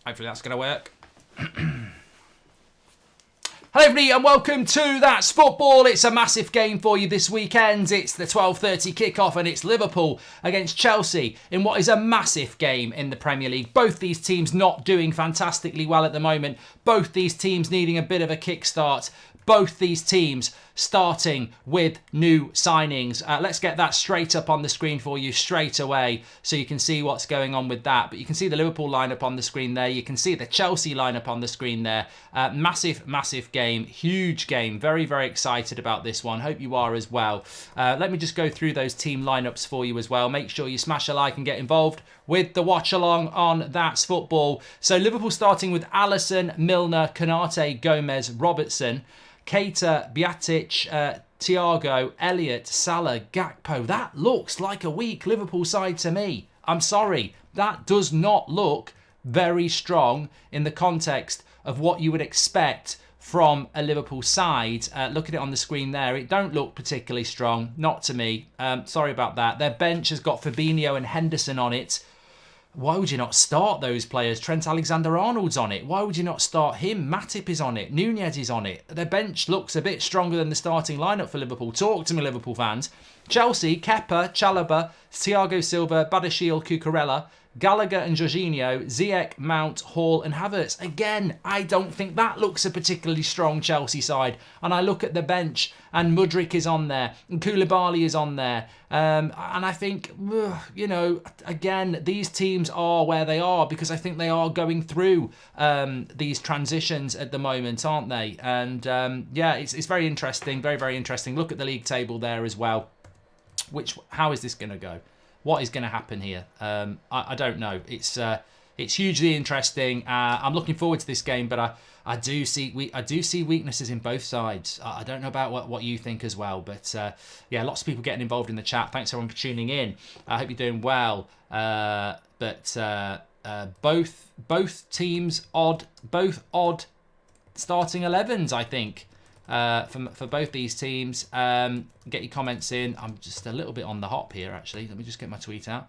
Hopefully that's going to work. Hello everybody and welcome to That's Football. It's a massive game for you this weekend. It's the 12:30 kickoff and it's Liverpool against Chelsea in what is a massive game in the Premier League. Both these teams not doing fantastically well at the moment. Both these teams needing a bit of a kickstart. Both these teams starting with new signings. Let's get that straight up on the screen for you straight away so you can see what's going on with that. But you can see the Liverpool lineup on the screen there. You can see the Chelsea lineup on the screen there. Massive game. Huge game. Very, very excited about this one. Hope you are as well. Let me just go through those team lineups for you as well. Make sure you smash a like and get involved with the watch along on That's Football. So Liverpool starting with Alisson, Milner, Konate, Gomez, Robertson, Keita, Bjacic, Thiago, Elliott, Salah, Gakpo. That looks like a weak Liverpool side to me. I'm sorry. That does not look very strong in the context of what you would expect from a Liverpool side. Look at it on the screen there. It don't look particularly strong. Not to me. Sorry about that. Their bench has got Fabinho and Henderson on it. Why would you not start those players? Trent Alexander-Arnold's on it. Why would you not start him? Matip is on it. Nunez is on it. Their bench looks a bit stronger than the starting lineup for Liverpool. Talk to me, Liverpool fans. Chelsea, Kepa, Chalobah, Thiago Silva, Badiashile, Cucurella, Gallagher and Jorginho, Ziyech, Mount, Hall and Havertz. Again, I don't think that looks a particularly strong Chelsea side. And I look at the bench and Mudryk is on there and Koulibaly is on there. And I think, you know, again, these teams are where they are because I think they are going through these transitions at the moment, aren't they? And yeah, it's very interesting, very, very interesting. Look at the league table there as well. How is this going to go? What is going to happen here? I don't know. It's hugely interesting. I'm looking forward to this game, but I do see weaknesses in both sides. I don't know about what you think as well, but yeah, lots of people getting involved in the chat. Thanks everyone for tuning in. I hope you're doing well. But both teams odd starting 11s, I think. For both these teams. Get your comments in. I'm just a little bit on the hop here, actually. Let me just get my tweet out.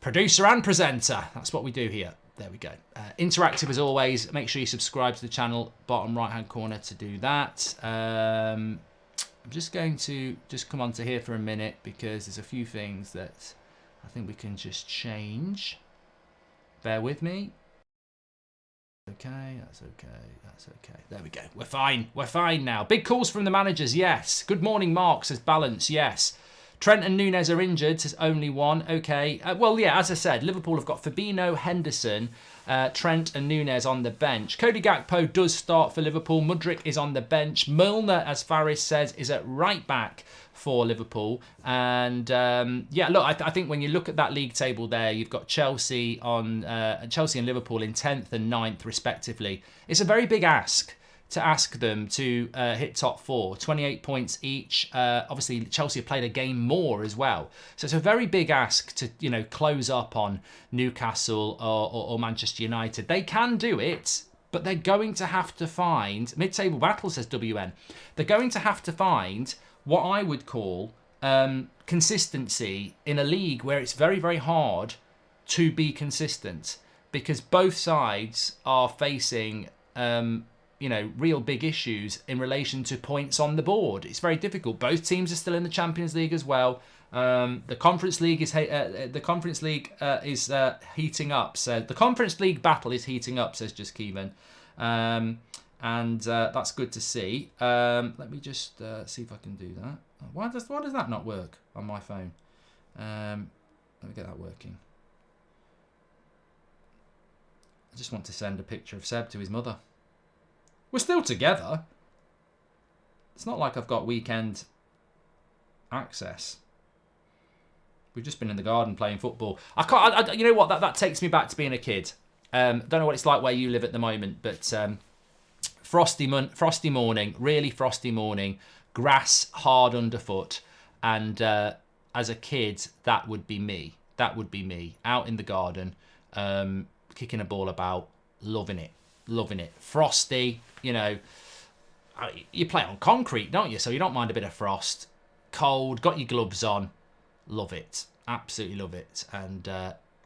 Producer and presenter. That's what we do here. There we go. Interactive as always. Make sure you subscribe to the channel. Bottom right-hand corner to do that. I'm just going to come onto here for a minute because there's a few things that I think we can just change. Bear with me. Okay, that's okay. There we go. We're fine now. Big calls from the managers, yes. Good morning, Mark, says Balance, yes. Trent and Nunez are injured, says only one. Okay, well, yeah, as I said, Liverpool have got Fabinho, Henderson, Trent and Nunez on the bench. Cody Gakpo does start for Liverpool. Mudryk is on the bench. Milner, as Faris says, is at right back for Liverpool. And yeah, look, I think when you look at that league table there, you've got Chelsea and Liverpool in 10th and 9th respectively. It's a very big ask to ask them to hit top four, 28 points each. Obviously, Chelsea have played a game more as well. So it's a very big ask to, you know, close up on Newcastle or Manchester United. They can do it, but they're going to have to find, mid-table battle, says WN, they're going to have to find what I would call consistency in a league where it's very, very hard to be consistent because both sides are facing you know, real big issues in relation to points on the board. It's very difficult. Both teams are still in the Champions League as well. The Conference League is heating up. So the Conference League battle is heating up, says Just Kevin, and that's good to see. Let me just see if I can do that. Why does that not work on my phone? Let me get that working. I just want to send a picture of Seb to his mother. We're still together. It's not like I've got weekend access. We've just been in the garden playing football. I can't. You know what? That takes me back to being a kid. Don't know what it's like where you live at the moment, but frosty morning, really frosty morning, grass hard underfoot, and as a kid, that would be me. That would be me out in the garden, kicking a ball about, loving it. Frosty, you know, you play on concrete, don't you? So you don't mind a bit of frost. Cold, got your gloves on. Love it. Absolutely love it. And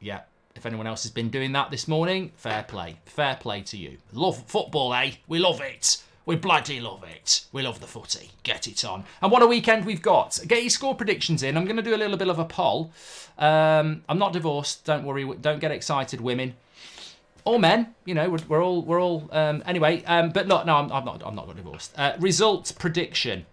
yeah, If anyone else has been doing that this morning, fair play. Fair play to you. Love football, eh? We love it. We bloody love it. We love the footy. Get it on. And what a weekend we've got. Get your score predictions in. I'm going to do a little bit of a poll. I'm not divorced. Don't worry. Don't get excited, women. Or men. You know, we're all. Anyway. But look, no, I'm not got divorced. Result prediction.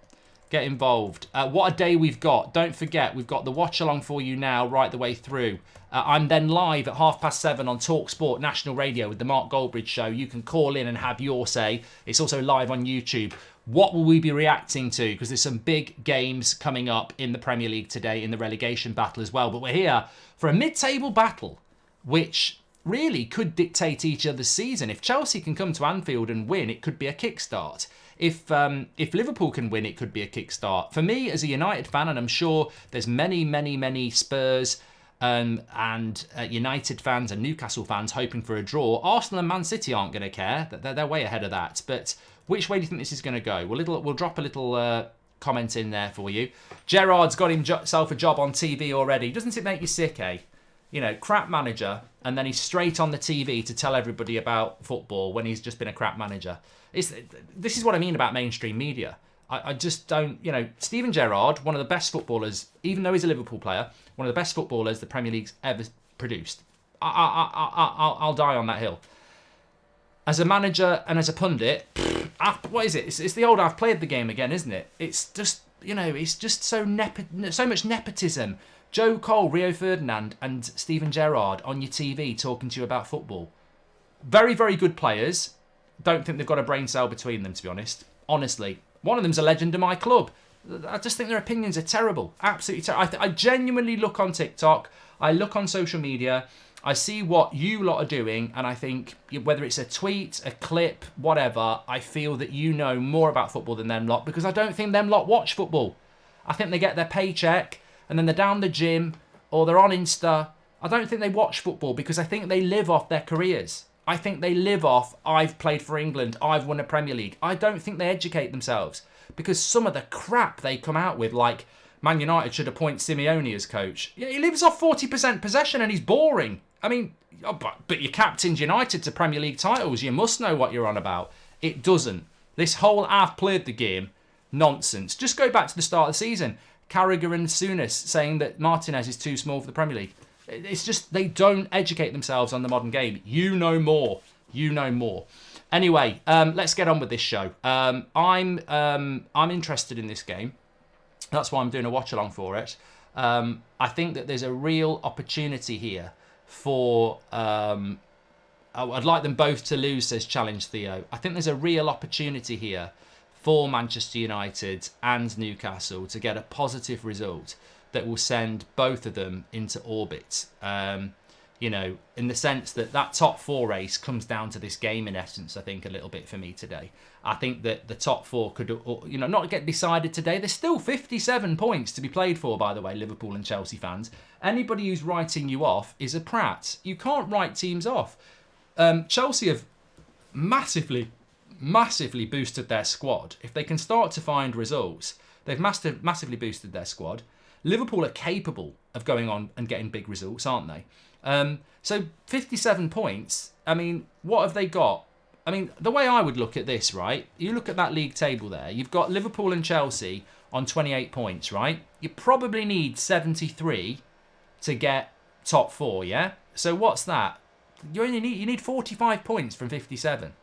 Get involved. What a day we've got. Don't forget, we've got the watch-along for you now right the way through. I'm then live at 7:30 on TalkSport National Radio with the Mark Goldbridge Show. You can call in and have your say. It's also live on YouTube. What will we be reacting to? Because there's some big games coming up in the Premier League today in the relegation battle as well. But we're here for a mid-table battle, which really could dictate each other's season. If Chelsea can come to Anfield and win, it could be a kickstart. If Liverpool can win, it could be a kickstart. For me, as a United fan, and I'm sure there's many Spurs and United fans and Newcastle fans hoping for a draw, Arsenal and Man City aren't going to care. They're way ahead of that. But which way do you think this is going to go? We'll drop a little comment in there for you. Gerrard's got himself a job on TV already. Doesn't it make you sick, eh? You know, crap manager, and then he's straight on the TV to tell everybody about football when he's just been a crap manager. This is what I mean about mainstream media. I just don't, you know, Steven Gerrard, one of the best footballers, even though he's a Liverpool player, one of the best footballers the Premier League's ever produced. I'll die on that hill. As a manager and as a pundit, what is it? It's the old I've played the game again, isn't it? It's just, you know, it's just so much nepotism. Joe Cole, Rio Ferdinand and Steven Gerrard on your TV talking to you about football. Very, very good players. Don't think they've got a brain cell between them, to be honest. Honestly. One of them's a legend of my club. I just think their opinions are terrible. Absolutely terrible. I genuinely look on TikTok. I look on social media. I see what you lot are doing. And I think whether it's a tweet, a clip, whatever, I feel that you know more about football than them lot. Because I don't think them lot watch football. I think they get their paycheck and then they're down the gym or they're on Insta. I don't think they watch football because I think they live off their careers. I think they live off, I've played for England, I've won a Premier League. I don't think they educate themselves because some of the crap they come out with, like Man United should appoint Simeone as coach. Yeah, he lives off 40% possession and he's boring. I mean, but you captained United to Premier League titles. You must know what you're on about. It doesn't. This whole I've played the game, nonsense. Just go back to the start of the season. Carragher and Souness saying that Martinez is too small for the Premier League. It's just they don't educate themselves on the modern game. You know more. You know more. Anyway, let's get on with this show. I'm interested in this game. That's why I'm doing a watch along for it. I think that there's a real opportunity here for. I'd like them both to lose, says Challenge Theo. I think there's a real opportunity here for Manchester United and Newcastle to get a positive result that will send both of them into orbit. You know, in the sense that top four race comes down to this game in essence, I think, a little bit for me today. I think that the top four could, you know, not get decided today. There's still 57 points to be played for, by the way, Liverpool and Chelsea fans. Anybody who's writing you off is a prat. You can't write teams off. Chelsea have massively boosted their squad. If they can start to find results, they've massively boosted their squad. Liverpool are capable of going on and getting big results, aren't they? So 57 points, I mean, what have they got? I mean, the way I would look at this, right? You look at that league table there. You've got Liverpool and Chelsea on 28 points, right? You probably need 73 to get top four, yeah? So what's that? You need 45 points from 57.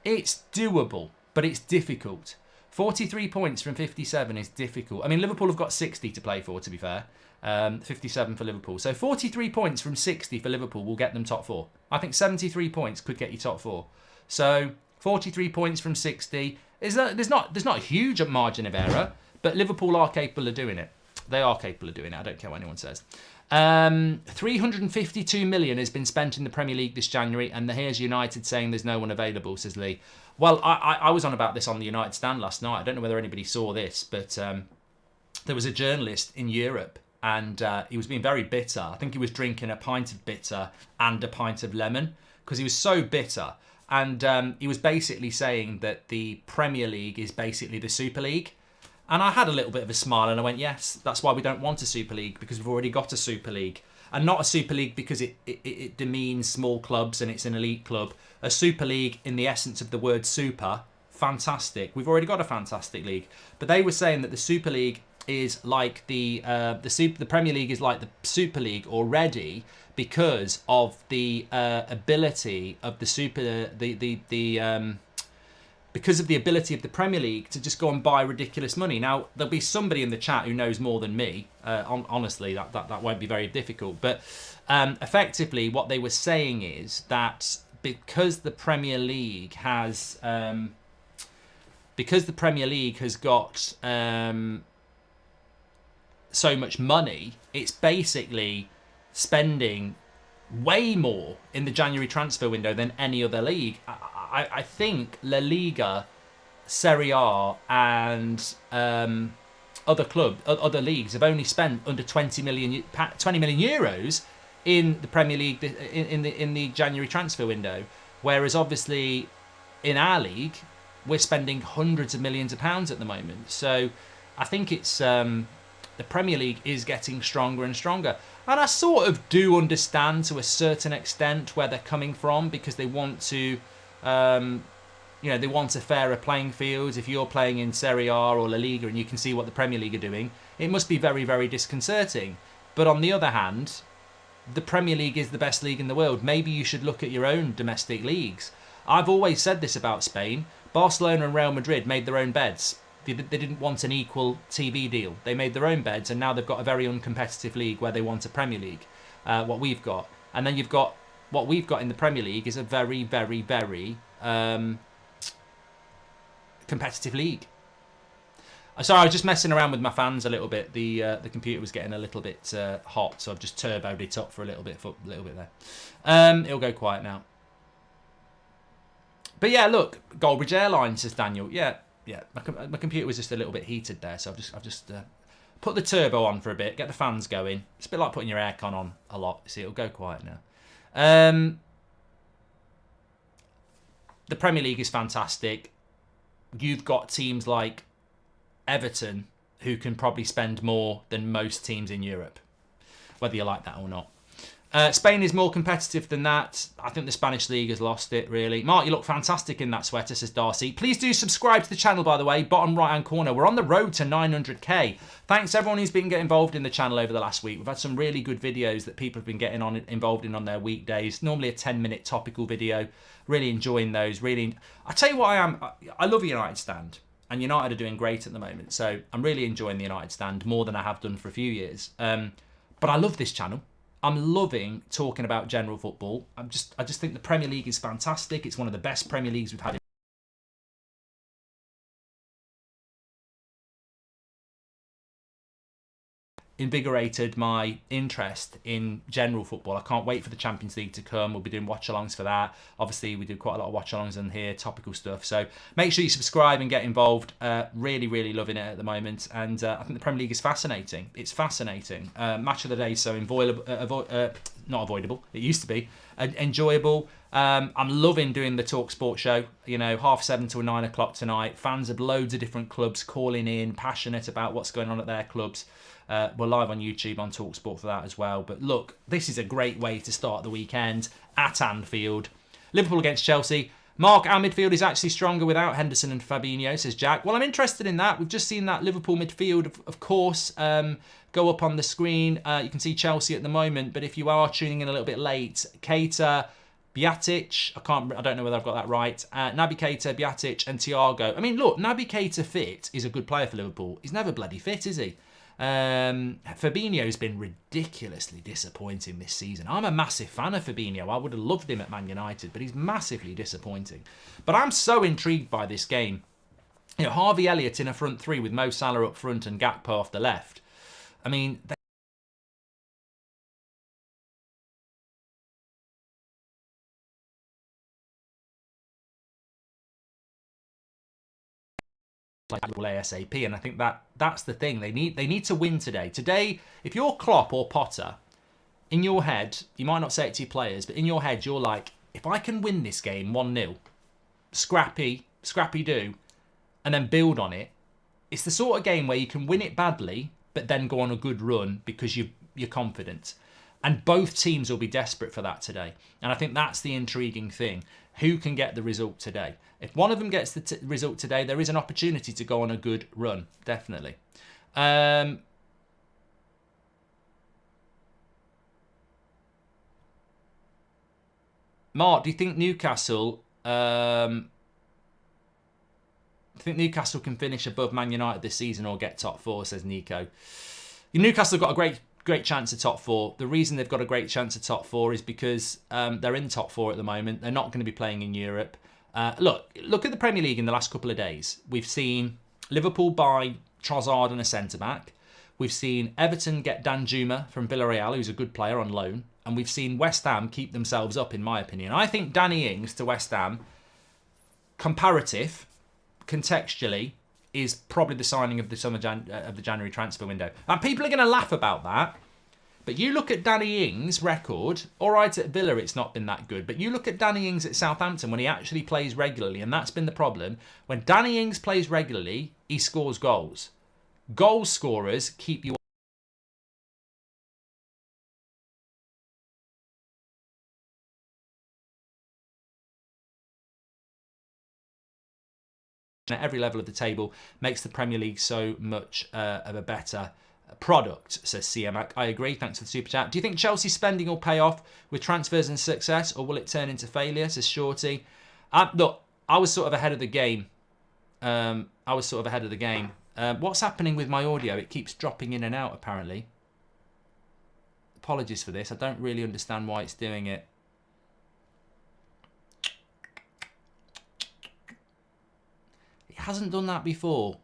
It's doable, but it's difficult. 43 points from 57 is difficult. I mean, Liverpool have got 60 to play for, to be fair. 57 for Liverpool. So 43 points from 60 for Liverpool will get them top four. I think 73 points could get you top four. So 43 points from 60. There's not a huge margin of error, but Liverpool are capable of doing it. They are capable of doing it. I don't care what anyone says. 352 million has been spent in the Premier League this January, and here's United saying there's no one available, says Lee. Well, I was on about this on the United stand last night. I don't know whether anybody saw this, but there was a journalist in Europe, and he was being very bitter. I think he was drinking a pint of bitter and a pint of lemon because he was so bitter. And he was basically saying that the Premier League is basically the Super League. And I had a little bit of a smile and I went, yes, that's why we don't want a Super League, because we've already got a Super League. And not a Super League because it demeans small clubs and it's an elite club. A Super League in the essence of the word super, fantastic. We've already got a fantastic league. But they were saying that the Super League is like the Premier League is like the Super League already because of the ability of because of the ability of the Premier League to just go and buy ridiculous money. Now, there'll be somebody in the chat who knows more than me. Honestly, that won't be very difficult. But effectively, what they were saying is that because the Premier League has got so much money, it's basically spending way more in the January transfer window than any other league. I think La Liga, Serie A, and other leagues have only spent under 20 million euros in the Premier League in the January transfer window, whereas obviously in our league we're spending hundreds of millions of pounds at the moment. So I think it's the Premier League is getting stronger and stronger. And I sort of do understand to a certain extent where they're coming from, because they want to, they want a fairer playing field. If you're playing in Serie A or La Liga and you can see what the Premier League are doing, it must be very, very disconcerting. But on the other hand, the Premier League is the best league in the world. Maybe you should look at your own domestic leagues. I've always said this about Spain. Barcelona and Real Madrid made their own beds. They didn't want an equal TV deal. They made their own beds, and now they've got a very uncompetitive league where they want a Premier League, what we've got. And then you've got what we've got in the Premier League is a very, very, very competitive league. Sorry, I was just messing around with my fans a little bit. The computer was getting a little bit hot, so I've just turboed it up for a little bit there. It'll go quiet now. But yeah, look, Goldbridge Airlines, says Daniel. Yeah. My computer was just a little bit heated there, so I've just put the turbo on for a bit, get the fans going. It's a bit like putting your aircon on a lot. See, it'll go quiet now. The Premier League is fantastic. You've got teams like Everton who can probably spend more than most teams in Europe, whether you like that or not. Spain is more competitive than that. I think the Spanish league has lost it, really. Mark, you look fantastic in that sweater, says Darcy. Please do subscribe to the channel, by the way. Bottom right-hand corner. We're on the road to 900k. Thanks everyone who's been getting involved in the channel over the last week. We've had some really good videos that people have been getting involved in on their weekdays. Normally a 10-minute topical video. Really enjoying those. I tell you what I love a United stand. And United are doing great at the moment. So I'm really enjoying the United stand more than I have done for a few years. But I love this channel. I'm loving talking about general football. I just think the Premier League is fantastic. It's one of the best Premier Leagues we've had. Invigorated my interest in general football. I can't wait for the Champions League to come. We'll be doing watchalongs for that. Obviously, we do quite a lot of watchalongs in here, topical stuff. So make sure you subscribe and get involved. Really, really loving it at the moment. And I think the Premier League is fascinating. It's fascinating. Match of the day, so not avoidable. It used to be enjoyable. I'm loving doing the Talk Sport show. 7:30 till 9 o'clock tonight. Fans of loads of different clubs calling in, passionate about what's going on at their clubs. We're live on YouTube on TalkSport for that as well. But look, this is a great way to start the weekend at Anfield. Liverpool against Chelsea. Mark, our midfield is actually stronger without Henderson and Fabinho, says Jack. Well, I'm interested in that. We've just seen that Liverpool midfield, of course, go up on the screen. You can see Chelsea at the moment, but if you are tuning in a little bit late, Keita, Bjatic, I don't know whether I've got that right. Naby Keita, Bjatic, and Thiago. I mean, look, Naby Keita fit is a good player for Liverpool. He's never bloody fit, is he? Fabinho's been ridiculously disappointing this season. I'm a massive fan of Fabinho. I would have loved him at Man United, but he's massively disappointing. But I'm so intrigued by this game. Harvey Elliott in a front three with Mo Salah up front and Gakpo off the left. I mean, ASAP, and I think that's the thing. They need to win today. Today, if you're Klopp or Potter, in your head, you might not say it to your players, but in your head, you're like, if I can win this game 1-0, scrappy do, and then build on it, it's the sort of game where you can win it badly, but then go on a good run because you're confident. And both teams will be desperate for that today. And I think that's the intriguing thing. Who can get the result today? If one of them gets the result today, there is an opportunity to go on a good run, definitely. Mark, do you think Newcastle can finish above Man United this season or get top four, says Nico. Newcastle have got a great chance of top four. The reason they've got a great chance of top four is because they're in top four at the moment. They're not going to be playing in Europe. Look at the Premier League in the last couple of days. We've seen Liverpool buy Trossard and a centre-back. We've seen Everton get Danjuma from Villarreal, who's a good player on loan. And we've seen West Ham keep themselves up, in my opinion. I think Danny Ings to West Ham, contextually, is probably the signing of the January transfer window. And people are going to laugh about that. But you look at Danny Ings' record, all right, at Villa it's not been that good, but you look at Danny Ings at Southampton when he actually plays regularly, and that's been the problem. When Danny Ings plays regularly, he scores goals. Goal scorers keep you at every level of the table, makes the Premier League so much of a better product, says CMAC. I agree, thanks for the super chat. Do you think Chelsea's spending will pay off with transfers and success, or will it turn into failure, says Shorty? Look, I was sort of ahead of the game. What's happening with my audio? It keeps dropping in and out, apparently. Apologies for this. I don't really understand why it's doing it. It hasn't done that before.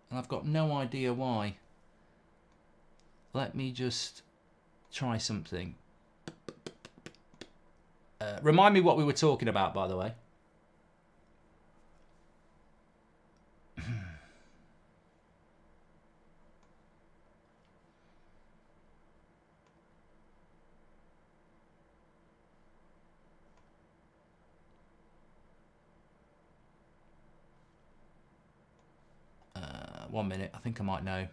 And I've got no idea why. Let me just try something. Remind me what we were talking about, by the way. One minute, I think I might know.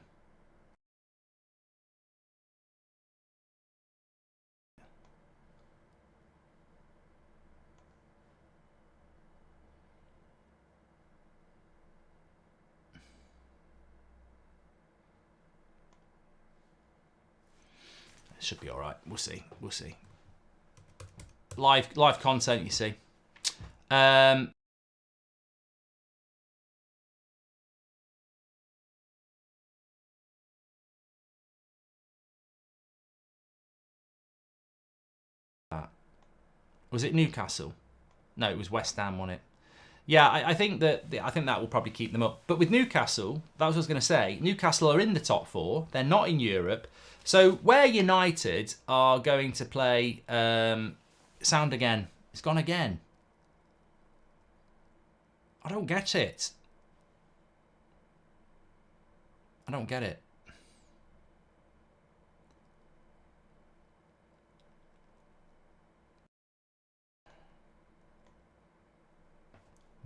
It should be all right. We'll see. We'll see. Live content, you see. Was it Newcastle? No, it was West Ham, wasn't it? Yeah, I think that will probably keep them up. But with Newcastle, that was what I was going to say. Newcastle are in the top four. They're not in Europe. So where United are going to play, sound again. It's gone again. I don't get it. I don't get it.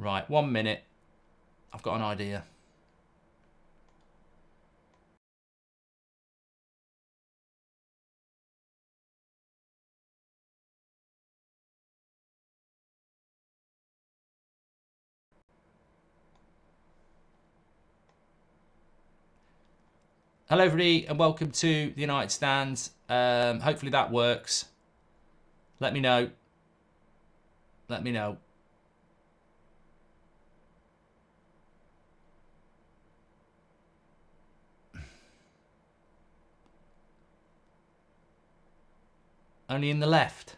Right, 1 minute. I've got an idea. Hello everybody and welcome to the United Stand. Hopefully that works. Let me know. Let me know. Only in the left.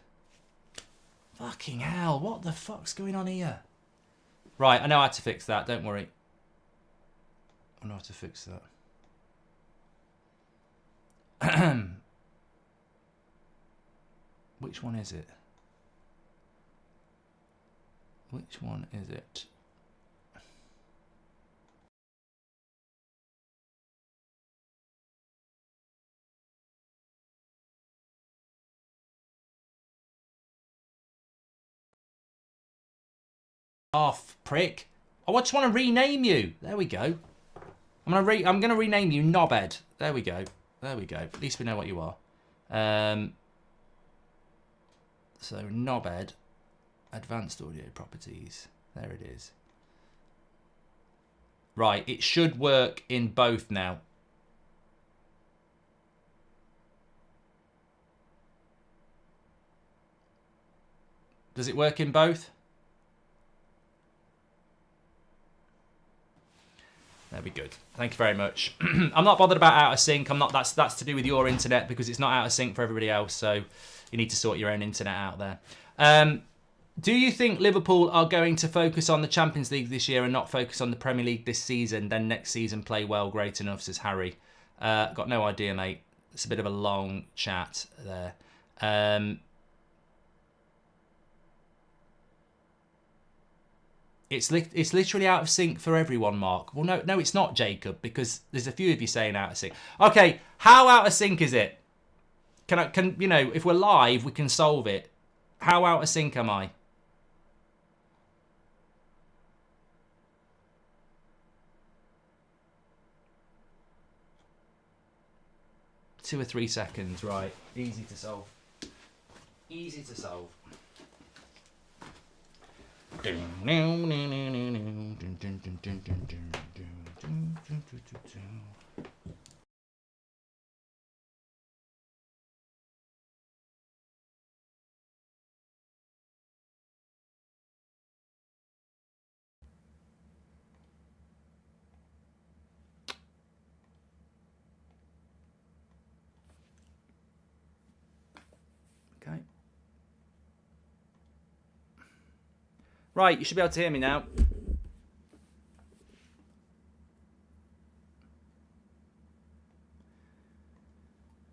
Fucking hell, what the fuck's going on here? Right, I know how to fix that, don't worry. I know how to fix that. Which one is it? Which one is it? Off, prick. I just want to rename you. There we go. I'm gonna rename you Knobhead. There we go. There we go. At least we know what you are. So knobhead, advanced audio properties. There it is. Right, it should work in both now. Does it work in both? There we go. Thank you very much. I'm not bothered about out of sync. I'm not. That's to do with your internet because it's not out of sync for everybody else. So you need to sort your own internet out there. Do you think Liverpool are going to focus on the Champions League this year and not focus on the Premier League this season? Then next season play well, great enough, says Harry. Got no idea, mate. It's a bit of a long chat there. It's literally out of sync for everyone, Mark. Well, no, it's not, Jacob, because there's a few of you saying out of sync. Okay, how out of sync is it? Can you know, if we're live, we can solve it. How out of sync am I? Two or 3 seconds, right? Easy to solve. Easy to solve. Okay. Right, you should be able to hear me now.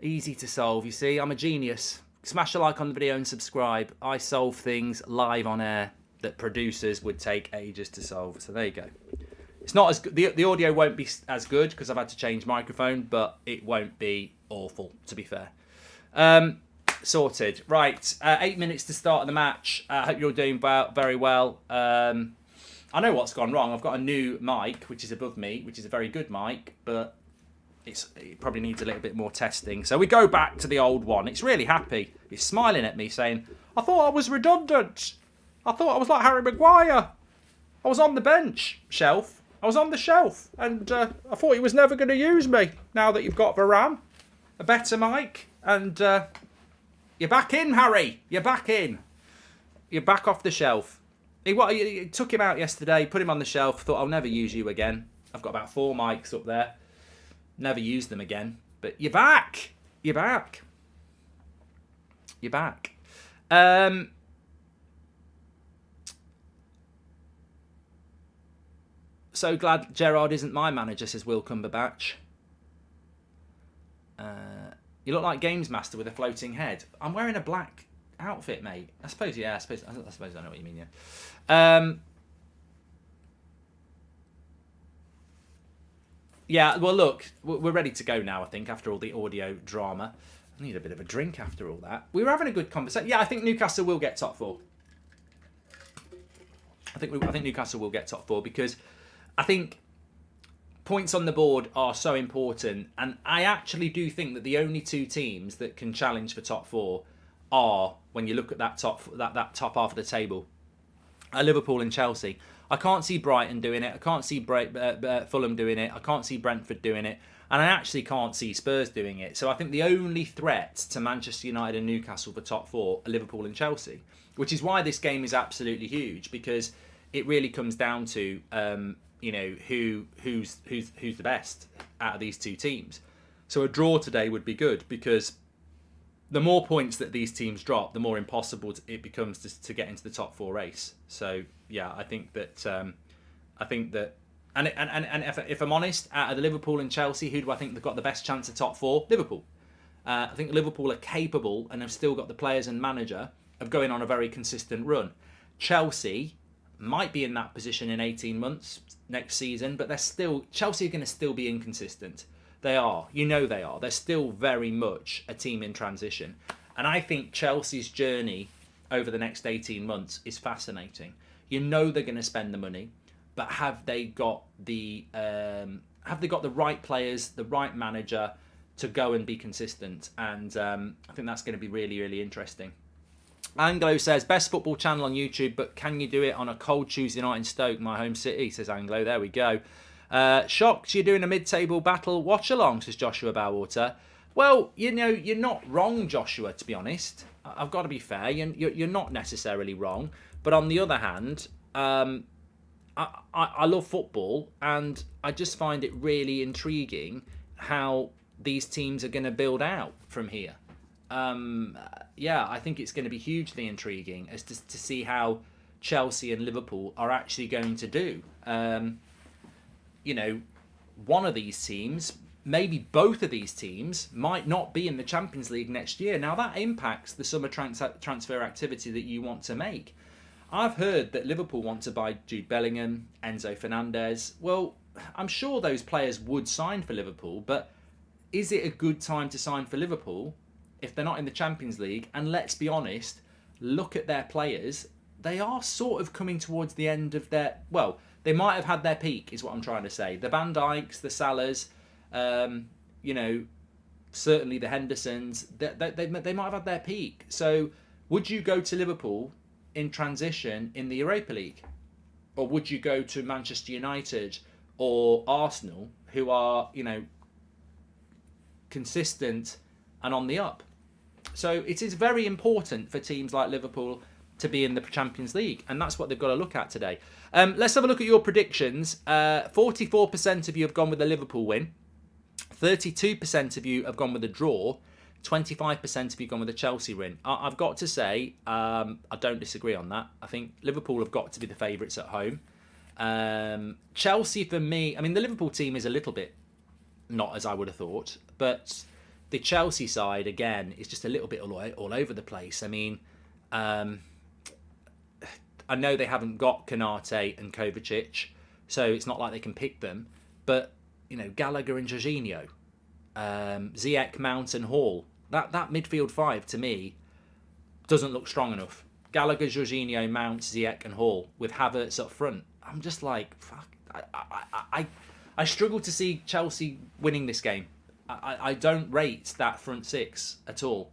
Easy to solve, you see. I'm a genius. Smash a like on the video and subscribe. I solve things live on air that producers would take ages to solve. So there you go. It's not as good. The audio won't be as good because I've had to change microphone, but it won't be awful, to be fair. Sorted. Right, 8 minutes to start the match. I hope you're doing very well. I know what's gone wrong. I've got a new mic, which is above me, which is a very good mic, but it probably needs a little bit more testing. So we go back to the old one. It's really happy. It's smiling at me saying, I thought I was redundant. I thought I was like Harry Maguire. I was on the bench shelf. I was on the shelf. And I thought he was never going to use me. Now that you've got Varane, a better mic, and you're back in, Harry. You're back in. You're back off the shelf. He took him out yesterday, put him on the shelf, thought I'll never use you again. I've got about 4 mics up there. Never use them again. But you're back. You're back. You're back. So glad Gerrard isn't my manager, says Will Cumberbatch. You look like Games Master with a floating head. I'm wearing a black outfit, mate. I suppose I know what you mean, yeah. Yeah, well, look, we're ready to go now, I think, after all the audio drama. I need a bit of a drink after all that. We were having a good conversation. Yeah, I think Newcastle will get top 4. I think Newcastle will get top 4 because I think points on the board are so important, and I actually do think that the only 2 teams that can challenge for top 4 are, when you look at that top half of the table, are Liverpool and Chelsea. I can't see Brighton doing it. I can't see Fulham doing it. I can't see Brentford doing it. And I actually can't see Spurs doing it. So I think the only threat to Manchester United and Newcastle for top 4 are Liverpool and Chelsea, which is why this game is absolutely huge, because it really comes down to who's the best out of these 2 teams. So a draw today would be good, because the more points that these teams drop, the more impossible it becomes to get into the top 4 race. So yeah, I think that, and if I'm honest, out of the Liverpool and Chelsea, who do I think they've got the best chance of top 4? Liverpool. I think Liverpool are capable and have still got the players and manager of going on a very consistent run. Chelsea might be in that position in 18 months next season, but Chelsea are going to still be inconsistent. They are. You know they are. They're still very much a team in transition. And I think Chelsea's journey over the next 18 months is fascinating. You know they're going to spend the money, but have they got the right players, the right manager to go and be consistent. And I think that's going to be really, really interesting. Anglo says, best football channel on YouTube, but can you do it on a cold Tuesday night in Stoke, my home city, says Anglo. There we go. Shocked you're doing a mid-table battle watch-along, says Joshua Bowater. Well, you know, you're not wrong, Joshua, to be honest. I've got to be fair. You're not necessarily wrong. But on the other hand, I love football, and I just find it really intriguing how these teams are going to build out from here. Yeah, I think it's going to be hugely intriguing as to see how Chelsea and Liverpool are actually going to do. You know, one of these teams, maybe both of these teams, might not be in the Champions League next year. Now, that impacts the summer transfer activity that you want to make. I've heard that Liverpool want to buy Jude Bellingham, Enzo Fernandez. Well, I'm sure those players would sign for Liverpool, but is it a good time to sign for Liverpool if they're not in the Champions League? And let's be honest, look at their players. They are sort of coming towards the end of their... Well, they might have had their peak, is what I'm trying to say. The Van Dijks, the Salahs, you know, certainly the Hendersons, they might have had their peak. So would you go to Liverpool in transition in the Europa League? Or would you go to Manchester United or Arsenal, who are, you know, consistent and on the up? So it is very important for teams like Liverpool to be in the Champions League, and that's what they've got to look at today. Let's have a look at your predictions. 44% of you have gone with the Liverpool win. 32% of you have gone with a draw. 25% of you have gone with a Chelsea win. I've got to say, I don't disagree on that. I think Liverpool have got to be the favourites at home. Chelsea, for me, I mean, the Liverpool team is a little bit not as I would have thought, but the Chelsea side, again, is just a little bit all over the place. I mean, I know they haven't got Konate and Kovacic, so it's not like they can pick them. But, you know, Gallagher and Jorginho, Ziyech, Mount and Hall, that midfield five, to me, doesn't look strong enough. Gallagher, Jorginho, Mount, Ziyech and Hall, with Havertz up front. I'm just like, fuck. I struggle to see Chelsea winning this game. I don't rate that front six at all.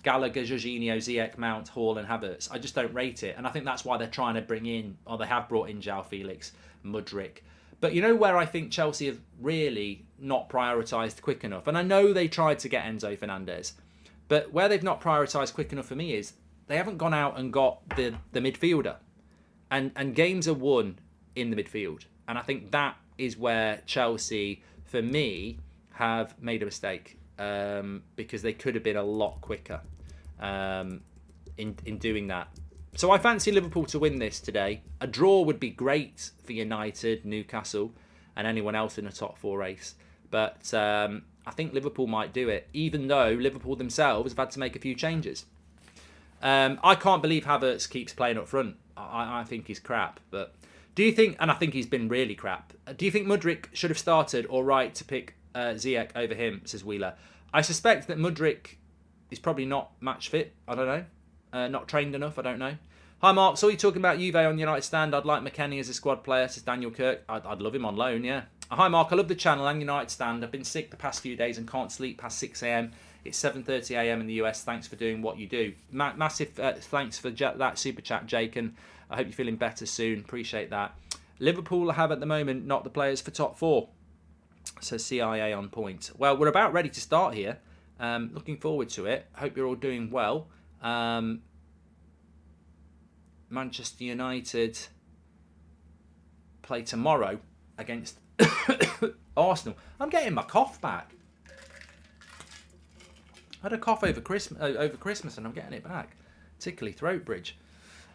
Gallagher, Jorginho, Ziyech, Mount, Hall and Havertz. I just don't rate it. And I think that's why they're trying to bring in, or they have brought in João Felix, Mudryk. But you know where I think Chelsea have really not prioritised quick enough? And I know they tried to get Enzo Fernandez. But where they've not prioritised quick enough for me is they haven't gone out and got the midfielder. And games are won in the midfield. And I think that is where Chelsea, for me, have made a mistake. Because they could have been a lot quicker in doing that. So I fancy Liverpool to win this today. A draw would be great for United, Newcastle and anyone else in the top four race. But I think Liverpool might do it, even though Liverpool themselves have had to make a few changes. I can't believe Havertz keeps playing up front. I think he's crap. But do you think, and I think he's been really crap, do you think Mudryk should have started or right to pick Ziyech over him, says Wheeler? I suspect that Mudryk is probably not match fit. I don't know. Not trained enough. I don't know. Hi, Mark. So you're talking about Juve on United stand. I'd like McKennie as a squad player, says Daniel Kirk. I'd love him on loan, yeah. Hi, Mark. I love the channel and United stand. I've been sick the past few days and can't sleep past 6 a.m. It's 7:30 a.m. in the US. Thanks for doing what you do. Massive thanks for that super chat, Jake. And I hope you're feeling better soon. Appreciate that. Liverpool have at the moment not the players for top four, says CIA on point. Well, we're about ready to start here. Looking forward to it. Hope you're all doing well. Manchester United play tomorrow against Arsenal. I'm getting my cough back. I had a cough over Christmas and I'm getting it back. Tickly throat bridge.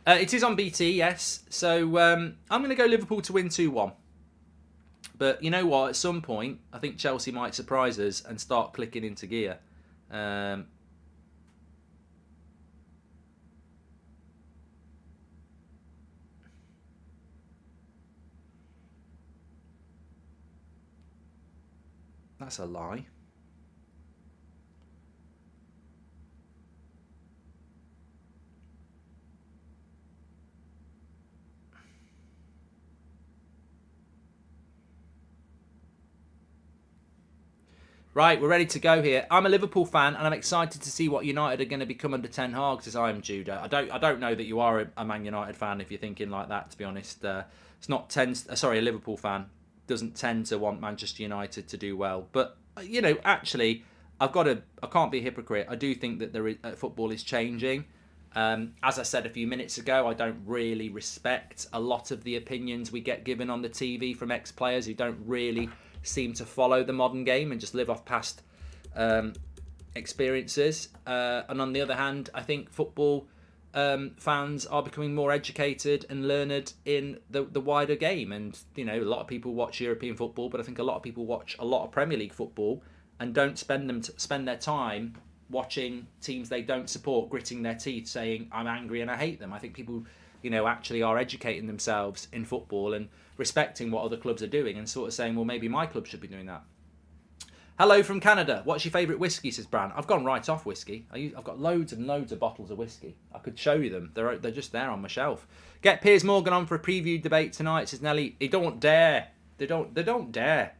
It is on BT, yes. So I'm going to go Liverpool to win 2-1. But you know what? At some point, I think Chelsea might surprise us and start clicking into gear. That's a lie. Right, we're ready to go here. I'm a Liverpool fan, and I'm excited to see what United are going to become under Ten Hag. As I am Judah. I don't know that you are a Man United fan if you're thinking like that. To be honest, it's not a Liverpool fan doesn't tend to want Manchester United to do well. But actually, I can't be a hypocrite. I do think that football is changing. As I said a few minutes ago, I don't really respect a lot of the opinions we get given on the TV from ex-players who don't really seem to follow the modern game and just live off past experiences. And on the other hand, I think football fans are becoming more educated and learned in the wider game. And, a lot of people watch European football, but I think a lot of people watch a lot of Premier League football and don't spend their time watching teams they don't support, gritting their teeth, saying, I'm angry and I hate them. I think people, actually are educating themselves in football and respecting what other clubs are doing and sort of saying, well, maybe my club should be doing that. Hello from Canada. What's your favourite whiskey, says Bran. I've gone right off whiskey. I've got loads and loads of bottles of whiskey. I could show you them. They're just there on my shelf. Get Piers Morgan on for a preview debate tonight, says Nelly. They don't dare. They don't dare.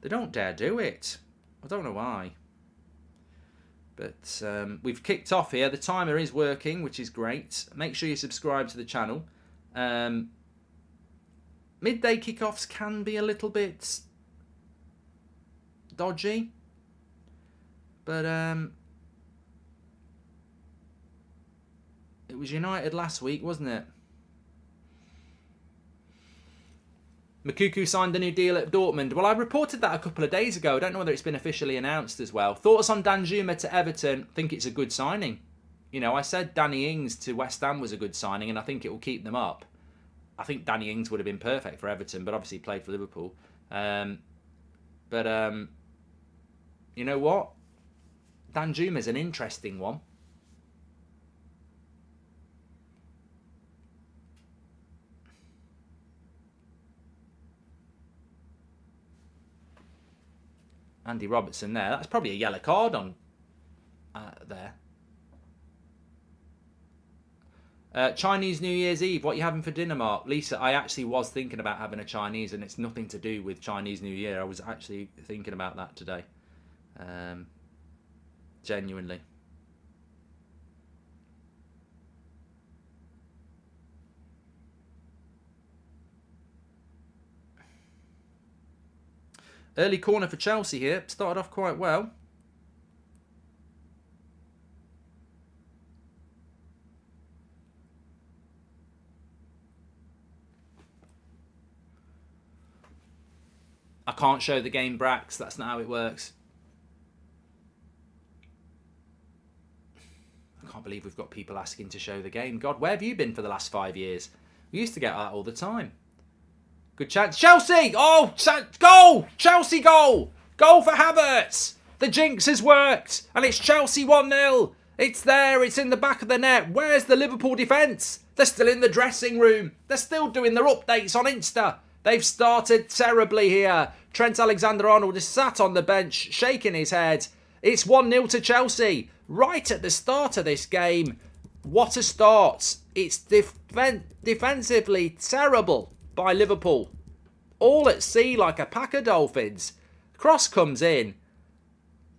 They don't dare do it. I don't know why. But we've kicked off here. The timer is working, which is great. Make sure you subscribe to the channel. Midday kickoffs can be a little bit dodgy. But it was United last week, wasn't it? Makuku signed a new deal at Dortmund. Well, I reported that a couple of days ago. I don't know whether it's been officially announced as well. Thoughts on Danjuma to Everton? I think it's a good signing. I said Danny Ings to West Ham was a good signing, and I think it will keep them up. I think Danny Ings would have been perfect for Everton, but obviously he played for Liverpool. You know what? Danjuma's an interesting one. Andy Robertson there. That's probably a yellow card on there. Chinese New Year's Eve. What are you having for dinner, Mark? Lisa, I actually was thinking about having a Chinese, and it's nothing to do with Chinese New Year. I was actually thinking about that today. Genuinely. Early corner for Chelsea here. Started off quite well. I can't show the game, Brax. That's not how it works. I can't believe we've got people asking to show the game. God, where have you been for the last 5 years? We used to get that all the time. Good chance. Chelsea! Oh, goal! Chelsea goal! Goal for Havertz! The jinx has worked, and it's Chelsea 1-0. It's there, it's in the back of the net. Where's the Liverpool defence? They're still in the dressing room. They're still doing their updates on Insta. They've started terribly here. Trent Alexander-Arnold is sat on the bench, shaking his head. It's 1-0 to Chelsea. Right at the start of this game. What a start. It's defensively terrible by Liverpool. All at sea like a pack of dolphins. Cross comes in.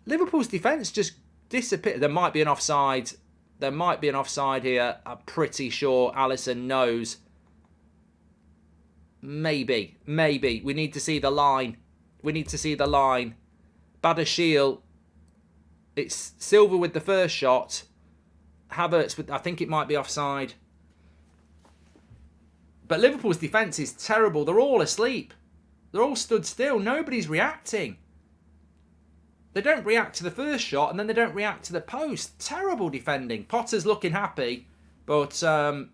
Liverpool's defence just disappeared. There might be an offside. There might be an offside here. I'm pretty sure Alisson knows. Maybe. We need to see the line. Badashil. It's Silva with the first shot. Havertz with, I think it might be offside. But Liverpool's defence is terrible. They're all asleep. They're all stood still. Nobody's reacting. They don't react to the first shot, and then they don't react to the post. Terrible defending. Potter's looking happy, but I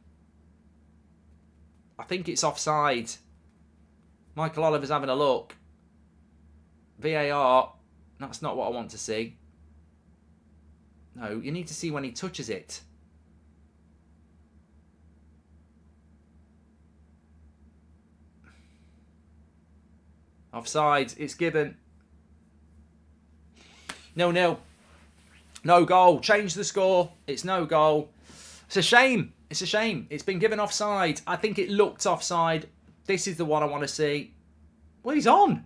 think it's offside. Michael Oliver's having a look. VAR. That's not what I want to see. No, you need to see when he touches it. Offside. It's given. 0-0. No goal. Change the score. It's no goal. It's a shame. It's a shame. It's been given offside. I think it looked offside. This is the one I want to see. Well, he's on.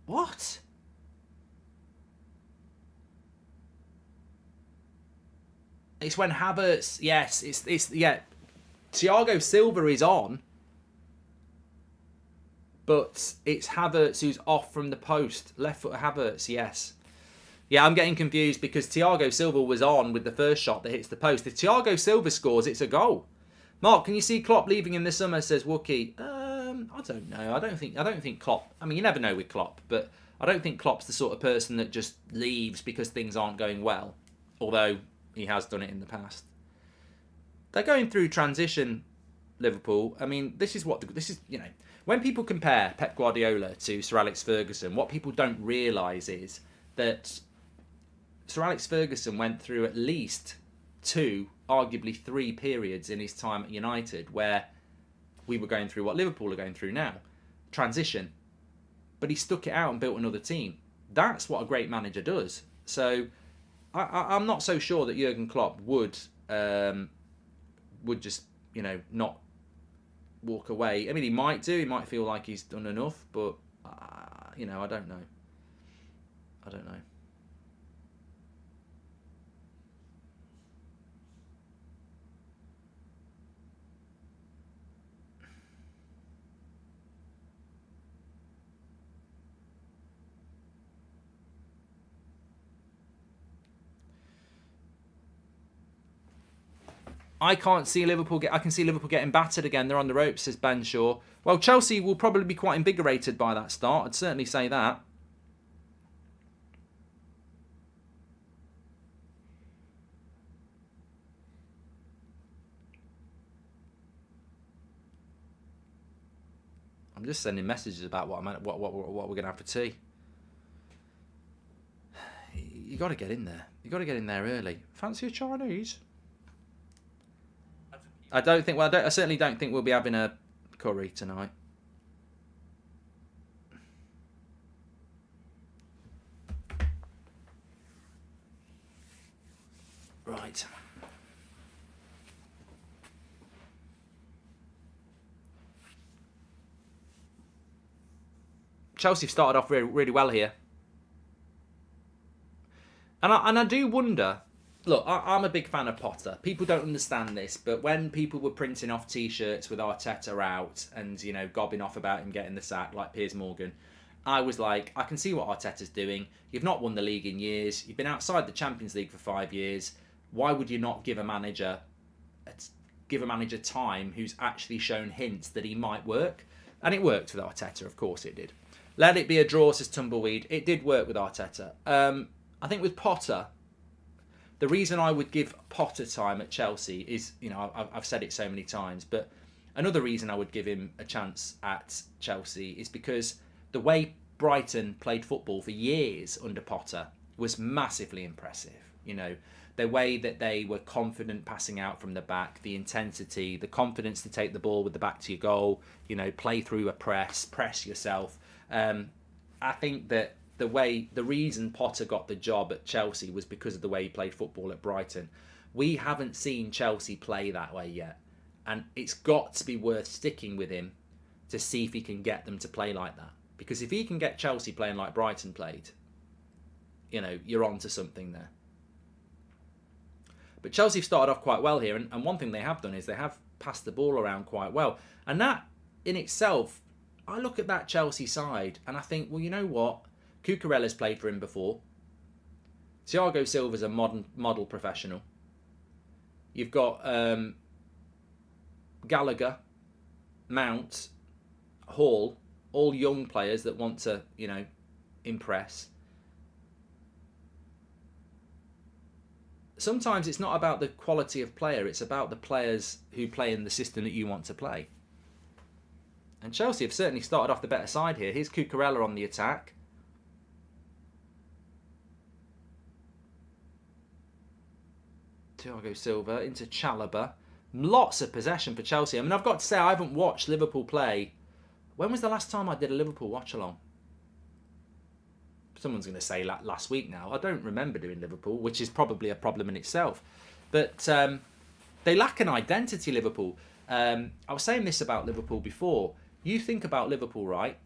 What? It's when Havertz... Yes, it's yeah. Thiago Silva is on, but it's Havertz who's off from the post. Left foot Havertz, yes. Yeah, I'm getting confused because Thiago Silva was on with the first shot that hits the post. If Thiago Silva scores, it's a goal. Mark, can you see Klopp leaving in the summer? Says Wookie. I don't know. I don't think Klopp. I mean, you never know with Klopp, but I don't think Klopp's the sort of person that just leaves because things aren't going well. Although he has done it in the past. They're going through transition, Liverpool. I mean, this is when people compare Pep Guardiola to Sir Alex Ferguson, what people don't realise is that Sir Alex Ferguson went through at least 2, arguably 3 periods in his time at United where we were going through what Liverpool are going through now. Transition. But he stuck it out and built another team. That's what a great manager does. So I'm not so sure that Jurgen Klopp would just, not walk away. I mean, he might do. He might feel like he's done enough, but, I don't know. I don't know. I can't see Liverpool I can see Liverpool getting battered again. They're on the ropes, says Ben Shaw. Well, Chelsea will probably be quite invigorated by that start. I'd certainly say that. I'm just sending messages about what we're going to have for tea. You got to get in there. You got to get in there early. Fancy a Chinese? I certainly don't think we'll be having a curry tonight. Right. Chelsea started off really, really well here. And I do wonder... Look, I'm a big fan of Potter. People don't understand this, but when people were printing off T-shirts with Arteta out and, gobbing off about him getting the sack, like Piers Morgan, I was like, I can see what Arteta's doing. You've not won the league in years. You've been outside the Champions League for 5 years. Why would you not give a manager time who's actually shown hints that he might work? And it worked with Arteta, of course it did. Let it be a draw, says Tumbleweed. It did work with Arteta. I think with Potter... The reason I would give Potter time at Chelsea is, I've said it so many times, but another reason I would give him a chance at Chelsea is because the way Brighton played football for years under Potter was massively impressive. The way that they were confident passing out from the back, the intensity, the confidence to take the ball with the back to your goal, play through a press yourself. I think that the reason Potter got the job at Chelsea was because of the way he played football at Brighton. We haven't seen Chelsea play that way yet. And it's got to be worth sticking with him to see if he can get them to play like that. Because if he can get Chelsea playing like Brighton played, you're on to something there. But Chelsea have started off quite well here. And one thing they have done is they have passed the ball around quite well. And that in itself, I look at that Chelsea side and I think, well, you know what? Cucurella's played for him before. Thiago Silva's a model professional. You've got Gallagher, Mount, Hall, all young players that want to, impress. Sometimes it's not about the quality of player, it's about the players who play in the system that you want to play. And Chelsea have certainly started off the better side here. Here's Cucurella on the attack. Thiago Silva into Chalobah. Lots of possession for Chelsea. I mean, I've got to say, I haven't watched Liverpool play. When was the last time I did a Liverpool watch-along? Someone's going to say last week now. I don't remember doing Liverpool, which is probably a problem in itself. But they lack an identity, Liverpool. I was saying this about Liverpool before. You think about Liverpool, right?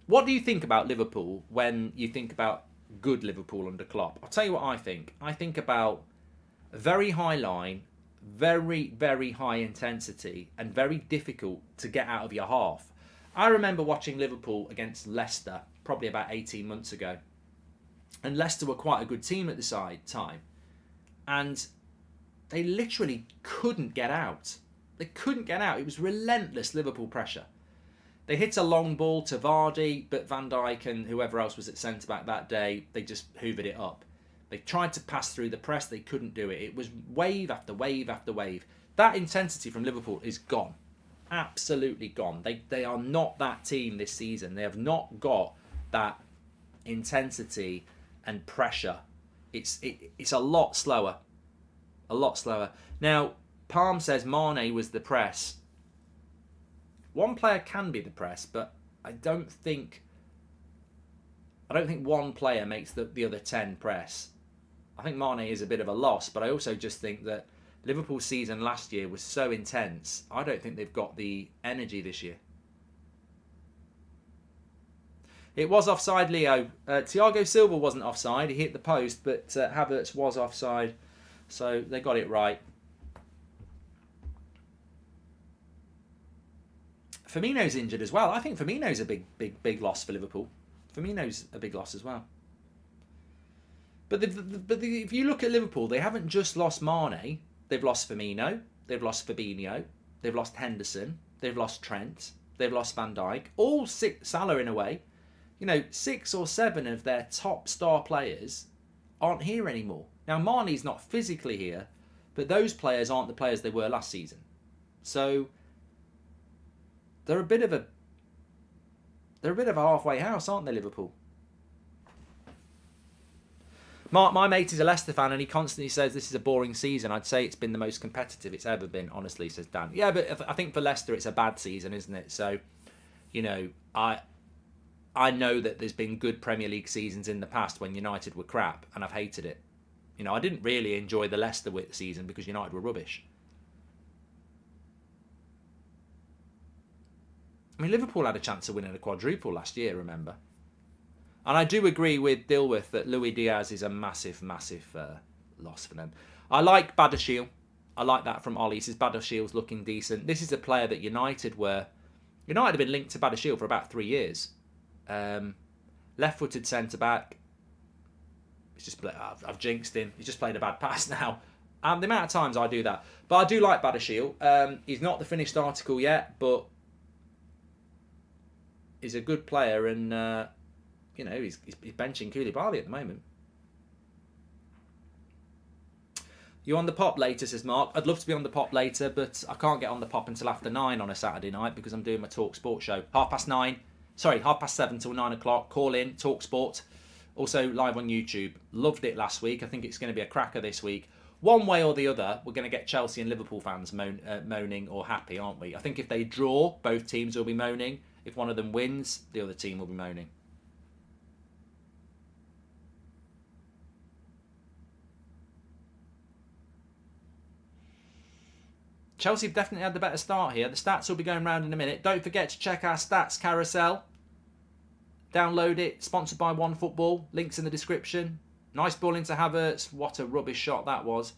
What do you think about Liverpool when you think about good Liverpool under Klopp? I'll tell you what I think. I think about a very high line, very, very high intensity, and very difficult to get out of your half. I remember watching Liverpool against Leicester probably about 18 months ago. And Leicester were quite a good team at the time. And they literally couldn't get out. They couldn't get out. It was relentless Liverpool pressure. They hit a long ball to Vardy, but Van Dijk and whoever else was at centre-back that day, they just hoovered it up. They tried to pass through the press. They couldn't do it. It was wave after wave after wave. That intensity from Liverpool is gone. Absolutely gone. They are not that team this season. They have not got that intensity and pressure. It's a lot slower. A lot slower. Now, Palm says Mane was the press. One player can be the press, but I don't think one player makes the other 10 press. I think Mane is a bit of a loss, but I also just think that Liverpool's season last year was so intense. I don't think they've got the energy this year. It was offside, Leo. Thiago Silva wasn't offside. He hit the post, but Havertz was offside. So they got it right. Firmino's injured as well. I think Firmino's a big loss for Liverpool. Firmino's a big loss as well. But if you look at Liverpool, they haven't just lost Mane. They've lost Firmino. They've lost Fabinho. They've lost Henderson. They've lost Trent. They've lost Van Dijk. All six, Salah in a way. 6 or 7 of their top star players aren't here anymore. Now, Mane's not physically here, but those players aren't the players they were last season. So they're a bit of a halfway house, aren't they, Liverpool? Mark, my mate is a Leicester fan, and he constantly says this is a boring season. I'd say it's been the most competitive it's ever been, honestly, says Dan. Yeah, but I think for Leicester it's a bad season, isn't it? So, I know that there's been good Premier League seasons in the past when United were crap, and I've hated it. I didn't really enjoy the Leicester season because United were rubbish. I mean, Liverpool had a chance of winning a quadruple last year, remember? And I do agree with Dilworth that Luis Diaz is a massive, massive loss for them. I like Badiashile. I like that from Ollie. He says Badiashile's looking decent. This is a player that United have been linked to Badiashile for about 3 years. Left-footed centre-back. I've jinxed him. He's just played a bad pass now. The amount of times I do that. But I do like Badiashile. He's not the finished article yet, but he's a good player, and he's benching Koulibaly at the moment. You on the pop later, says Mark. I'd love to be on the pop later, but I can't get on the pop until after 9 on a Saturday night because I'm doing my Talk Sport show. 7:30 till 9 o'clock. Call in, Talk Sport. Also live on YouTube. Loved it last week. I think it's going to be a cracker this week. One way or the other, we're going to get Chelsea and Liverpool fans moaning or happy, aren't we? I think if they draw, both teams will be moaning. If one of them wins, the other team will be moaning. Chelsea have definitely had the better start here. The stats will be going round in a minute. Don't forget to check our stats carousel. Download it. Sponsored by OneFootball. Links in the description. Nice ball into Havertz. What a rubbish shot that was.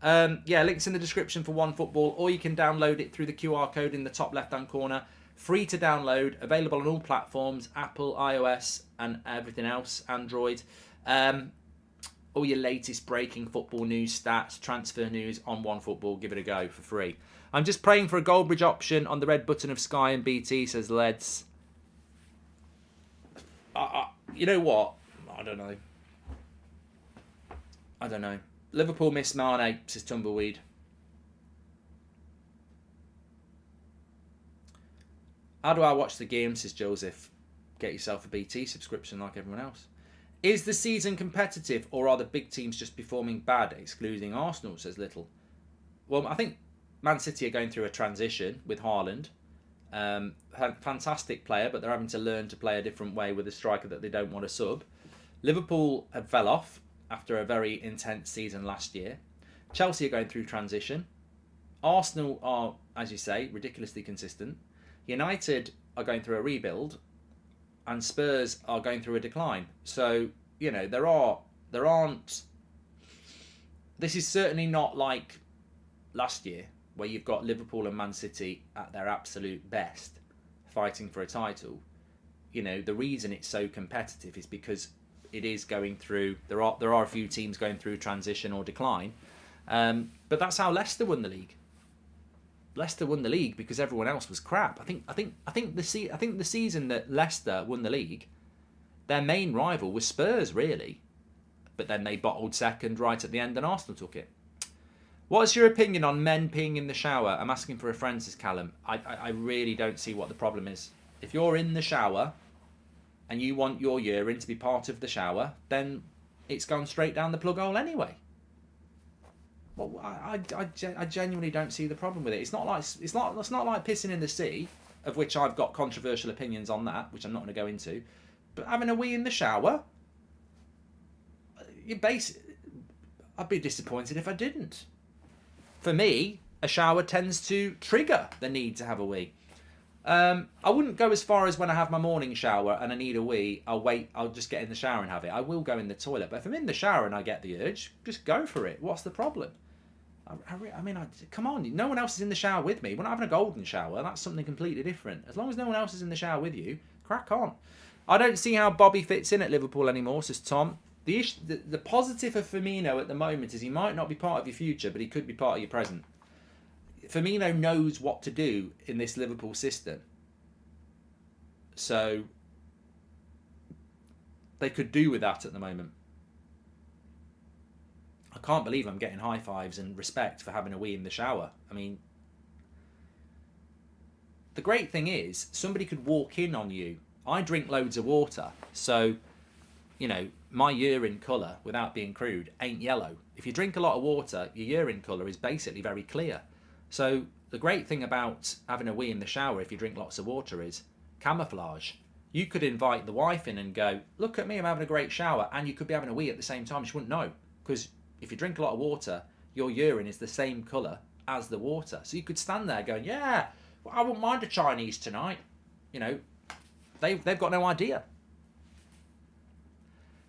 Links in the description for OneFootball. Or you can download it through the QR code in the top left-hand corner. Free to download. Available on all platforms. Apple, iOS, and everything else. Android. All your latest breaking football news, stats, transfer news on OneFootball. Give it a go for free. I'm just praying for a Goldbridge option on the red button of Sky and BT, says Leds. You know what? I don't know. Liverpool miss Mane, says Tumbleweed. How do I watch the game, says Joseph. Get yourself a BT subscription like everyone else. Is the season competitive, or are the big teams just performing bad, excluding Arsenal, says Little? Well, I think Man City are going through a transition with Haaland. Fantastic player, but they're having to learn to play a different way with a striker that they don't want to sub. Liverpool have fell off after a very intense season last year. Chelsea are going through transition. Arsenal are, as you say, ridiculously consistent. United are going through a rebuild. and Spurs are going through a decline. So, there aren't. This is certainly not like last year, where you've got Liverpool and Man City at their absolute best, fighting for a title. The reason it's so competitive is because it is going through. There are a few teams going through transition or decline, but that's how Leicester won the league. Leicester won the league because everyone else was crap. I think the season that Leicester won the league, their main rival was Spurs, really, but then they bottled second right at the end, and Arsenal took it. What's your opinion on men peeing in the shower? I'm asking for a friend, says Callum. I really don't see what the problem is. If you're in the shower and you want your urine to be part of the shower, then it's gone straight down the plug hole anyway. Well, I genuinely don't see the problem with it. It's not like pissing in the sea, of which I've got controversial opinions on that, which I'm not going to go into. But having a wee in the shower, I'd be disappointed if I didn't. For me, a shower tends to trigger the need to have a wee. I wouldn't go as far as when I have my morning shower and I need a wee, I'll just get in the shower and have it. I will go in the toilet, but if I'm in the shower and I get the urge, just go for it. What's the problem? Come on, no one else is in the shower with me. We're not having a golden shower, that's something completely different. As long as no one else is in the shower with you, crack on. I don't see how Bobby fits in at Liverpool anymore, says Tom. The positive of Firmino at the moment is he might not be part of your future, but he could be part of your present. Firmino knows what to do in this Liverpool system. So they could do with that at the moment. I can't believe I'm getting high fives and respect for having a wee in the shower. I mean, the great thing is somebody could walk in on you. I drink loads of water, so my urine colour, without being crude, ain't yellow. If you drink a lot of water, your urine colour is basically very clear. So the great thing about having a wee in the shower if you drink lots of water is camouflage. You could invite the wife in and go, look at me, I'm having a great shower, and you could be having a wee at the same time. She wouldn't know, because if you drink a lot of water, your urine is the same colour as the water. So you could stand there going, yeah, well, I wouldn't mind a Chinese tonight. They've got no idea.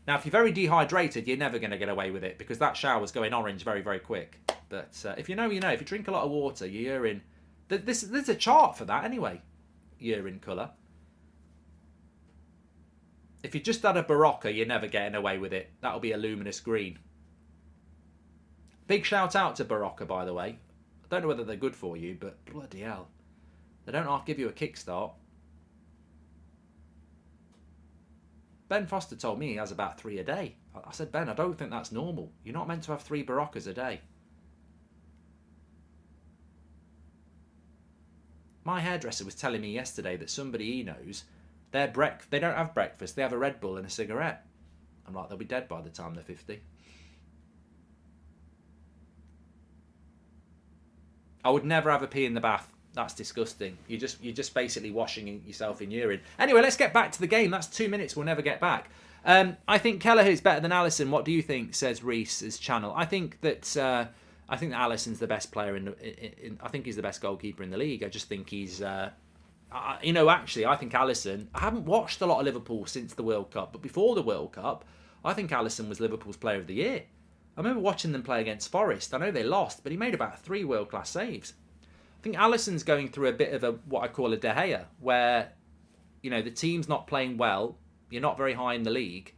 Now, if you're very dehydrated, you're never going to get away with it because that shower's going orange very, very quick. But if you know, you know. If you drink a lot of water, your urine... There's a chart for that anyway, urine colour. If you just had a Barocca, you're never getting away with it. That'll be a luminous green. Big shout out to Barocca, by the way. I don't know whether they're good for you, but bloody hell. They don't give you a kickstart. Ben Foster told me he has about 3 a day. I said, Ben, I don't think that's normal. You're not meant to have 3 Baroccas a day. My hairdresser was telling me yesterday that somebody he knows, they don't have breakfast, they have a Red Bull and a cigarette. I'm like, they'll be dead by the time they're 50. I would never have a pee in the bath. That's disgusting. You're just basically washing yourself in urine. Anyway, let's get back to the game. That's 2 minutes. We'll never get back. I think Kelleher is better than Alisson. What do you think? Says Reese's channel. I think that Alisson's the best player I think he's the best goalkeeper in the league. I just think he's. Actually, I think Alisson. I haven't watched a lot of Liverpool since the World Cup, but before the World Cup, I think Alisson was Liverpool's Player of the Year. I remember watching them play against Forest. I know they lost, but he made about 3 world-class saves. I think Alisson's going through a bit of what I call a De Gea, where, the team's not playing well, you're not very high in the league,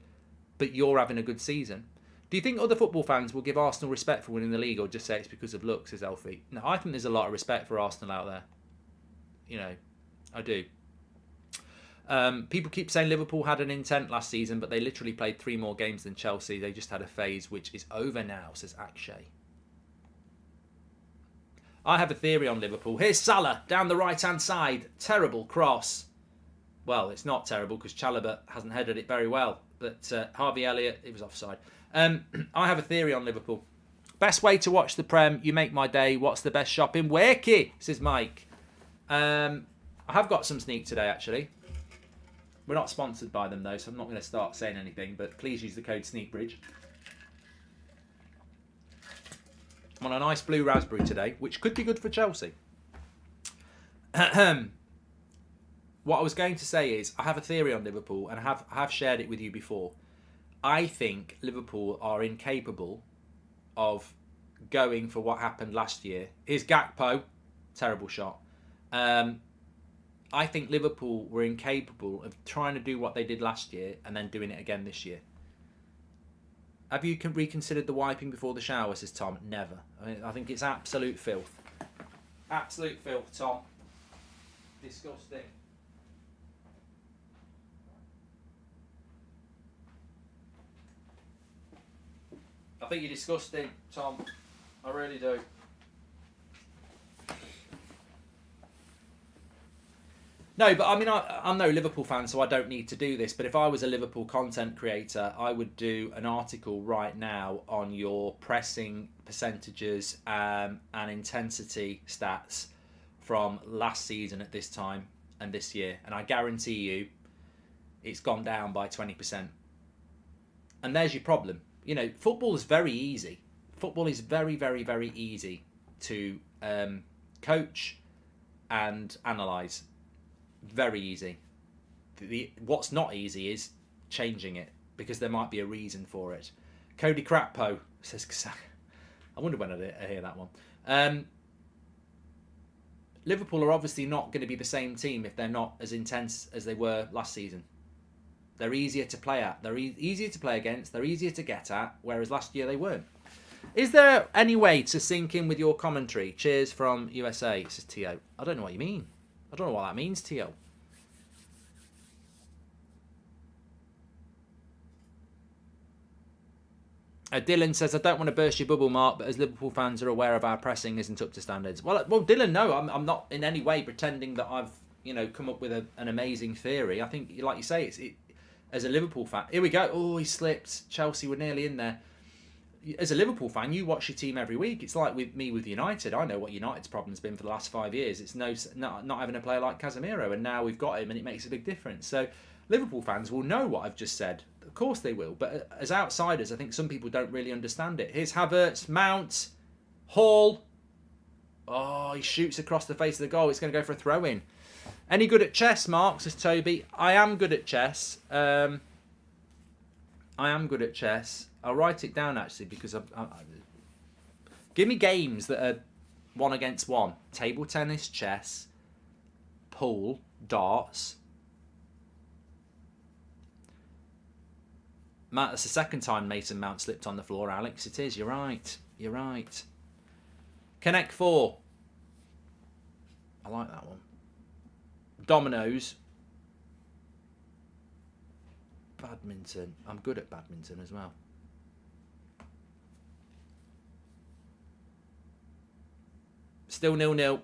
but you're having a good season. Do you think other football fans will give Arsenal respect for winning the league or just say it's because of luck, says Elfie? No, I think there's a lot of respect for Arsenal out there. I do. People keep saying Liverpool had an intent last season, but they literally played 3 more games than Chelsea. They just had a phase which is over now, says Akshay. I have a theory on Liverpool. Here's Salah down the right-hand side. Terrible cross. Well, it's not terrible because Chalobah hasn't headed it very well. But Harvey Elliott, it was offside. I have a theory on Liverpool. Best way to watch the Prem. You make my day. What's the best shop in Wakey? Says Mike. I have got some Sneak today, actually. We're not sponsored by them, though, so I'm not going to start saying anything. But please use the code SNEAKBRIDGE. I'm on a nice blue raspberry today, which could be good for Chelsea. what I was going to say is I have a theory on Liverpool, and I have shared it with you before. I think Liverpool are incapable of going for what happened last year. Here's Gakpo, terrible shot. I think Liverpool were incapable of trying to do what they did last year and then doing it again this year. Have you reconsidered the wiping before the shower, says Tom? Never. I think it's absolute filth. Absolute filth, Tom. Disgusting. I think you're disgusting, Tom. I really do. No, but I mean, I'm no Liverpool fan, so I don't need to do this. But if I was a Liverpool content creator, I would do an article right now on your pressing percentages and intensity stats from last season at this time and this year. And I guarantee you, it's gone down by 20%. And there's your problem. You know, football is very easy. Football is very, very, very easy to coach and analyse. Very easy. What's not easy is changing it, because there might be a reason for it. Cody Crappo says, I wonder when I hear that one. Liverpool are obviously not going to be the same team if they're not as intense as they were last season. They're easier to play at. They're easier to play against. They're easier to get at, whereas last year they weren't. Is there any way to sync in with your commentary? Cheers from USA, says Tio. I don't know what you mean. I don't know what that means, Tio. Dylan says, I don't want to burst your bubble, Mark, but as Liverpool fans are aware of our pressing isn't up to standards. Well, Dylan, no, I'm not in any way pretending that I've come up with an amazing theory. I think, like you say, as a Liverpool fan, here we go. Oh, he slipped. Chelsea were nearly in there. As a Liverpool fan, you watch your team every week. It's like with me with United. I know what United's problem's been for the last 5 years. It's not having a player like Casemiro, and now we've got him, and it makes a big difference. So Liverpool fans will know what I've just said. Of course they will. But as outsiders, I think some people don't really understand it. Here's Havertz, Mount, Hall. Oh, he shoots across the face of the goal. It's going to go for a throw-in. Any good at chess, Mark, says Toby. I am good at chess. I am good at chess. I'll write it down, actually, because give me games that are 1 against 1. Table tennis, chess, pool, darts. Matt, that's the second time Mason Mount slipped on the floor, Alex. It is. You're right. You're right. Connect 4. I like that one. Dominoes. Badminton. I'm good at badminton as well. Still 0-0.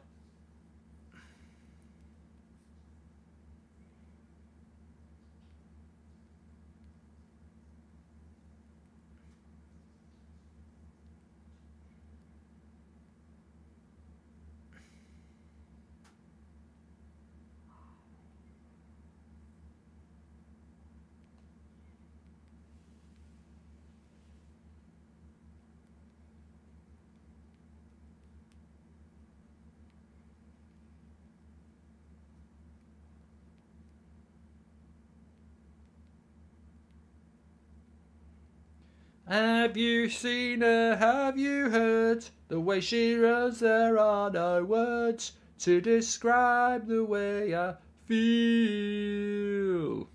Have you seen her? Have you heard? The way she runs, there are no words to describe the way I feel.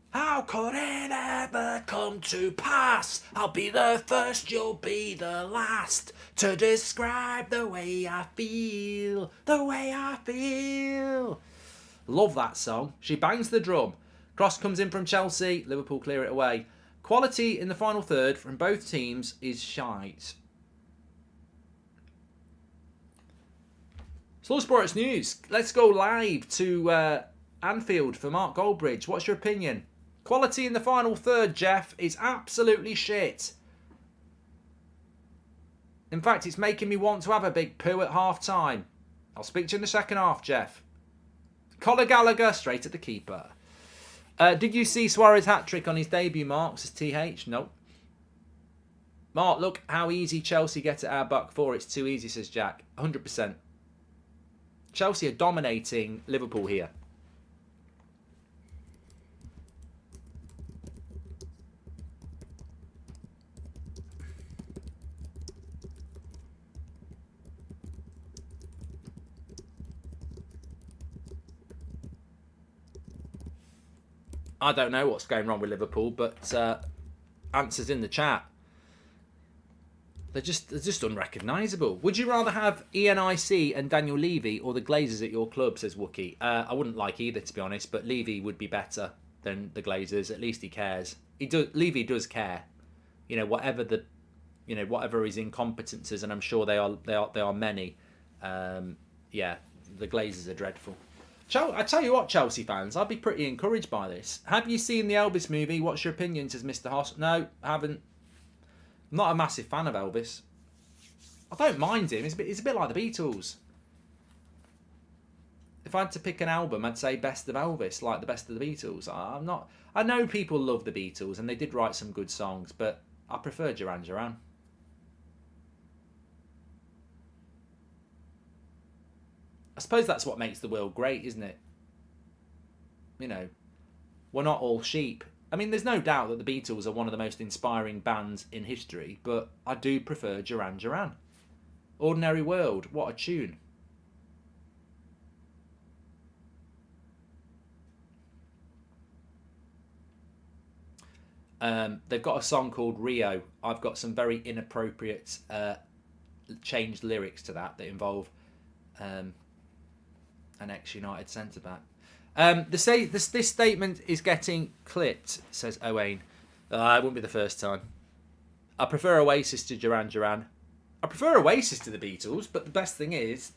How could it ever come to pass? I'll be the first, you'll be the last to describe the way I feel. The way I feel. Love that song. She bangs the drum. Cross comes in from Chelsea. Liverpool clear it away. Quality in the final third from both teams is shite. Slow Sports News. Let's go live to Anfield for Mark Goldbridge. What's your opinion? Quality in the final third, Jeff, is absolutely shit. In fact, it's making me want to have a big poo at half time. I'll speak to you in the second half, Jeff. Conor Gallagher straight at the keeper. Did you see Suarez hat-trick on his debut, Mark? Says TH. No. Mark, look how easy Chelsea get at our back four. It's too easy, says Jack. 100%. Chelsea are dominating Liverpool here. I don't know what's going wrong with Liverpool, but answers in the chat. They're just unrecognisable. Would you rather have ENIC and Daniel Levy or the Glazers at your club, says Wookie? I wouldn't like either, to be honest, but Levy would be better than the Glazers. At least he cares. Levy does care. Whatever his incompetences, and I'm sure they are many. The Glazers are dreadful. I tell you what, Chelsea fans, I'd be pretty encouraged by this. Have you seen the Elvis movie? What's your opinion, says Mr. Hoss? No, haven't. I'm not a massive fan of Elvis. I don't mind him. It's a bit like the Beatles. If I had to pick an album, I'd say Best of Elvis, like the Best of the Beatles. I know people love the Beatles, and they did write some good songs, but I prefer Duran Duran. I suppose that's what makes the world great, isn't it? We're not all sheep. I mean, there's no doubt that the Beatles are one of the most inspiring bands in history, but I do prefer Duran Duran. Ordinary World, what a tune. They've got a song called Rio. I've got some very inappropriate changed lyrics to that involve an ex-United centre-back. This statement is getting clipped, says Owain. It wouldn't be the first time. I prefer Oasis to Duran Duran. I prefer Oasis to the Beatles, but the best thing is,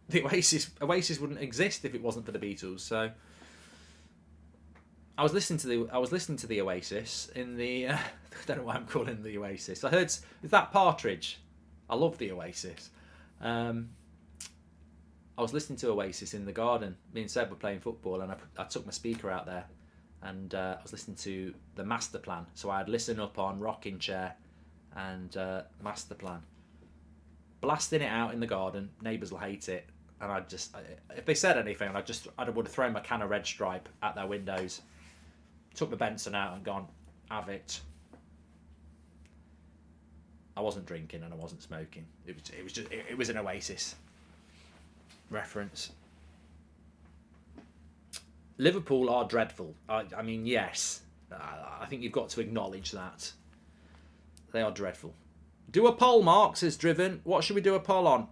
the Oasis wouldn't exist if it wasn't for the Beatles. So, I was listening to the Oasis in the. I don't know why I'm calling the Oasis. I heard is that Partridge. I love the Oasis. I was listening to Oasis in the garden. Me and Seb were playing football, and I took my speaker out there, and I was listening to the Master Plan. So I'd listen up on Rocking Chair and Master Plan, blasting it out in the garden. Neighbours will hate it, and if they said anything, I would have thrown my can of Red Stripe at their windows, took my Benson out and gone, have it. I wasn't drinking and I wasn't smoking. It was an Oasis reference. Liverpool are dreadful. I mean, yes. I think you've got to acknowledge that. They are dreadful. Do a poll, Mark, says Driven. What should we do a poll on?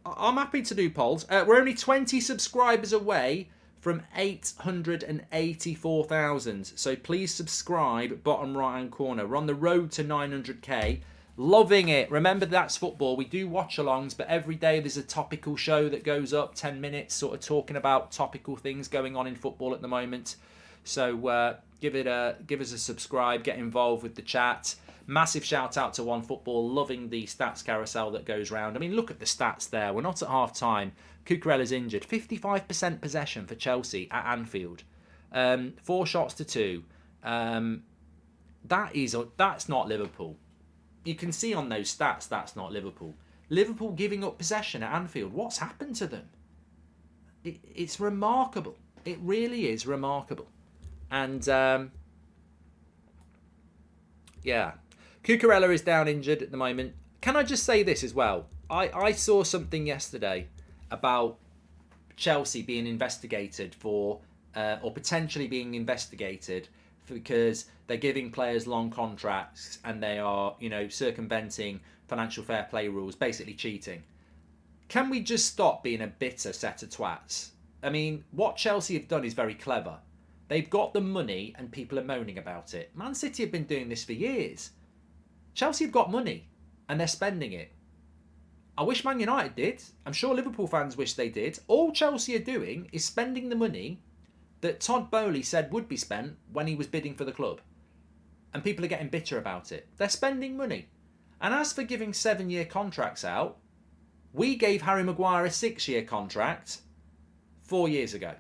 I'm happy to do polls. We're only 20 subscribers away from 884,000. So please subscribe, bottom right-hand corner. We're on the road to 900k. Loving it. Remember, that's football. We do watch-alongs, but every day there's a topical show that goes up, 10 minutes, sort of talking about topical things going on in football at the moment. So give us a subscribe, get involved with the chat. Massive shout out to One Football, loving the stats carousel that goes round. I mean, look at the stats there. We're not at half-time. Cucurella's injured. 55% possession for Chelsea at Anfield. 4 shots to 2. That's not Liverpool. You can see on those stats that's not Liverpool. Liverpool giving up possession at Anfield. What's happened to them? It's remarkable. It really is remarkable. And, yeah. Cucurella is down injured at the moment. Can I just say this as well? I saw something yesterday about Chelsea being investigated for, or potentially being investigated because they're giving players long contracts and they are, circumventing financial fair play rules, basically cheating. Can we just stop being a bitter set of twats? I mean, what Chelsea have done is very clever. They've got the money and people are moaning about it. Man City have been doing this for years. Chelsea have got money and they're spending it. I wish Man United did. I'm sure Liverpool fans wish they did. All Chelsea are doing is spending the money that Todd Boehly said would be spent when he was bidding for the club. And people are getting bitter about it. They're spending money. And as for giving 7-year contracts out, we gave Harry Maguire a 6-year contract 4 years ago.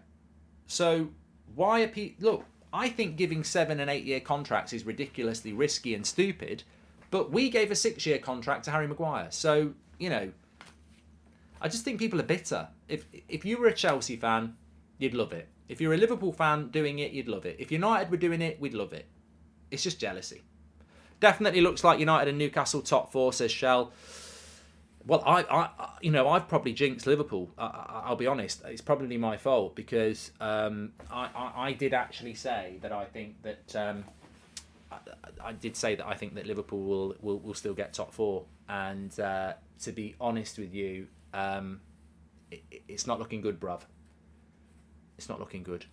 So why are people... Look, I think giving 7 and 8-year contracts is ridiculously risky and stupid, but we gave a 6-year contract to Harry Maguire. So, I just think people are bitter. If you were a Chelsea fan, you'd love it. If you're a Liverpool fan doing it, you'd love it. If United were doing it, we'd love it. It's just jealousy. Definitely looks like United and Newcastle top 4, says Shell. Well, I've probably jinxed Liverpool. I'll be honest. It's probably my fault because I did actually say that I think that I did say that I think that Liverpool will still get top four. And to be honest with you, it's not looking good, bruv. It's not looking good.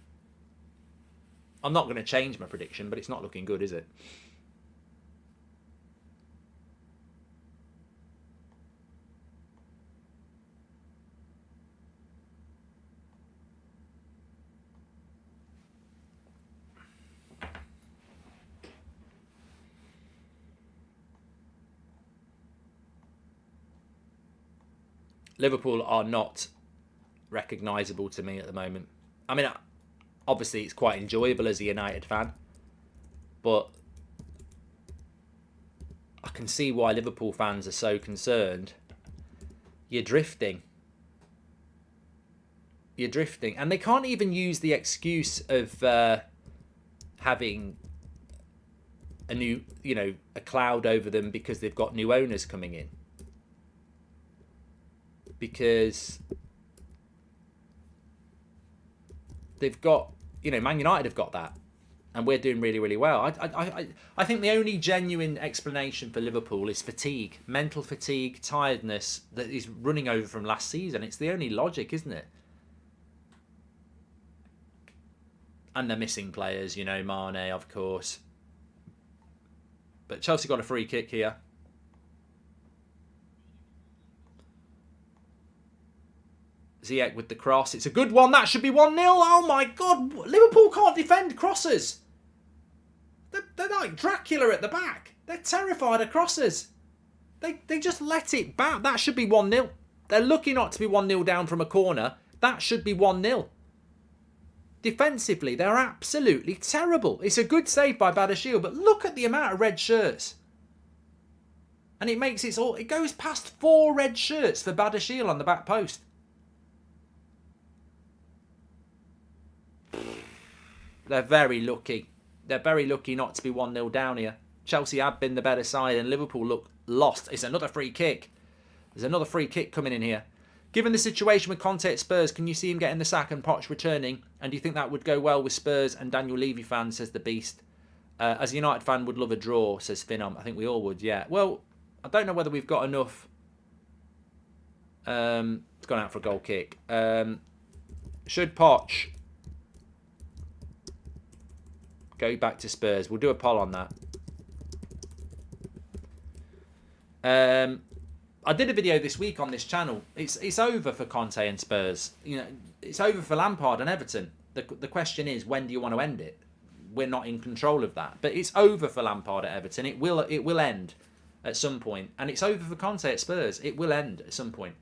I'm not going to change my prediction, but it's not looking good, is it? Liverpool are not recognisable to me at the moment. I mean, obviously it's quite enjoyable as a United fan, but I can see why Liverpool fans are so concerned. You're drifting. You're drifting. And they can't even use the excuse of having a new, a cloud over them because they've got new owners coming in. Because they've got, Man United have got that, and we're doing really, really well. I think the only genuine explanation for Liverpool is fatigue, mental fatigue, tiredness that is running over from last season. It's the only logic, isn't it? And they're missing players, Mane, of course. But Chelsea got a free kick here. Ziyech with the cross. It's a good one. That should be 1-0. Oh my God. Liverpool can't defend crosses. They're like Dracula at the back. They're terrified of crosses. They just let it bounce. That should be 1-0. They're lucky not to be 1-0 down from a corner. That should be 1-0. Defensively, they're absolutely terrible. It's a good save by Badiashile, but look at the amount of red shirts. And it makes it goes past 4 red shirts for Badiashile on the back post. They're very lucky. They're very lucky not to be 1-0 down here. Chelsea have been the better side and Liverpool look lost. It's another free kick. There's another free kick coming in here. Given the situation with Conte at Spurs, can you see him getting the sack and Poch returning? And do you think that would go well with Spurs and Daniel Levy fans, says the Beast? As a United fan, would love a draw, says Finom. I think we all would, yeah. Well, I don't know whether we've got enough. It's gone out for a goal kick. Should Poch go back to Spurs? We'll do a poll on that. I did a video this week on this channel. It's over for Conte and Spurs. It's over for Lampard and Everton. The question is, when do you want to end it? We're not in control of that. But it's over for Lampard at Everton. It will end at some point. And it's over for Conte at Spurs. It will end at some point.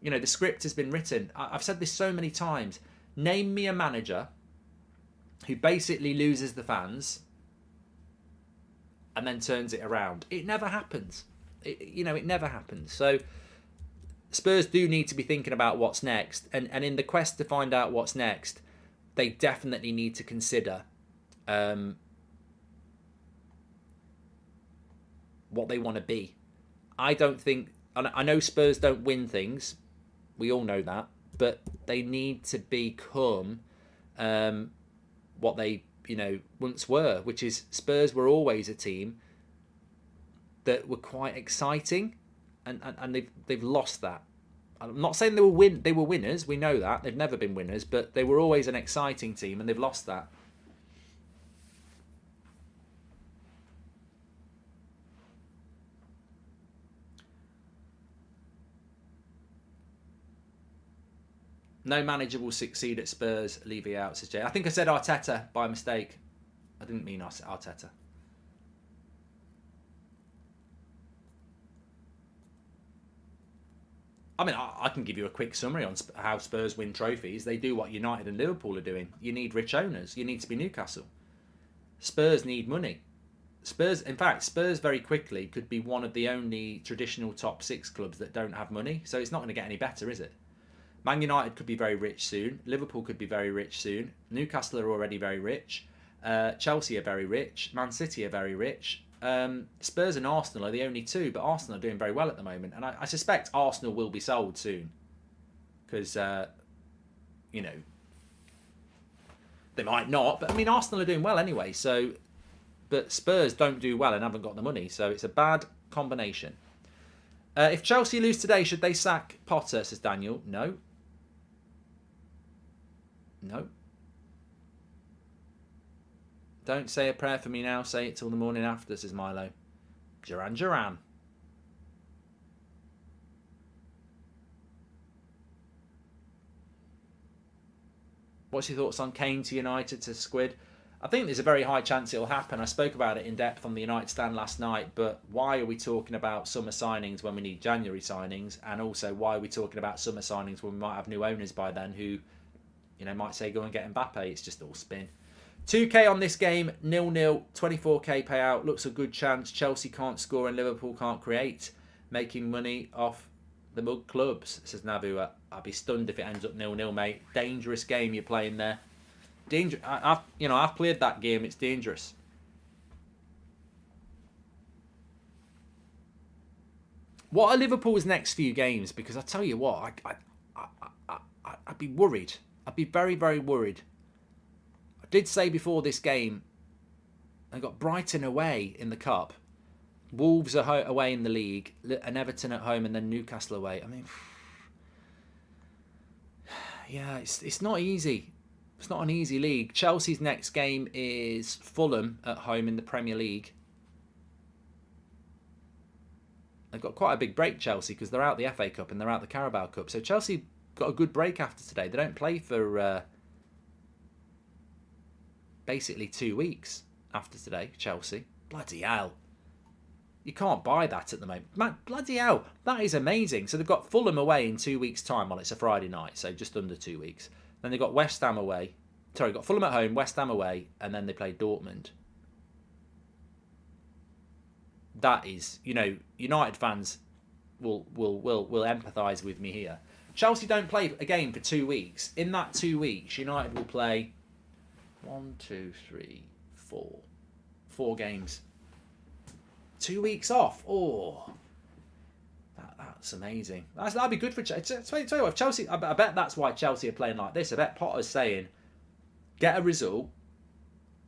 The script has been written. I've said this so many times. Name me a manager who basically loses the fans and then turns it around. It never happens. It never happens. So Spurs do need to be thinking about what's next. And in the quest to find out what's next, they definitely need to consider what they want to be. I know Spurs don't win things. We all know that. But they need to become what they, once were, which is Spurs were always a team that were quite exciting, and they've lost that. I'm not saying they were winners. We know that they've never been winners, but they were always an exciting team, and they've lost that. No manager will succeed at Spurs. Levy out, says Jay. I think I said Arteta by mistake. I didn't mean Arteta. I mean, I can give you a quick summary on how Spurs win trophies. They do what United and Liverpool are doing. You need rich owners. You need to be Newcastle. Spurs need money. Spurs very quickly could be one of the only traditional top 6 clubs that don't have money. So it's not going to get any better, is it? Man United could be very rich soon. Liverpool could be very rich soon. Newcastle are already very rich. Chelsea are very rich. Man City are very rich. Spurs and Arsenal are the only two, but Arsenal are doing very well at the moment. And I suspect Arsenal will be sold soon. Because, you know, they might not. But, I mean, Arsenal are doing well anyway. So, but Spurs don't do well and haven't got the money. So, it's a bad combination. If Chelsea lose today, should they sack Potter, says Daniel? No. No. Don't say a prayer for me now. Say it till the morning after, says Milo. Duran. What's your thoughts on Kane to United to Squid? I think there's a very high chance it'll happen. I spoke about it in depth on the United stand last night, but why are we talking about summer signings when we need January signings? And also, why are we talking about summer signings when we might have new owners by then who, you know, might say go and get Mbappe? It's just all spin. 2k on this game, 0-0, 24k payout. Looks a good chance. Chelsea can't score and Liverpool can't create. Making money off the mug clubs, says Navu. I'd be stunned if it ends up 0-0, mate. Dangerous game you're playing there. I've played that game. It's dangerous. What are Liverpool's next few games? Because I tell you what, I'd be worried. I'd be very, very worried. I did say before this game, I got Brighton away in the cup, Wolves are away in the league, and Everton at home, and then Newcastle away. I mean, yeah, it's not easy. It's not an easy league. Chelsea's next game is Fulham at home in the Premier League. They've got quite a big break, Chelsea, because they're out the FA Cup and they're out the Carabao Cup. So Chelsea got a good break after today. They don't play for basically 2 weeks after today, Chelsea. Bloody hell. You can't buy that at the moment. Man, bloody hell, that is amazing. So they've got Fulham away in 2 weeks' time. Well, it's a Friday night, so just under 2 weeks. Then they've got West Ham away. Sorry, got Fulham at home, West Ham away, and then they play Dortmund. That is, you know, United fans will empathise with me here. Chelsea don't play a game for 2 weeks. In that 2 weeks, United will play 4 games. 2 weeks off. Oh, that's amazing. That'd be good for Chelsea. Tell you what, Chelsea. I bet that's why Chelsea are playing like this. I bet Potter's saying, get a result,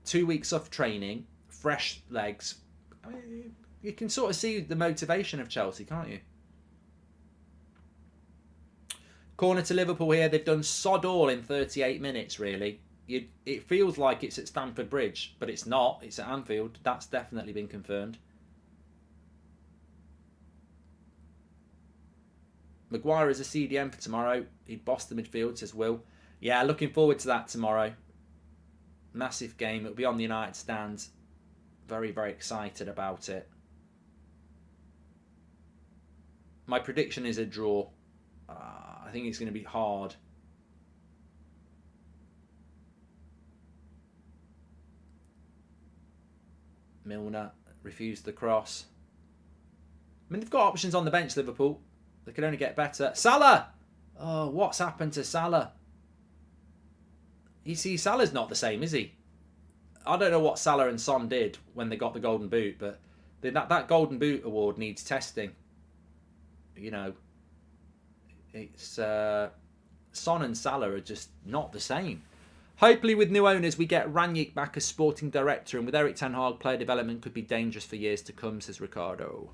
2 weeks off training, fresh legs. I mean, you can sort of see the motivation of Chelsea, can't you? Corner to Liverpool here. They've done sod all in 38 minutes, really. It feels like it's at Stamford Bridge, but it's not. It's at Anfield. That's definitely been confirmed. Maguire is a CDM for tomorrow. He'd boss the midfield, says Will. Yeah, looking forward to that tomorrow. Massive game. It'll be on the United stand. Very, very excited about it. My prediction is a draw. I think it's going to be hard. Milner refused the cross. I mean, they've got options on the bench, Liverpool. They can only get better. Salah! Oh, what's happened to Salah? You see, Salah's not the same, is he? I don't know what Salah and Son did when they got the Golden Boot, but that Golden Boot award needs testing. You know, it's Son and Salah are just not the same. Hopefully with new owners we get Rangnick back as sporting director, and with Eric Ten Hag, player development could be dangerous for years to come, says Ricardo.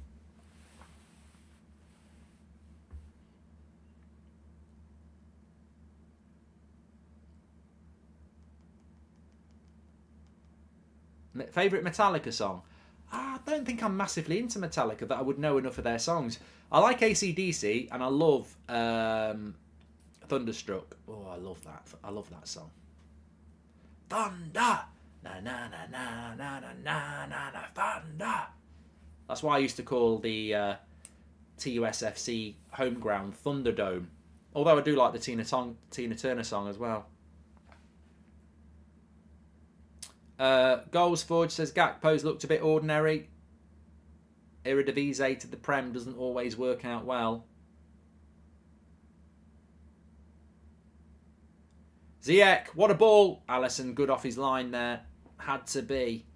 Favourite Metallica song? I don't think I'm massively into Metallica that I would know enough of their songs. I like AC/DC and I love Thunderstruck. Oh, I love that. I love that song. Thunder! Na na na na na na na na na thunder! That's why I used to call the TUSFC home ground Thunderdome. Although I do like the Tina Turner song as well. Goals Forge says Gakpo's looked a bit ordinary. Eredivisie to the Prem doesn't always work out well. Ziyech, what a ball. Alisson, good off his line there. Had to be.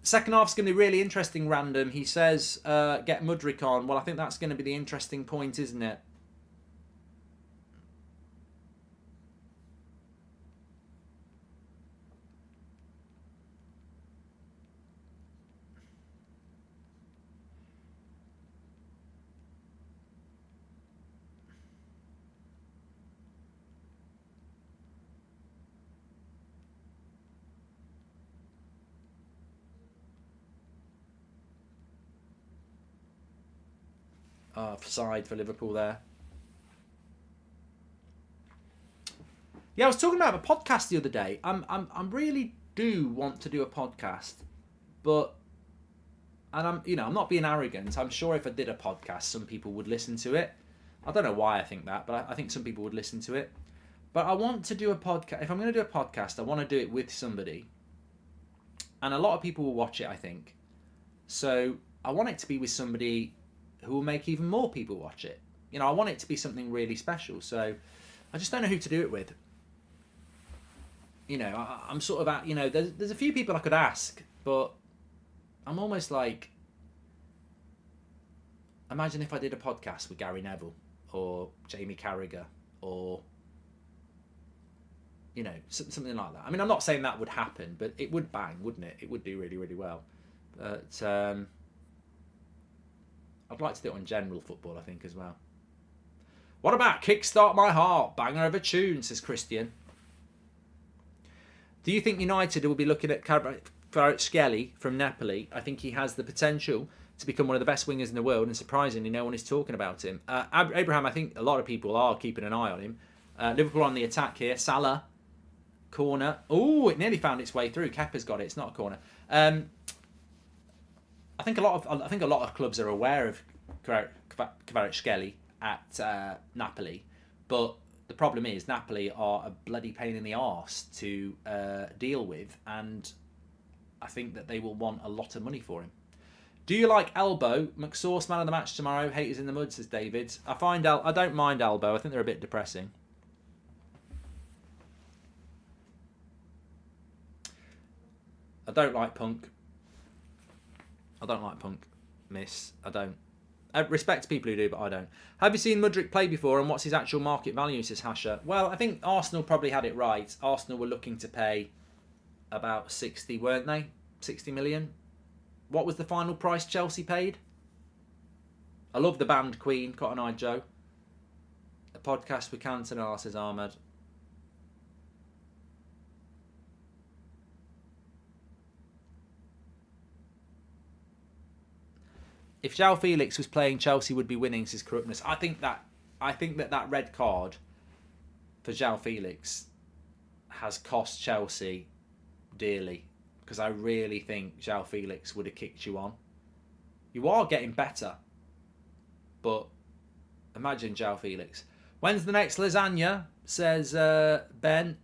Second half's going to be really interesting, Random. He says, get Mudryk on. Well, I think that's going to be the interesting point, isn't it? Offside for Liverpool there. Yeah, I was talking about a podcast the other day. I'm really do want to do a podcast, but I'm not being arrogant. I'm sure if I did a podcast, some people would listen to it. I don't know why I think that, but I think some people would listen to it. But I want to do a podcast. If I'm going to do a podcast, I want to do it with somebody, and a lot of people will watch it, I think. So I want it to be with somebody who will make even more people watch it. I want it to be something really special. So I just don't know who to do it with. I'm sort of at, there's a few people I could ask, but I'm almost like, imagine if I did a podcast with Gary Neville or Jamie Carragher or, something like that. I mean, I'm not saying that would happen, but it would bang, wouldn't it? It would do really, really well. But I'd like to do it on general football, I think, as well. What about Kickstart My Heart? Banger of a tune, says Christian. Do you think United will be looking at Kvaratskhelia from Napoli? I think he has the potential to become one of the best wingers in the world, and surprisingly, no one is talking about him. Abraham, I think a lot of people are keeping an eye on him. Liverpool on the attack here. Salah, corner. Oh, it nearly found its way through. Kepa's got it. It's not a corner. I think a lot of clubs are aware of Kvaratskhelia at Napoli, but the problem is Napoli are a bloody pain in the arse to deal with, and I think that they will want a lot of money for him. Do you like Elbow? McSauce man of the match tomorrow. Haters in the mud, says David. I don't mind Elbow. I think they're a bit depressing. I don't like Punk. Miss. I don't. I respect people who do, but I don't. Have you seen Mudryk play before, and what's his actual market value, says Hasher? Well, I think Arsenal probably had it right. Arsenal were looking to pay about 60, weren't they? 60 million. What was the final price Chelsea paid? I love the band Queen, Cotton Eye Joe. A podcast with Cantona, says Ahmed. If João Felix was playing, Chelsea would be winning, says Corruptness. I think that red card for João Felix has cost Chelsea dearly, because I really think João Felix would have kicked you on. You are getting better, but imagine João Felix. When's the next lasagna, says Ben.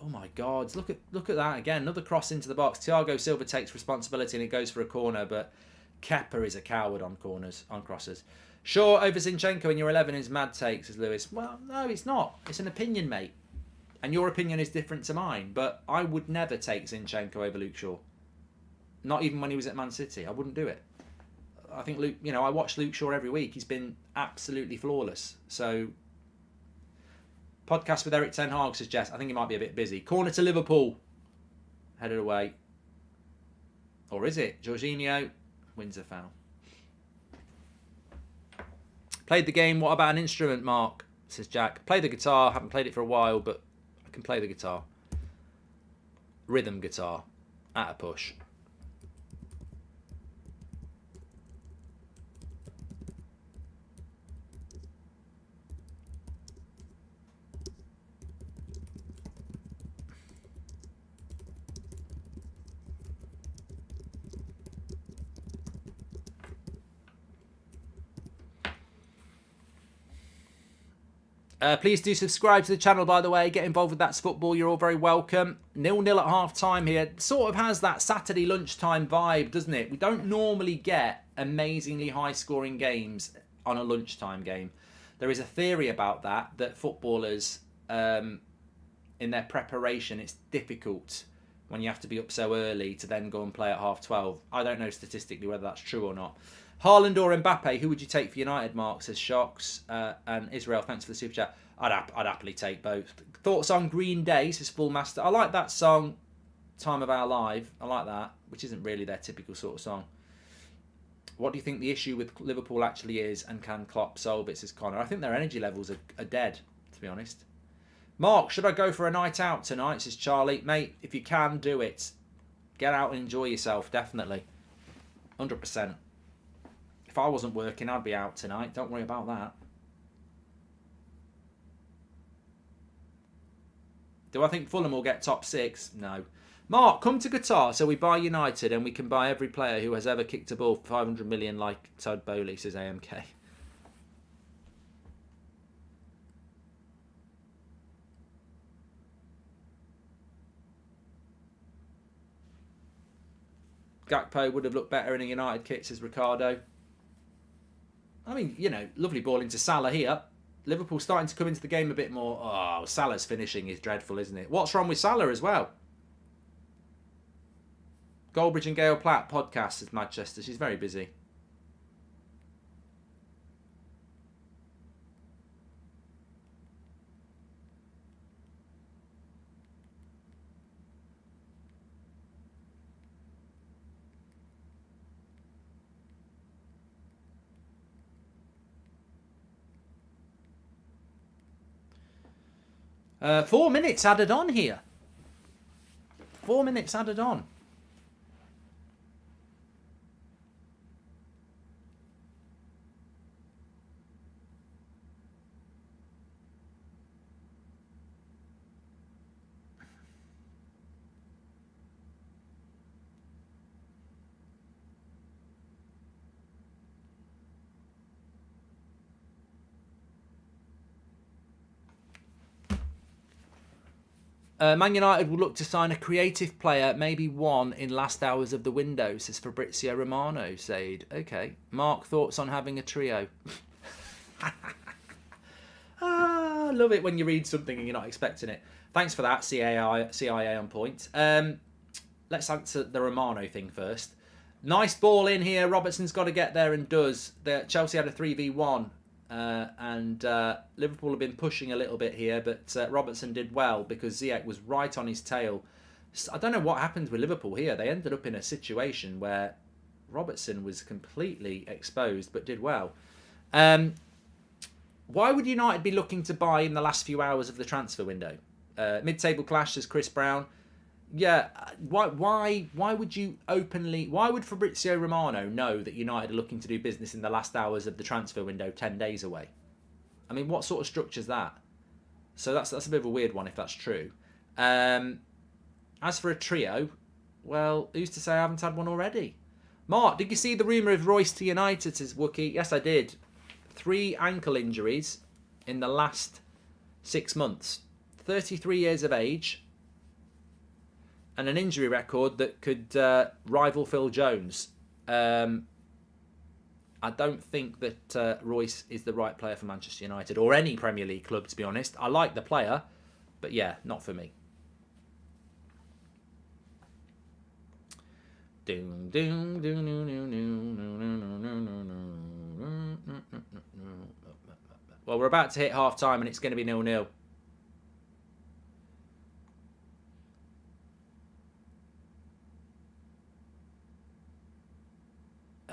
Oh my God! Look at that again. Another cross into the box. Thiago Silva takes responsibility and it goes for a corner, but Kepa is a coward on crosses. Sure, over Zinchenko in your 11 is mad take, says Lewis. Well, no, it's not. It's an opinion, mate, and your opinion is different to mine. But I would never take Zinchenko over Luke Shaw. Not even when he was at Man City. I wouldn't do it. I think Luke. I watch Luke Shaw every week. He's been absolutely flawless. So. Podcast with Eric Ten Hag, says Jess. I think he might be a bit busy. Corner to Liverpool. Headed away. Or is it? Jorginho wins a foul. Played the game. What about an instrument, Mark? Says Jack. Play the guitar. Haven't played it for a while, but I can play the guitar. Rhythm guitar. At a push. Please do subscribe to the channel, by the way. Get involved with That's Football. You're all very welcome. 0-0 at half-time here. Sort of has that Saturday lunchtime vibe, doesn't it? We don't normally get amazingly high-scoring games on a lunchtime game. There is a theory about that footballers, in their preparation, it's difficult when you have to be up so early to then go and play at 12:30. I don't know statistically whether that's true or not. Haaland or Mbappe, who would you take for United, Mark, says Shocks. And Israel, thanks for the super chat. I'd happily take both. Thoughts on Green Day, says Full Master. I like that song, Time of Our Life. I like that, which isn't really their typical sort of song. What do you think the issue with Liverpool actually is, and can Klopp solve it, says Connor? I think their energy levels are dead, to be honest. Mark, should I go for a night out tonight, says Charlie. Mate, if you can, do it. Get out and enjoy yourself, definitely. 100%. If I wasn't working, I'd be out tonight. Don't worry about that. Do I think Fulham will get top 6? No. Mark, come to Qatar so we buy United and we can buy every player who has ever kicked a ball for 500 million like Todd Bowley, says AMK. Gakpo would have looked better in a United kit, says Ricardo. I mean, you know, lovely ball into Salah here. Liverpool starting to come into the game a bit more. Oh, Salah's finishing is dreadful, isn't it? What's wrong with Salah as well? Goldbridge and Gail Platt podcast, says Manchester. She's very busy. Uh, 4 minutes added on here. 4 minutes added on. Man United will look to sign a creative player, maybe one in last hours of the window, says Fabrizio Romano. Said, okay. Mark, thoughts on having a trio? I love it when you read something and you're not expecting it. Thanks for that, CIA on point. Let's answer the Romano thing first. Nice ball in here. Robertson's got to get there and does. Chelsea had a 3v1. And Liverpool have been pushing a little bit here, but Robertson did well because Ziyech was right on his tail. I don't know what happened with Liverpool here. They ended up in a situation where Robertson was completely exposed but did well. Why would United be looking to buy in the last few hours of the transfer window? Mid-table clash, says Chris Brown. Yeah, why would you openly... Why would Fabrizio Romano know that United are looking to do business in the last hours of the transfer window 10 days away? I mean, what sort of structure's that? So that's a bit of a weird one if that's true. As for a trio, well, who's to say I haven't had one already? Mark, did you see the rumour of Royce to United, says Wookie? Yes, I did. 3 ankle injuries in the last 6 months. 33 years of age... and an injury record that could rival Phil Jones. I don't think that Royce is the right player for Manchester United or any Premier League club, to be honest. I like the player, but yeah, not for me. Well, we're about to hit half time and it's going to be 0-0.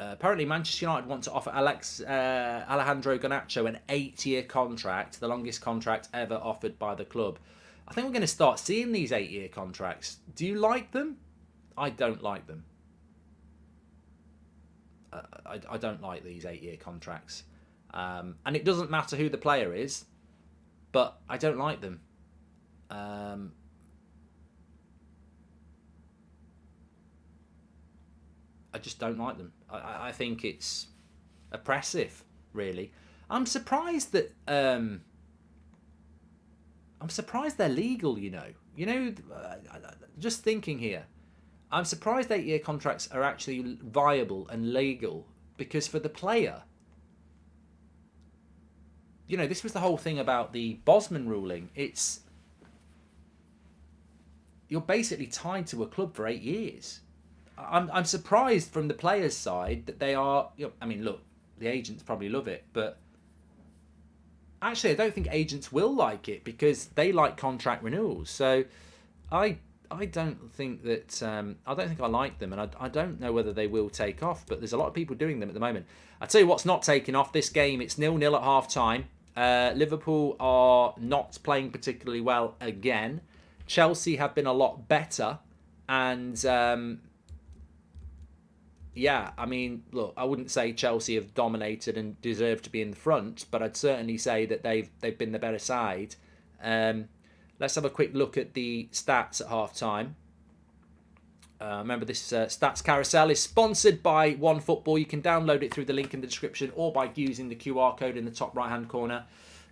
Apparently, Manchester United want to offer Alejandro Garnacho an 8-year contract, the longest contract ever offered by the club. I think we're going to start seeing these 8-year contracts. Do you like them? I don't like them. I don't like these 8-year contracts. And it doesn't matter who the player is, but I don't like them. I just don't like them. I think it's oppressive, really. I'm surprised that they're legal. Just thinking here, I'm surprised 8-year contracts are actually viable and legal because for the player, this was the whole thing about the Bosman ruling. It's you're basically tied to a club for 8 years. I'm surprised from the players' side that they are. I mean, look, the agents probably love it, but actually, I don't think agents will like it because they like contract renewals. So, I don't think that I don't think I like them, and I don't know whether they will take off. But there's a lot of people doing them at the moment. I tell you what's not taking off this game. It's 0-0 at half time. Liverpool are not playing particularly well again. Chelsea have been a lot better, and yeah, I mean, look, I wouldn't say Chelsea have dominated and deserve to be in the front, but I'd certainly say that they've been the better side. Let's have a quick look at the stats at half time. Remember, this stats carousel is sponsored by OneFootball. You can download it through the link in the description or by using the QR code in the top right hand corner.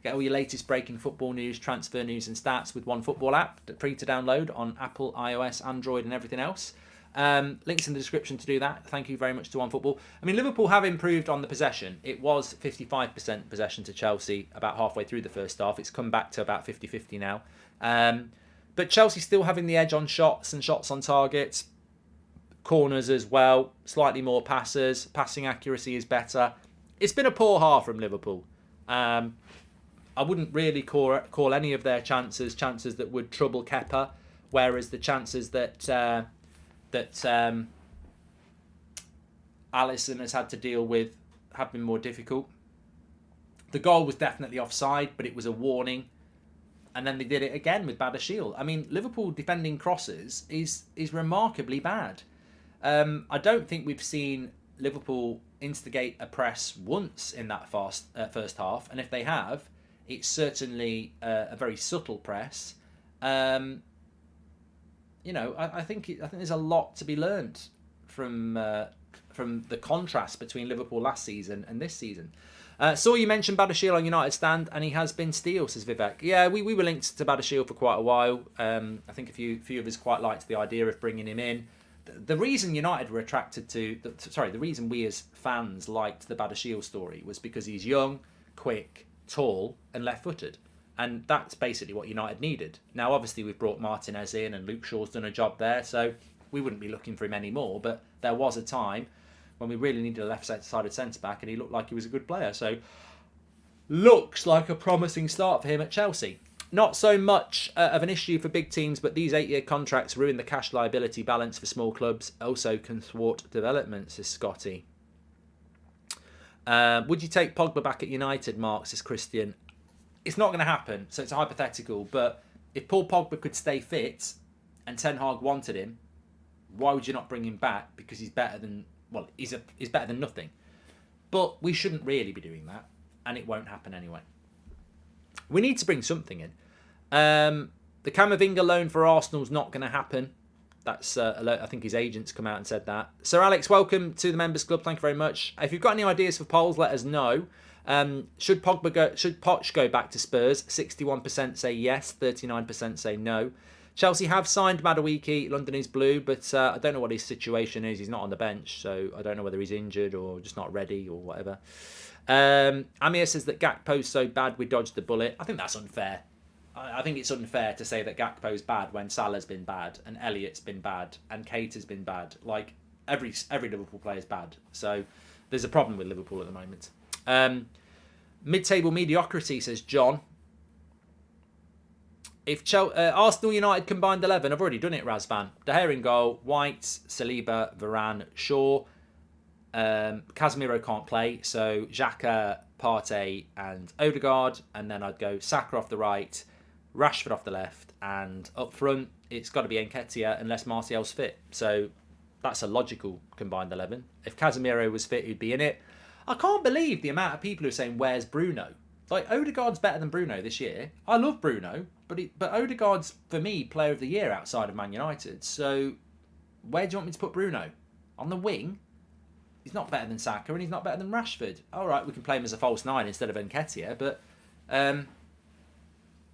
Get all your latest breaking football news, transfer news and stats with OneFootball app, free to download on Apple, iOS, Android and everything else. Links in the description to do that. Thank you very much to OneFootball. I mean, Liverpool have improved on the possession. It was 55% possession to Chelsea about halfway through the first half. It's come back to about 50-50 now. But Chelsea still having the edge on shots and shots on target. Corners as well. Slightly more passes. Passing accuracy is better. It's been a poor half from Liverpool. I wouldn't really call any of their chances that would trouble Kepa, whereas the chances that Alisson has had to deal with have been more difficult. The goal was definitely offside, but it was a warning. And then they did it again with Badiashile. I mean, Liverpool defending crosses is remarkably bad. I don't think we've seen Liverpool instigate a press once in that first half. And if they have, it's certainly a very subtle press. I think there's a lot to be learned from the contrast between Liverpool last season and this season. Saw you mentioned Badiashile on United stand, and he has been steel, says Vivek. Yeah, we were linked to Badiashile for quite a while. I think a few of us quite liked the idea of bringing him in. The reason United were attracted to, the reason we as fans liked the Badiashile story was because he's young, quick, tall, and left-footed. And that's basically what United needed. Now, obviously, we've brought Martinez in and Luke Shaw's done a job there, so we wouldn't be looking for him anymore. But there was a time when we really needed a left-sided centre-back, and he looked like he was a good player. So, looks like a promising start for him at Chelsea. Not so much of an issue for big teams, but these 8-year contracts ruin the cash liability balance for small clubs. Also can thwart development, says Scotty. Would you take Pogba back at United, Mark, says Christian? It's not going to happen, so it's a hypothetical. But if Paul Pogba could stay fit and Ten Hag wanted him, why would you not bring him back? Because he's better than he's better than nothing. But we shouldn't really be doing that, and it won't happen anyway. We need to bring something in. The Camavinga loan for Arsenal's not going to happen. That's I think his agents come out and said that. Sir Alex, welcome to the Members Club. Thank you very much. If you've got any ideas for polls, let us know. Should Poch go back to Spurs? 61% say yes, 39% say no. Chelsea have signed Madueke. London is blue, but I don't know what his situation is. He's not on the bench, so I don't know whether he's injured or just not ready or whatever. Amir says that Gakpo's so bad we dodged the bullet. I think that's unfair. I think it's unfair to say that Gakpo's bad when Salah's been bad and Elliott's been bad and Keita's been bad. Like every Liverpool player is bad. So there's a problem with Liverpool at the moment. Mid-table mediocrity, says John. If Arsenal United combined 11, I've already done it, Razvan. De Gea in goal, White, Saliba, Varane, Shaw. Casemiro can't play, so Xhaka, Partey and Odegaard. And then I'd go Saka off the right, Rashford off the left, and up front, it's got to be Nketiah unless Martial's fit. So that's a logical combined 11. If Casemiro was fit, he'd be in it. I can't believe the amount of people who are saying, where's Bruno? Like, Odegaard's better than Bruno this year. I love Bruno, but Odegaard's, for me, player of the year outside of Man United. So, where do you want me to put Bruno? On the wing? He's not better than Saka, and he's not better than Rashford. All right, we can play him as a false nine instead of Nketiah, but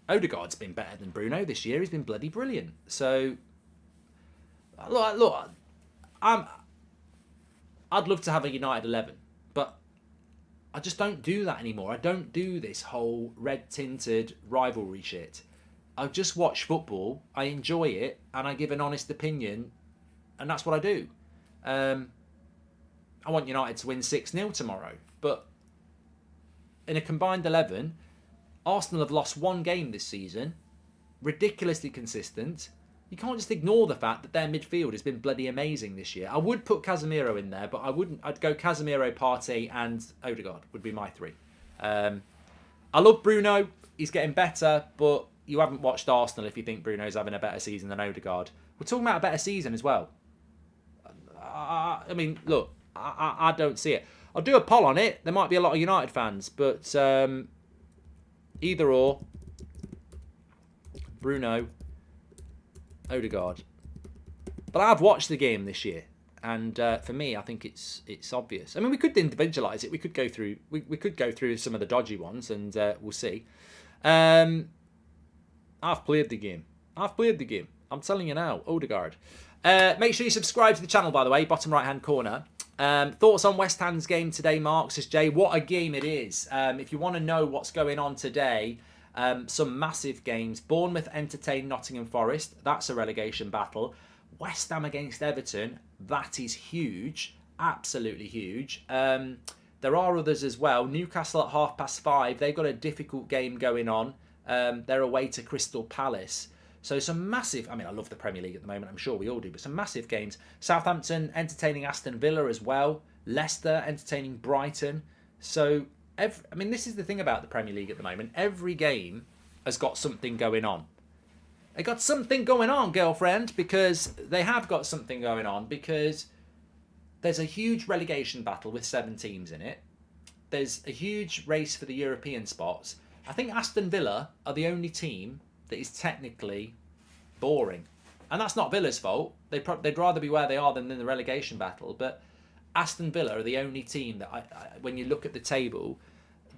Odegaard's been better than Bruno this year. He's been bloody brilliant. So, look, I'd love to have a United 11, but I just don't do that anymore. I don't do this whole red-tinted rivalry shit. I just watch football, I enjoy it, and I give an honest opinion, and that's what I do. I want United to win 6-0 tomorrow, but in a combined 11, Arsenal have lost one game this season, ridiculously consistent. You can't just ignore the fact that their midfield has been bloody amazing this year. I would put Casemiro in there, but I wouldn't. I'd go Casemiro, Partey, and Odegaard would be my three. I love Bruno. He's getting better, but you haven't watched Arsenal if you think Bruno's having a better season than Odegaard. We're talking about a better season as well. I mean, look, I don't see it. I'll do a poll on it. There might be a lot of United fans, but either or, Bruno, Odegaard. But I've watched the game this year, and for me, I think it's obvious. I mean, we could individualise it. We could go through some of the dodgy ones, and we'll see. I've played the game. I'm telling you now, Odegaard. Make sure you subscribe to the channel, by the way, bottom right hand corner. Thoughts on West Ham's game today, Mark? Says Jay. What a game it is. If you want to know what's going on today, some massive games. Bournemouth entertain Nottingham Forest. That's a relegation battle. West Ham against Everton. That is huge. Absolutely huge. There are others as well. Newcastle at 5:30. They've got a difficult game going on. They're away to Crystal Palace. So some massive, I mean, I love the Premier League at the moment, I'm sure we all do, but some massive games. Southampton entertaining Aston Villa as well. Leicester entertaining Brighton. So, this is the thing about the Premier League at the moment. Every game has got something going on. They got something going on, girlfriend, because they have got something going on, because there's a huge relegation battle with 7 teams in it. There's a huge race for the European spots. I think Aston Villa are the only team that is technically boring. And that's not Villa's fault. They'd rather be where they are than in the relegation battle. But Aston Villa are the only team that, when you look at the table,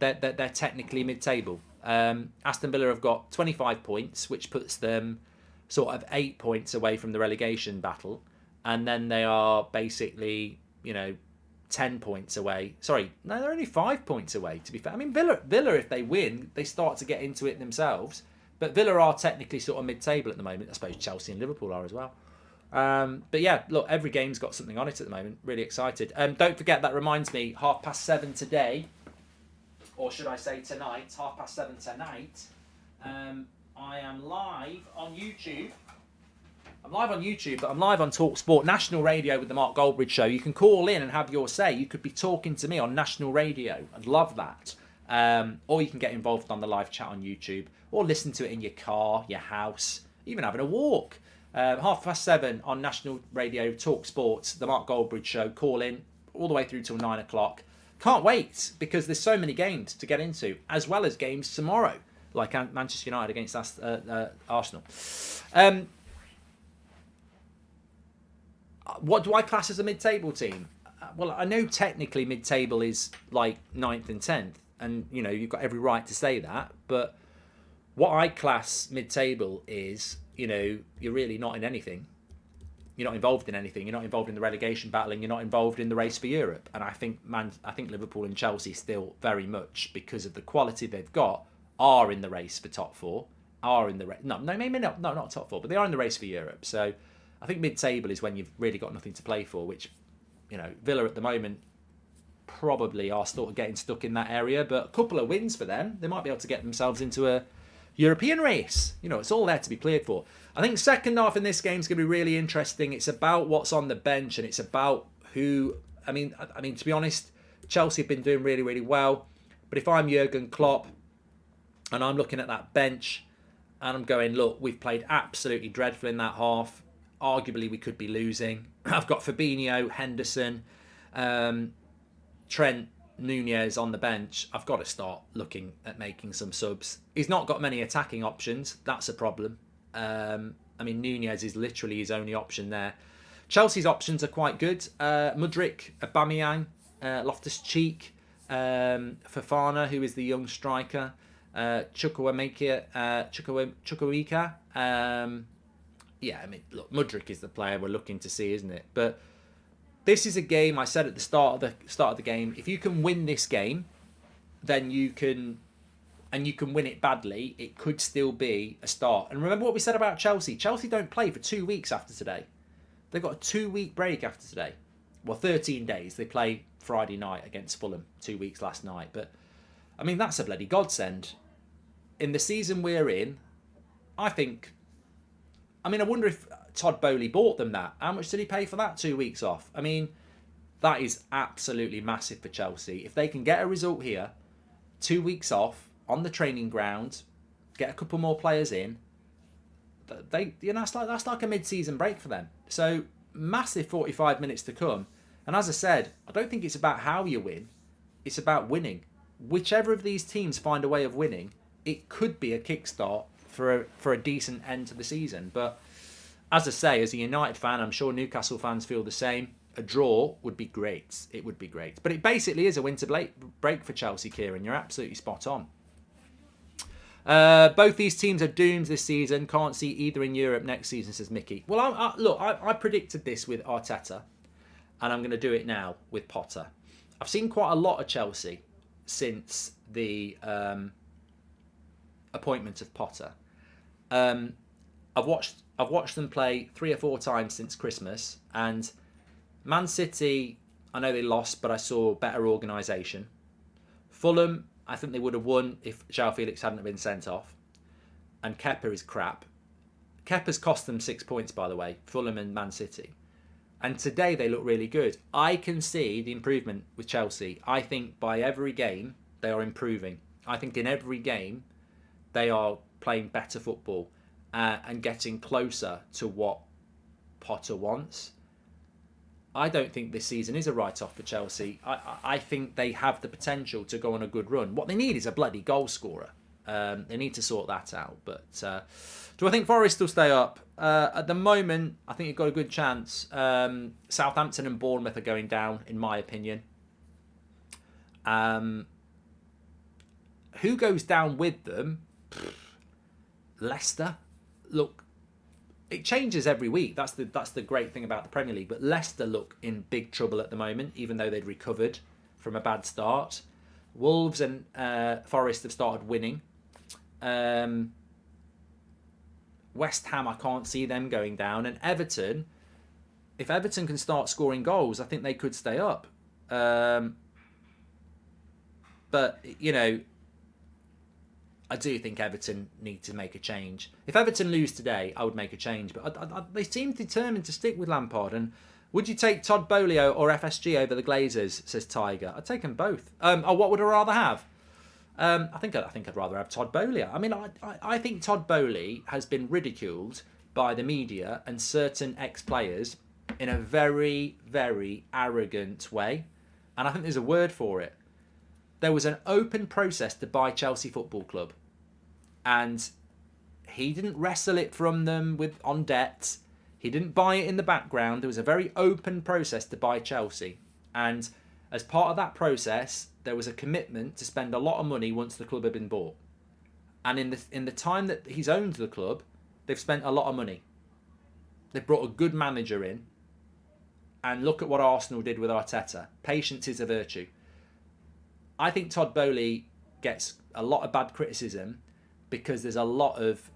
they're technically mid-table. Aston Villa have got 25 points, which puts them sort of 8 points away from the relegation battle. And then they are basically, 10 points away. Sorry, no, they're only 5 points away, to be fair. I mean, Villa, if they win, they start to get into it themselves. But Villa are technically sort of mid-table at the moment. I suppose Chelsea and Liverpool are as well. But yeah, look, every game's got something on it at the moment. Really excited. Don't forget, that reminds me, 7:30 today, or should I say tonight, 7:30 tonight, I am live on YouTube. I'm live on YouTube, but I'm live on TalkSport, National Radio with the Mark Goldbridge Show. You can call in and have your say. You could be talking to me on National Radio. I'd love that. Or you can get involved on the live chat on YouTube, or listen to it in your car, your house, even having a walk. 7:30 on National Radio, Talk Sports, the Mark Goldbridge Show. Call in all the way through till 9 o'clock. Can't wait, because there's so many games to get into, as well as games tomorrow, like Manchester United against Arsenal. What do I class as a mid-table team? Well, I know technically mid-table is like 9th and 10th, and you've got every right to say that, but what I class mid-table is, you're really not in anything. You're not involved in anything. You're not involved in the relegation battle, and you're not involved in the race for Europe. And I think Liverpool and Chelsea still very much, because of the quality they've got, are in the race for top 4. Maybe not top 4, but they are in the race for Europe. So I think mid-table is when you've really got nothing to play for, which, Villa at the moment probably are sort of getting stuck in that area. But a couple of wins for them, they might be able to get themselves into a European race. it's all there to be played for. I think second half in this game is going to be really interesting. It's about what's on the bench, and it's about who. I mean, to be honest, Chelsea have been doing really, really well. But if I'm Jurgen Klopp and I'm looking at that bench and I'm going, look, we've played absolutely dreadful in that half. Arguably, we could be losing. I've got Fabinho, Henderson, Trent, Nunez on the bench. I've got to start looking at making some subs. He's not got many attacking options. That's a problem. Nunez is literally his only option there. Chelsea's options are quite good. Mudryk, Aubameyang, Loftus-Cheek, Fofana, who is the young striker, Chukwuemeka. Look, Mudryk is the player we're looking to see, isn't it? But this is a game, I said at the start of the game, if you can win this game, then you can and you can win it badly, it could still be a start. And remember what we said about Chelsea. Chelsea don't play for 2 weeks after today. They've got a 2-week break after today. Well, 13 days. They play Friday night against Fulham, 2 weeks last night. But, I mean, that's a bloody godsend. In the season we're in, I wonder if Todd Boehly bought them that. How much did he pay for that 2 weeks off? I mean, that is absolutely massive for Chelsea. If they can get a result here, 2 weeks off, on the training ground, get a couple more players in, that's like a mid-season break for them. So massive 45 minutes to come. And as I said, I don't think it's about how you win, it's about winning. Whichever of these teams find a way of winning, it could be a kickstart for a decent end to the season. But as I say, as a United fan, I'm sure Newcastle fans feel the same. A draw would be great. It would be great. But it basically is a winter break for Chelsea, Kieran. You're absolutely spot on. Both these teams are doomed this season. Can't see either in Europe next season, says Mickey. Well, I predicted this with Arteta, and I'm going to do it now with Potter. I've seen quite a lot of Chelsea since the appointment of Potter. I've watched them play 3 or 4 times since Christmas, and Man City, I know they lost, but I saw better organisation. Fulham, I think they would have won if João Felix hadn't been sent off. And Kepa is crap. Kepa's cost them 6 points, by the way, Fulham and Man City. And today they look really good. I can see the improvement with Chelsea. I think by every game they are improving. I think in every game they are playing better football and getting closer to what Potter wants. I don't think this season is a write-off for Chelsea. I think they have the potential to go on a good run. What they need is a bloody goal scorer. They need to sort that out. But do I think Forest will stay up? At the moment, I think you've got a good chance. Southampton and Bournemouth are going down, in my opinion. Who goes down with them? Leicester. Look, it changes every week. That's the great thing about the Premier League. But Leicester look in big trouble at the moment, even though they'd recovered from a bad start. Wolves and Forest have started winning. West Ham, I can't see them going down. And Everton, if Everton can start scoring goals, I think they could stay up. But, you know, I do think Everton need to make a change. If Everton lose today, I would make a change. But they seem determined to stick with Lampard. And would you take Todd Boehly or FSG over the Glazers, says Tiger? I'd take them both. What would I rather have? I think I'd rather have Todd Boehly. I mean, I think Todd Boehly has been ridiculed by the media and certain ex-players in a very, very arrogant way. And I think there's a word for it. There was an open process to buy Chelsea Football Club. And he didn't wrestle it from them on debt. He didn't buy it in the background. There was a very open process to buy Chelsea. And as part of that process, there was a commitment to spend a lot of money once the club had been bought. And in the time that he's owned the club, they've spent a lot of money. They've brought a good manager in. And look at what Arsenal did with Arteta. Patience is a virtue. I think Todd Boehly gets a lot of bad criticism because there's a lot of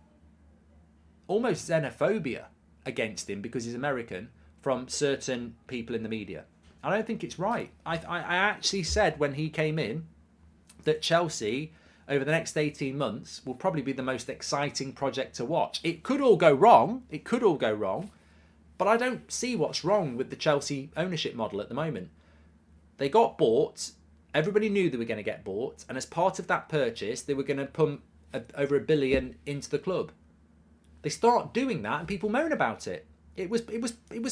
almost xenophobia against him because he's American from certain people in the media. I don't think it's right. I actually said when he came in that Chelsea, over the next 18 months, will probably be the most exciting project to watch. It could all go wrong. But I don't see what's wrong with the Chelsea ownership model at the moment. They got bought. Everybody knew they were going to get bought. And as part of that purchase, they were going to pump over $1 billion into the club. They start doing that and people moan about it. It was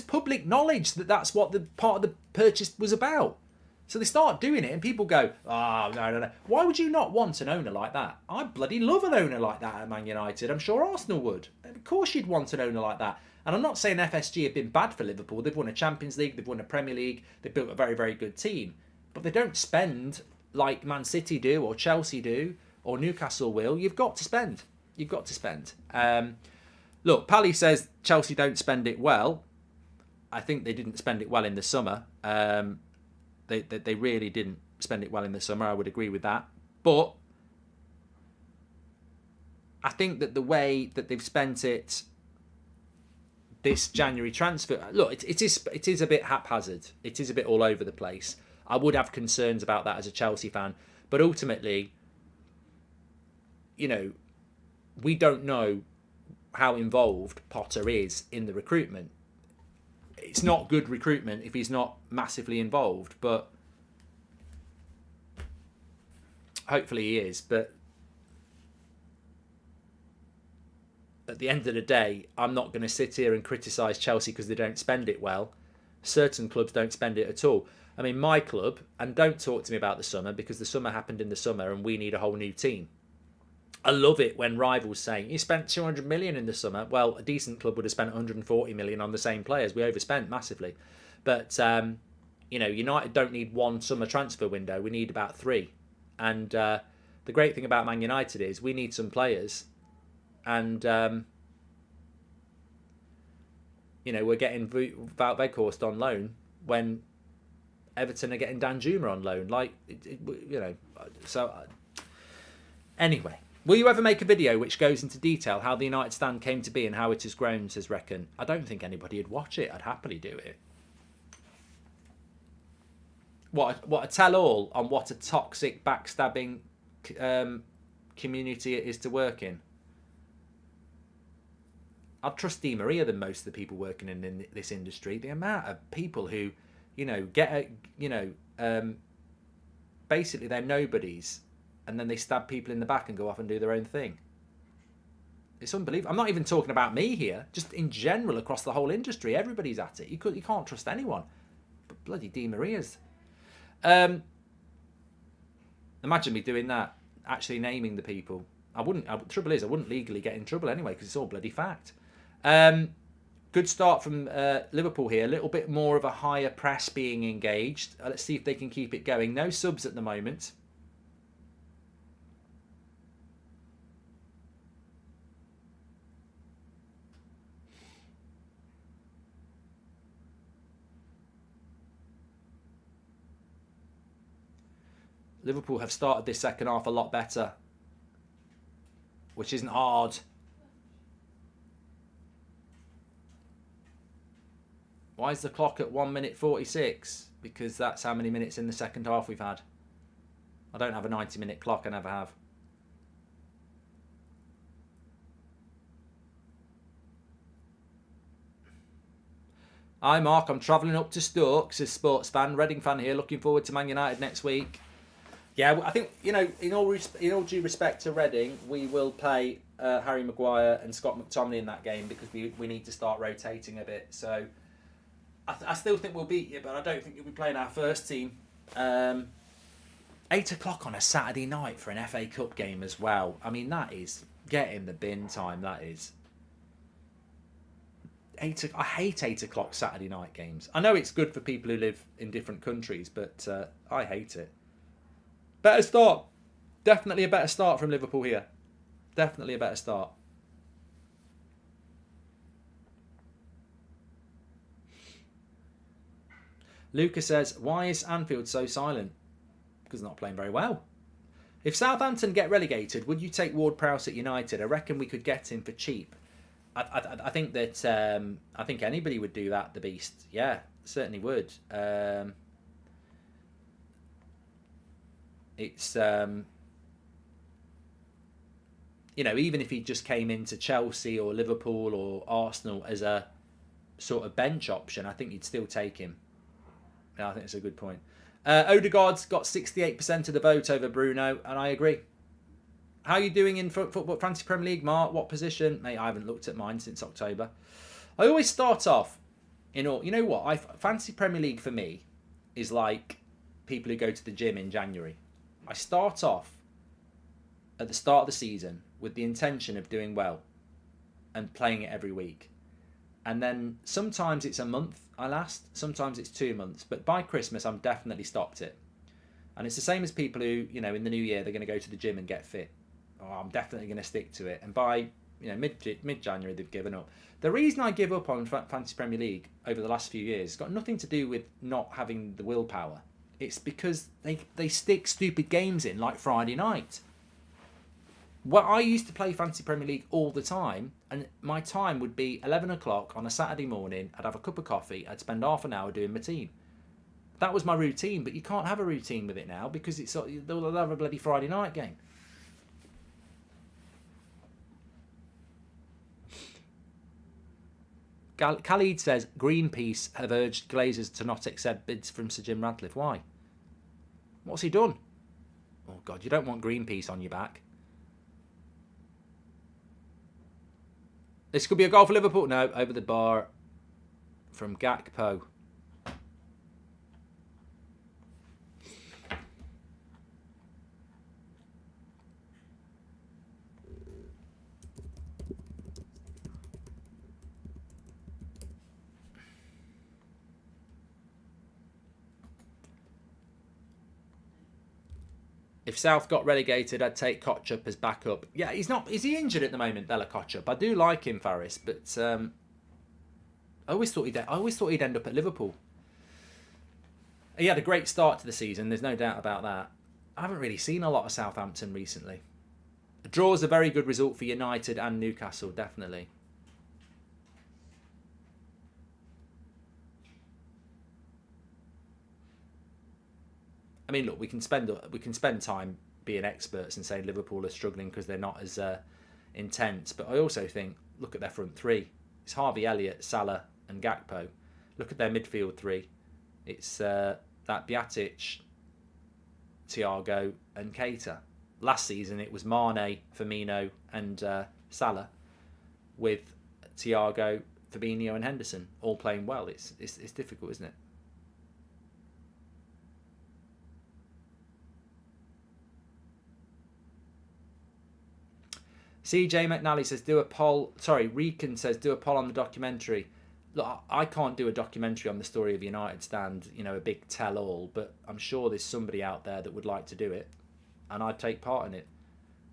public knowledge that that's what the part of the purchase was about. So they start doing it and people go, no. Why would you not want an owner like that? I bloody love an owner like that at Man United. I'm sure Arsenal would. Of course you'd want an owner like that. And I'm not saying FSG have been bad for Liverpool. They've won a Champions League. They've won a Premier League. They've built a very, very good team. But they don't spend like Man City do or Chelsea do or Newcastle will. You've got to spend. Look, Pally says Chelsea don't spend it well. I think they didn't spend it well in the summer. They really didn't spend it well in the summer. I would agree with that. But I think that the way that they've spent it this January transfer, look, it is a bit haphazard. It is a bit all over the place. I would have concerns about that as a Chelsea fan, but ultimately, you know, we don't know how involved Potter is in the recruitment. It's not good recruitment if he's not massively involved, but hopefully he is. But at the end of the day, I'm not going to sit here and criticise Chelsea because they don't spend it well. Certain clubs don't spend it at all. I mean, my club, and don't talk to me about the summer because the summer happened in the summer and we need a whole new team. I love it when rivals say, you spent 200 million in the summer. Well, a decent club would have spent 140 million on the same players. We overspent massively. But, you know, United don't need one summer transfer window. We need about 3. And the great thing about Man United is we need some players. And, you know, we're getting Wout Weghorst on loan when Everton are getting Danjuma on loan. Like, you know, so anyway. Will you ever make a video which goes into detail how the United stand came to be and how it has grown, says Reckon? I don't think anybody would watch it. I'd happily do it. What a tell-all on what a toxic, backstabbing community it is to work in. I'd trust Di Maria than most of the people working in this industry. The amount of people who, you know, basically they're nobodies. And then they stab people in the back and go off and do their own thing. It's unbelievable. I'm not even talking about me here. Just in general, across the whole industry, everybody's at it. You can't trust anyone. But bloody Di Maria's. Imagine me doing that. Actually naming the people. Trouble is, I wouldn't legally get in trouble anyway, because it's all bloody fact. Good start from Liverpool here. A little bit more of a higher press being engaged. Let's see if they can keep it going. No subs at the moment. Liverpool have started this second half a lot better, which isn't hard. Why is the clock at 1 minute 46? Because that's how many minutes in the second half we've had. I don't have a 90-minute clock, I never have. Hi Mark, I'm travelling up to Stoke, says sports fan. Reading fan here, looking forward to Man United next week. Yeah, I think, you know, in all due respect to Reading, we will play Harry Maguire and Scott McTominay in that game because we need to start rotating a bit. So I still think we'll beat you, but I don't think you'll be playing our first team. 8 o'clock on a Saturday night for an FA Cup game as well. I mean, that is get in the bin time, that is. I hate 8 o'clock Saturday night games. I know it's good for people who live in different countries, but I hate it. Better start. Definitely a better start from Liverpool here. Definitely a better start. Lucas says, why is Anfield so silent? Because they're not playing very well. If Southampton get relegated, would you take Ward-Prowse at United? I reckon we could get him for cheap. I think that I think anybody would do that, the Beast. Yeah, certainly would. It's you know, even if he just came into Chelsea or Liverpool or Arsenal as a sort of bench option, I think you'd still take him. Yeah, I think it's a good point. Odegaard's got 68% of the vote over Bruno, and I agree. How are you doing in football fantasy Premier League, Mark? What position? Mate, I haven't looked at mine since October. I always start off in all. You know what? Fantasy Premier League for me is like people who go to the gym in January. I start off at the start of the season with the intention of doing well and playing it every week. And then sometimes it's a month I last, sometimes it's 2 months. But by Christmas, I'm definitely stopped it. And it's the same as people who, you know, in the new year, they're going to go to the gym and get fit. Oh, I'm definitely going to stick to it. And by, you know, mid-January, they've given up. The reason I give up on Fantasy Premier League over the last few years has got nothing to do with not having the willpower. It's because they stick stupid games in like Friday night. Well, I used to play Fantasy Premier League all the time, and my time would be 11 o'clock on a Saturday morning. I'd have a cup of coffee. I'd spend half an hour doing my team. That was my routine, but you can't have a routine with it now because they'll have a bloody Friday night game. Khalid says, Greenpeace have urged Glazers to not accept bids from Sir Jim Ratcliffe. Why? What's he done? Oh, God, you don't want Greenpeace on your back. This could be a goal for Liverpool. No, over the bar from Gakpo. If South got relegated, I'd take Kotchup as backup. Yeah, he's not. Is he injured at the moment, Bella Kotchup? I do like him, Faris, but I always thought he'd end up at Liverpool. He had a great start to the season. There's no doubt about that. I haven't really seen a lot of Southampton recently. A draw is a very good result for United and Newcastle, definitely. I mean, look, we can spend time being experts and saying Liverpool are struggling because they're not as intense. But I also think, look at their front three. It's Harvey Elliott, Salah and Gakpo. Look at their midfield three. It's that Bjatic, Thiago and Keita. Last season it was Mane, Firmino and Salah, with Thiago, Fabinho and Henderson all playing well. It's difficult, isn't it? CJ McNally says, do a poll. Sorry, Reekon says, do a poll on the documentary. Look, I can't do a documentary on the story of United Stand, a big tell-all, but I'm sure there's somebody out there that would like to do it, and I'd take part in it.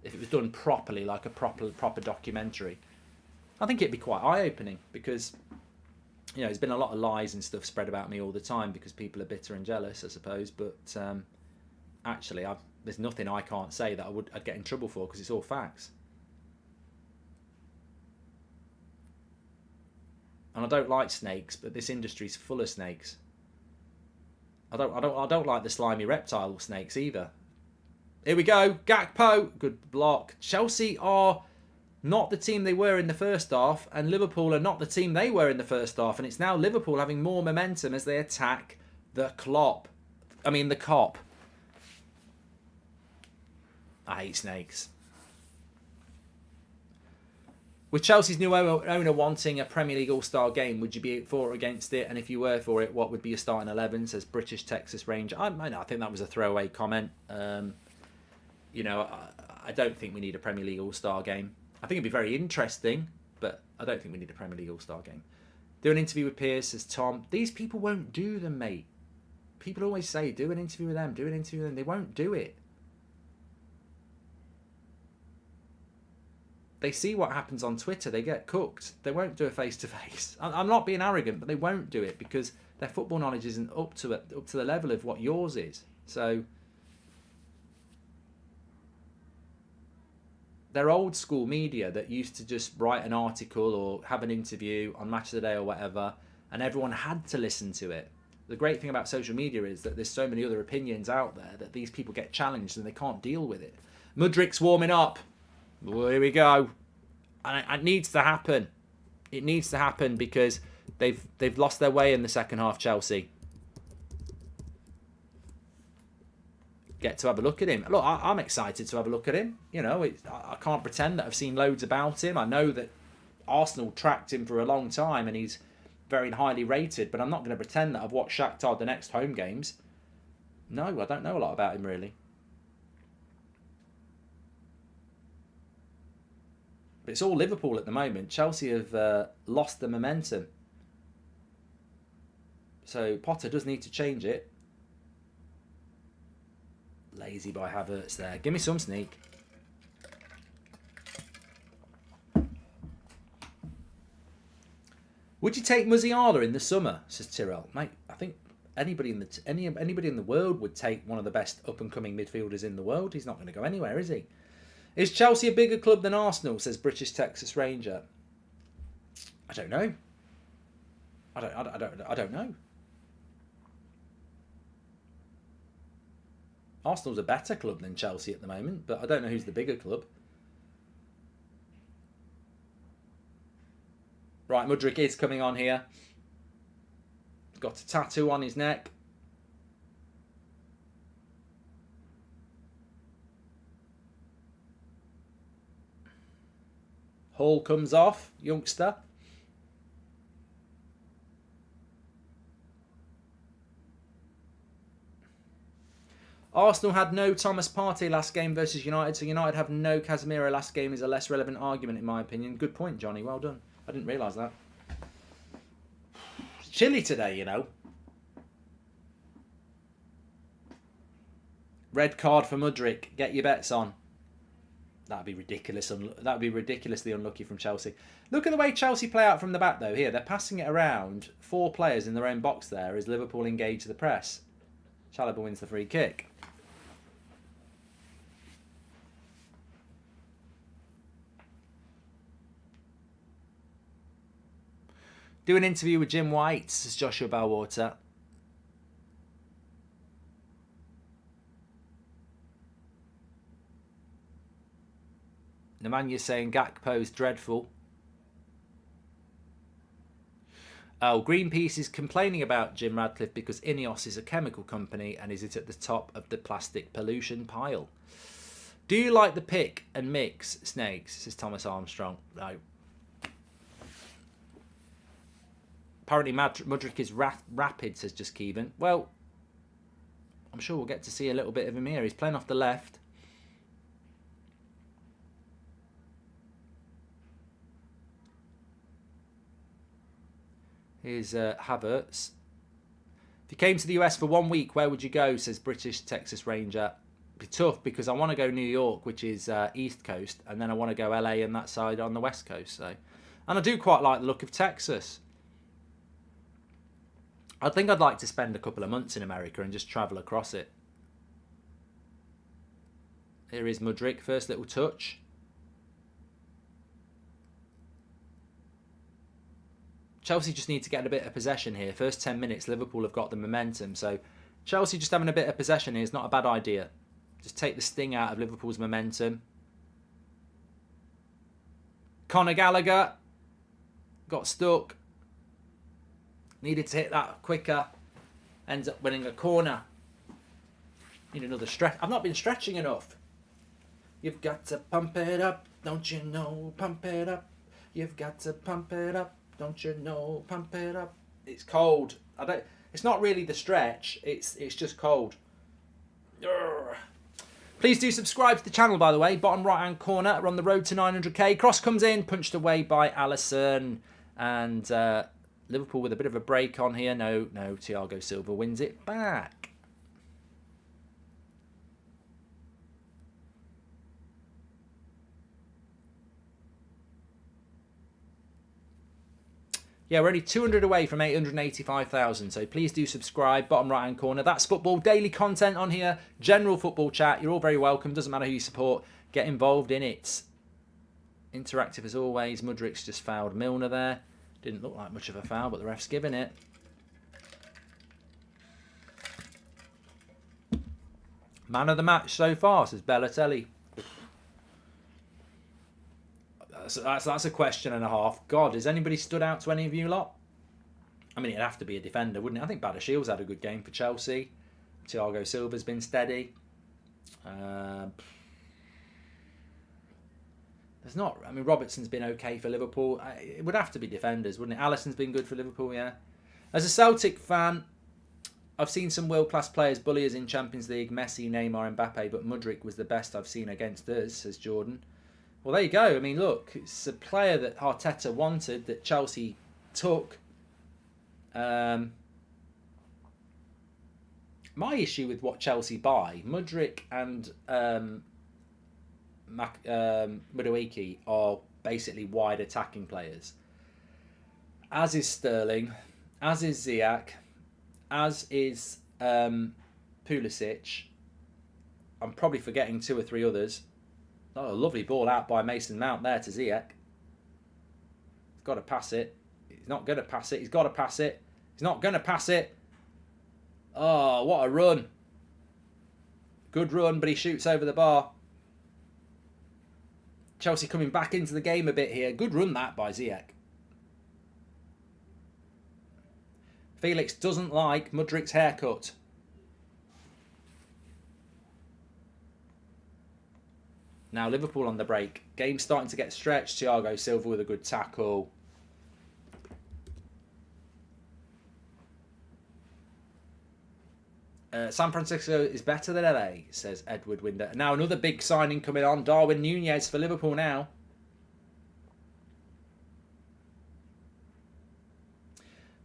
If it was done properly, like a proper documentary, I think it'd be quite eye-opening because, there's been a lot of lies and stuff spread about me all the time because people are bitter and jealous, I suppose, but actually, there's nothing I can't say that I'd get in trouble for because it's all facts. And I don't like snakes, but this industry's full of snakes. I don't like the slimy reptile snakes either. Here we go, Gakpo, good block. Chelsea are not the team they were in the first half, and Liverpool are not the team they were in the first half, and it's now Liverpool having more momentum as they attack the Cop. I hate snakes. With Chelsea's new owner wanting a Premier League All-Star game, would you be for or against it? And if you were for it, what would be your starting 11? Says British Texas Ranger. I think that was a throwaway comment. I don't think we need a Premier League All-Star game. I think it'd be very interesting, but I don't think we need a Premier League All-Star game. Do an interview with Piers, says Tom. These people won't do them, mate. People always say, do an interview with them, do an interview with them. They won't do it. They see what happens on Twitter. They get cooked. They won't do a face-to-face. I'm not being arrogant, but they won't do it because their football knowledge isn't up to the level of what yours is. So they're old school media that used to just write an article or have an interview on Match of the Day or whatever, and everyone had to listen to it. The great thing about social media is that there's so many other opinions out there that these people get challenged and they can't deal with it. Mudrik's warming up. Well, here we go. And it needs to happen. It needs to happen because they've lost their way in the second half, Chelsea. Get to have a look at him. Look, I'm excited to have a look at him. I can't pretend that I've seen loads about him. I know that Arsenal tracked him for a long time and he's very highly rated, but I'm not going to pretend that I've watched Shakhtar the next home games. No, I don't know a lot about him, really. But it's all Liverpool at the moment. Chelsea have lost the momentum. So Potter does need to change it. Lazy by Havertz there. Give me some sneak. Would you take Musiala in the summer? Says Tyrrell. Mate, I think anybody in the world would take one of the best up and coming midfielders in the world. He's not going to go anywhere, is he? Is Chelsea a bigger club than Arsenal, says British Texas Ranger? I don't know. I don't know. Arsenal's a better club than Chelsea at the moment, but I don't know who's the bigger club. Right, Mudryk is coming on here. He's got a tattoo on his neck. Hall comes off, youngster. Arsenal had no Thomas Partey last game versus United, so United have no Casemiro last game is a less relevant argument in my opinion. Good point, Johnny. Well done. I didn't realise that. It's chilly today, you know. Red card for Mudryk. Get your bets on. That'd be ridiculous. That'd be ridiculously unlucky from Chelsea. Look at the way Chelsea play out from the back, though. Here, they're passing it around. 4 players in their own box there as Liverpool engage the press. Chalobah wins the free kick. Do an interview with Jim White, says Joshua Bellwater. Nemanya's saying Gakpo's dreadful. Oh, Greenpeace is complaining about Jim Radcliffe because Ineos is a chemical company and is it at the top of the plastic pollution pile. Do you like the pick and mix snakes, says Thomas Armstrong? No. Apparently Mudryk is rapid, says Just Keevan. Well, I'm sure we'll get to see a little bit of him here. He's playing off the left. Here's Havertz. If you came to the US for 1 week, where would you go, says British Texas Ranger? It'd be tough because I want to go New York, which is East Coast, and then I want to go LA and that side on the West Coast. So, and I do quite like the look of Texas. I think I'd like to spend a couple of months in America and just travel across it. Here is Mudryk, first little touch. Chelsea just need to get a bit of possession here. First 10 minutes, Liverpool have got the momentum. So Chelsea just having a bit of possession here is not a bad idea. Just take the sting out of Liverpool's momentum. Conor Gallagher got stuck. Needed to hit that quicker. Ends up winning a corner. Need another stretch. I've not been stretching enough. You've got to pump it up, don't you know? Pump it up. You've got to pump it up. Don't you know? Pump it up. It's cold. It's not really the stretch. It's just cold. Urgh. Please do subscribe to the channel, by the way. Bottom right hand corner. We're on the road to 900k. Cross comes in, punched away by Alisson, and Liverpool with a bit of a break on here. No. Thiago Silva wins it back. Yeah, we're only 200 away from 885,000, so please do subscribe. Bottom right-hand corner. That's football. Daily content on here. General football chat. You're all very welcome. Doesn't matter who you support. Get involved in it. Interactive as always. Mudryk's just fouled Milner there. Didn't look like much of a foul, but the ref's given it. Man of the match so far, says Bellatelli. That's a question and a half. God, has anybody stood out to any of you lot? I mean, it'd have to be a defender, wouldn't it? I think Badashil's had a good game for Chelsea. Thiago Silva's been steady. There's not... I mean, Robertson's been okay for Liverpool. It would have to be defenders, wouldn't it? Alisson's been good for Liverpool, yeah. As a Celtic fan, I've seen some world-class players bully us in Champions League. Messi, Neymar, Mbappe, but Mudryk was the best I've seen against us, says Jordan. Well, there you go. I mean, look, it's a player that Arteta wanted, that Chelsea took. My issue with what Chelsea buy, Mudryk and Madueke are basically wide attacking players. As is Sterling, as is Ziyech, as is Pulisic. I'm probably forgetting 2 or 3 others. Oh, a lovely ball out by Mason Mount there to Ziyech. He's got to pass it. He's not going to pass it. He's got to pass it. He's not going to pass it. Oh, what a run. Good run, but he shoots over the bar. Chelsea coming back into the game a bit here. Good run that by Ziyech. Felix doesn't like Mudryk's haircut. Now Liverpool on the break. Game's starting to get stretched. Thiago Silva with a good tackle. San Francisco is better than LA, says Edward Winder. Now another big signing coming on. Darwin Nunez for Liverpool now.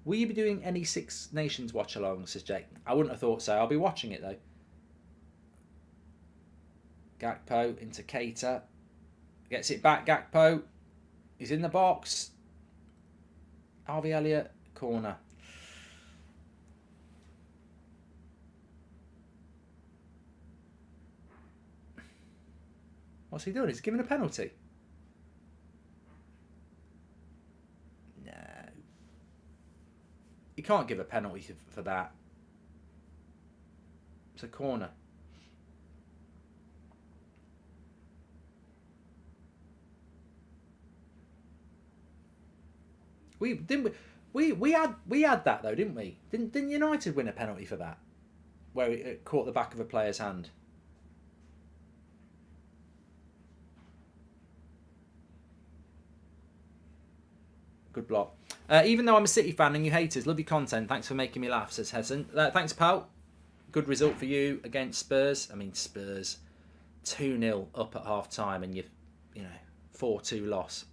Will you be doing any Six Nations watch along, says Jake? I wouldn't have thought so. I'll be watching it though. Gakpo into Keita. Gets it back, Gakpo. He's in the box. Harvey Elliott, corner. What's he doing? He's giving a penalty. No. You can't give a penalty for that. It's a corner. We had that though, didn't we? Didn't United win a penalty for that, where it caught the back of a player's hand? Good block. Even though I'm a City fan and you haters, love your content. Thanks for making me laugh, says Hessen. Thanks, pal. Good result for you against Spurs. I mean Spurs, 2-0 up at half time and you know 4-2 loss.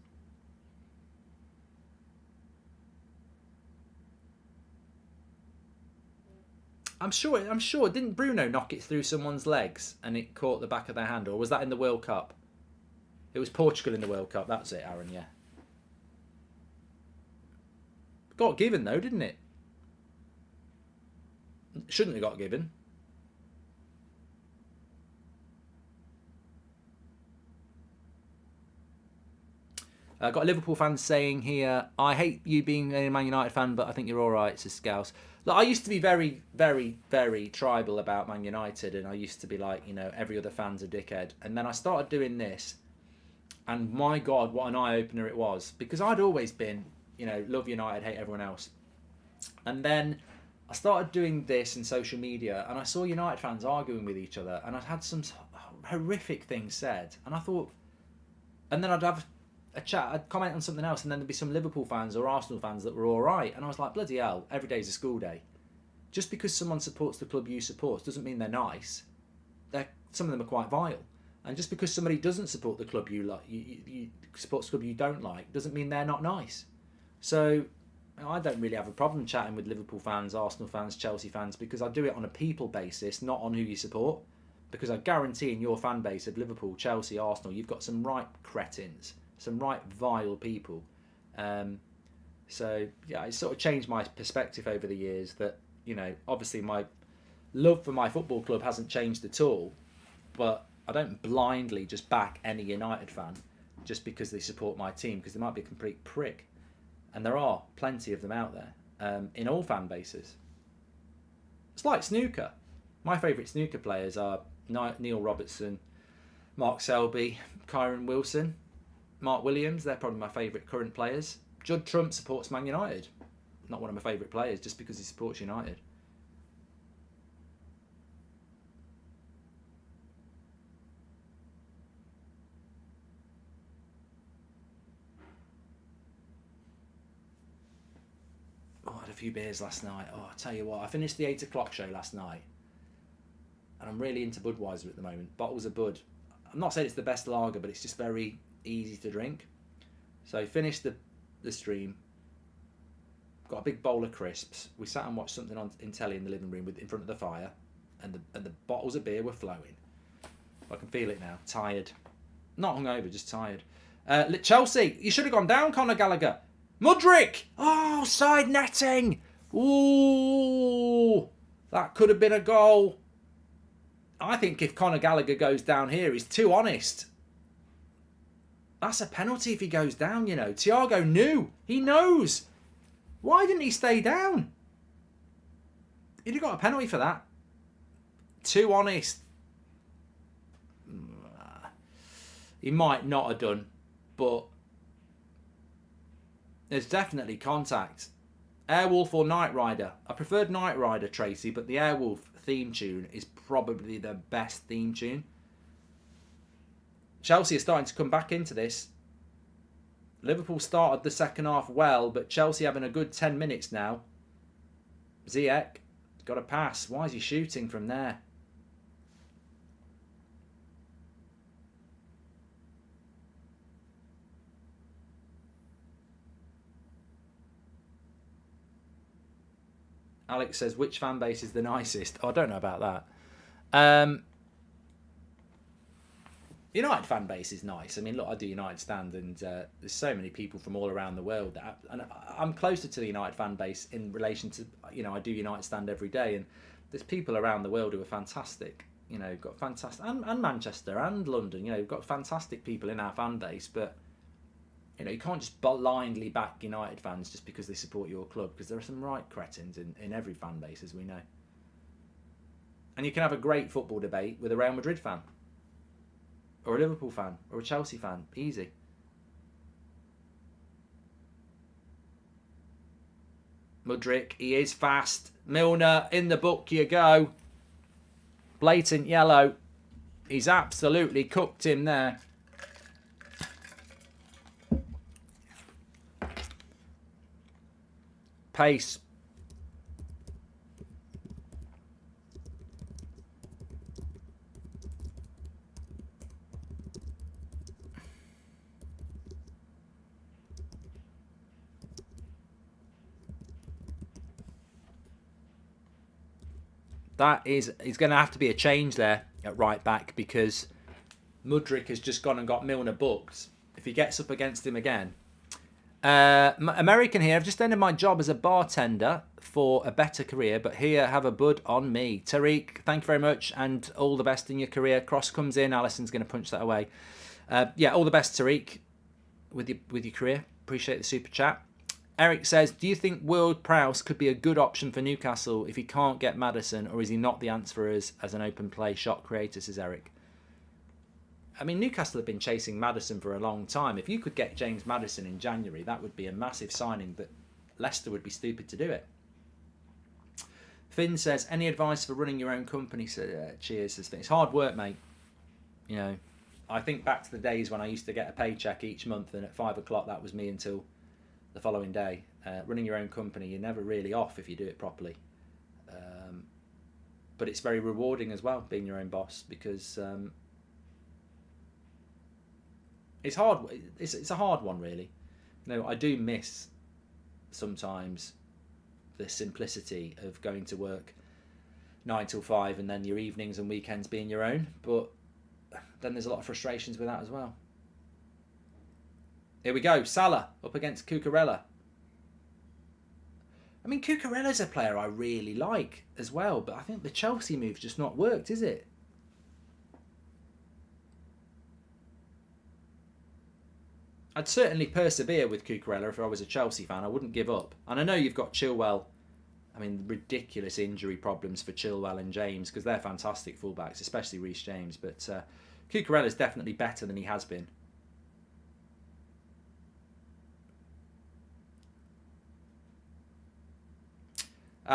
I'm sure. Didn't Bruno knock it through someone's legs and it caught the back of their hand, or was that in the World Cup? It was Portugal in the World Cup. That's it, Aaron. Yeah. Got given though, didn't it? Shouldn't have got given. I've got a Liverpool fan saying here, I hate you being a Man United fan, but I think you're alright, says Scouse. Look, I used to be very, very, very tribal about Man United, and I used to be like, every other fan's a dickhead. And then I started doing this, and my God, what an eye-opener it was. Because I'd always been, love United, hate everyone else. And then I started doing this in social media, and I saw United fans arguing with each other, and I'd had some horrific things said. And I thought, and then I'd have a chat, I'd comment on something else, and then there'd be some Liverpool fans or Arsenal fans that were all right, and I was like, bloody hell, every day's a school day. Just because someone supports the club you support doesn't mean they're nice. Some of them are quite vile, and just because somebody doesn't support the club you like, you supports the club you don't like, doesn't mean they're not nice. So I don't really have a problem chatting with Liverpool fans, Arsenal fans, Chelsea fans, because I do it on a people basis, not on who you support. Because I guarantee in your fan base of Liverpool, Chelsea, Arsenal, you've got some right cretins. Some right vile people. So yeah, it sort of changed my perspective over the years that, obviously my love for my football club hasn't changed at all, but I don't blindly just back any United fan just because they support my team, because they might be a complete prick. And there are plenty of them out there, in all fan bases. It's like snooker. My favourite snooker players are Neil Robertson, Mark Selby, Kyron Wilson, Mark Williams. They're probably my favourite current players. Judd Trump supports Man United. Not one of my favourite players just because he supports United. Oh, I had a few beers last night. Oh, I tell you what, I finished the 8 o'clock show last night. And I'm really into Budweiser at the moment. Bottles of Bud. I'm not saying it's the best lager, but it's just very easy to drink. So I finished the stream, got a big bowl of crisps. We sat and watched something in telly in the living room in front of the fire, and the bottles of beer were flowing. I can feel it now. Tired, not hungover, just tired. Chelsea, you should have gone down, Conor Gallagher. Mudryk, oh, side netting. Ooh, that could have been a goal. I think if Conor Gallagher goes down here, he's too honest. That's a penalty if he goes down, you know. Thiago knew. He knows. Why didn't he stay down? He'd have got a penalty for that. Too honest. He might not have done, but there's definitely contact. Airwolf or Knight Rider? I preferred Knight Rider, Tracy, but the Airwolf theme tune is probably the best theme tune. Chelsea are starting to come back into this. Liverpool started the second half well, but Chelsea having a good 10 minutes now. Ziyech got a pass. Why is he shooting from there? Alex says, which fan base is the nicest? Oh, I don't know about that. United fan base is nice. I mean, look, I do United stand, and there's so many people from all around the world. And I'm closer to the United fan base in relation to, you know, I do United stand every day, and there's people around the world who are fantastic. You know, got fantastic, and Manchester and London. You know, we've got fantastic people in our fan base, but you know, you can't just blindly back United fans just because they support your club, because there are some right cretins in every fan base, as we know. And you can have a great football debate with a Real Madrid fan, or a Liverpool fan, or a Chelsea fan. Easy. Mudryk, he is fast. Milner, in the book you go. Blatant yellow. He's absolutely cooked him there. Pace. Is going to have to be a change there at right back, because Mudryk has just gone and got Milner booked. If he gets up against him again. American here, I've just ended my job as a bartender for a better career, but here, have a bud on me. Tariq, thank you very much, and all the best in your career. Cross comes in, Alison's going to punch that away. Yeah, all the best, Tariq, with your career. Appreciate the super chat. Eric says, do you think Ward-Prowse could be a good option for Newcastle if he can't get Maddison, or is he not the answer for us as an open play shot creator, says Eric? I mean, Newcastle have been chasing Maddison for a long time. If you could get James Maddison in January, that would be a massive signing, but Leicester would be stupid to do it. Finn says, any advice for running your own company? So, cheers, says Finn. It's hard work, mate. You know, I think back to the days when I used to get a paycheck each month, and at 5 o'clock that was me until the following day. Running your own company, you're never really off if you do it properly. But it's very rewarding as well, being your own boss, because it's hard. It's a hard one, really. You know, I do miss sometimes the simplicity of going to work 9 till 5 and then your evenings and weekends being your own. But then there's a lot of frustrations with that as well. Here we go. Salah up against Cucurella. I mean, Cucurella's a player I really like as well, but I think the Chelsea move's just not worked, is it? I'd certainly persevere with Cucurella if I was a Chelsea fan. I wouldn't give up. And I know you've got Chilwell. I mean, ridiculous injury problems for Chilwell and James, because they're fantastic fullbacks, especially Reece James. But Cucurella's definitely better than he has been.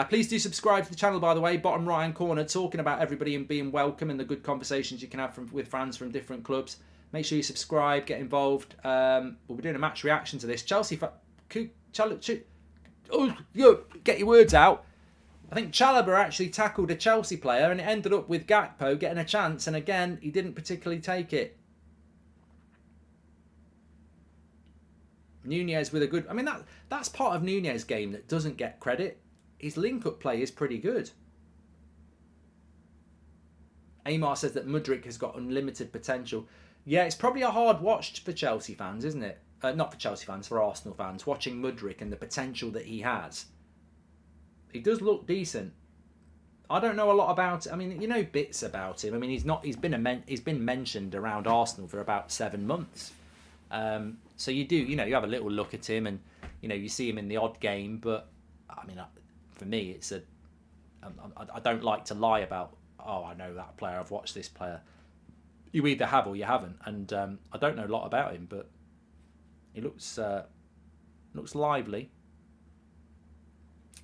Please do subscribe to the channel, by the way. Bottom right-hand corner, talking about everybody and being welcome and the good conversations you can have with fans from different clubs. Make sure you subscribe, get involved. We'll be doing a match reaction to this. Chelsea... get your words out. I think Chalobah actually tackled a Chelsea player, and it ended up with Gakpo getting a chance, and again, he didn't particularly take it. Nunez with a good... I mean, that's part of Nunez's game that doesn't get credit. His link-up play is pretty good. Amar says that Mudryk has got unlimited potential. Yeah, it's probably a hard watch for Chelsea fans, isn't it? Not for Chelsea fans, for Arsenal fans, watching Mudryk and the potential that he has. He does look decent. I don't know a lot about it. I mean, you know bits about him. I mean, he's been mentioned around Arsenal for about 7 months. So you do, you have a little look at him, and you see him in the odd game. But I mean, for me, it's I don't like to lie about. Oh, I know that player. I've watched this player. You either have or you haven't, and I don't know a lot about him, but he looks lively.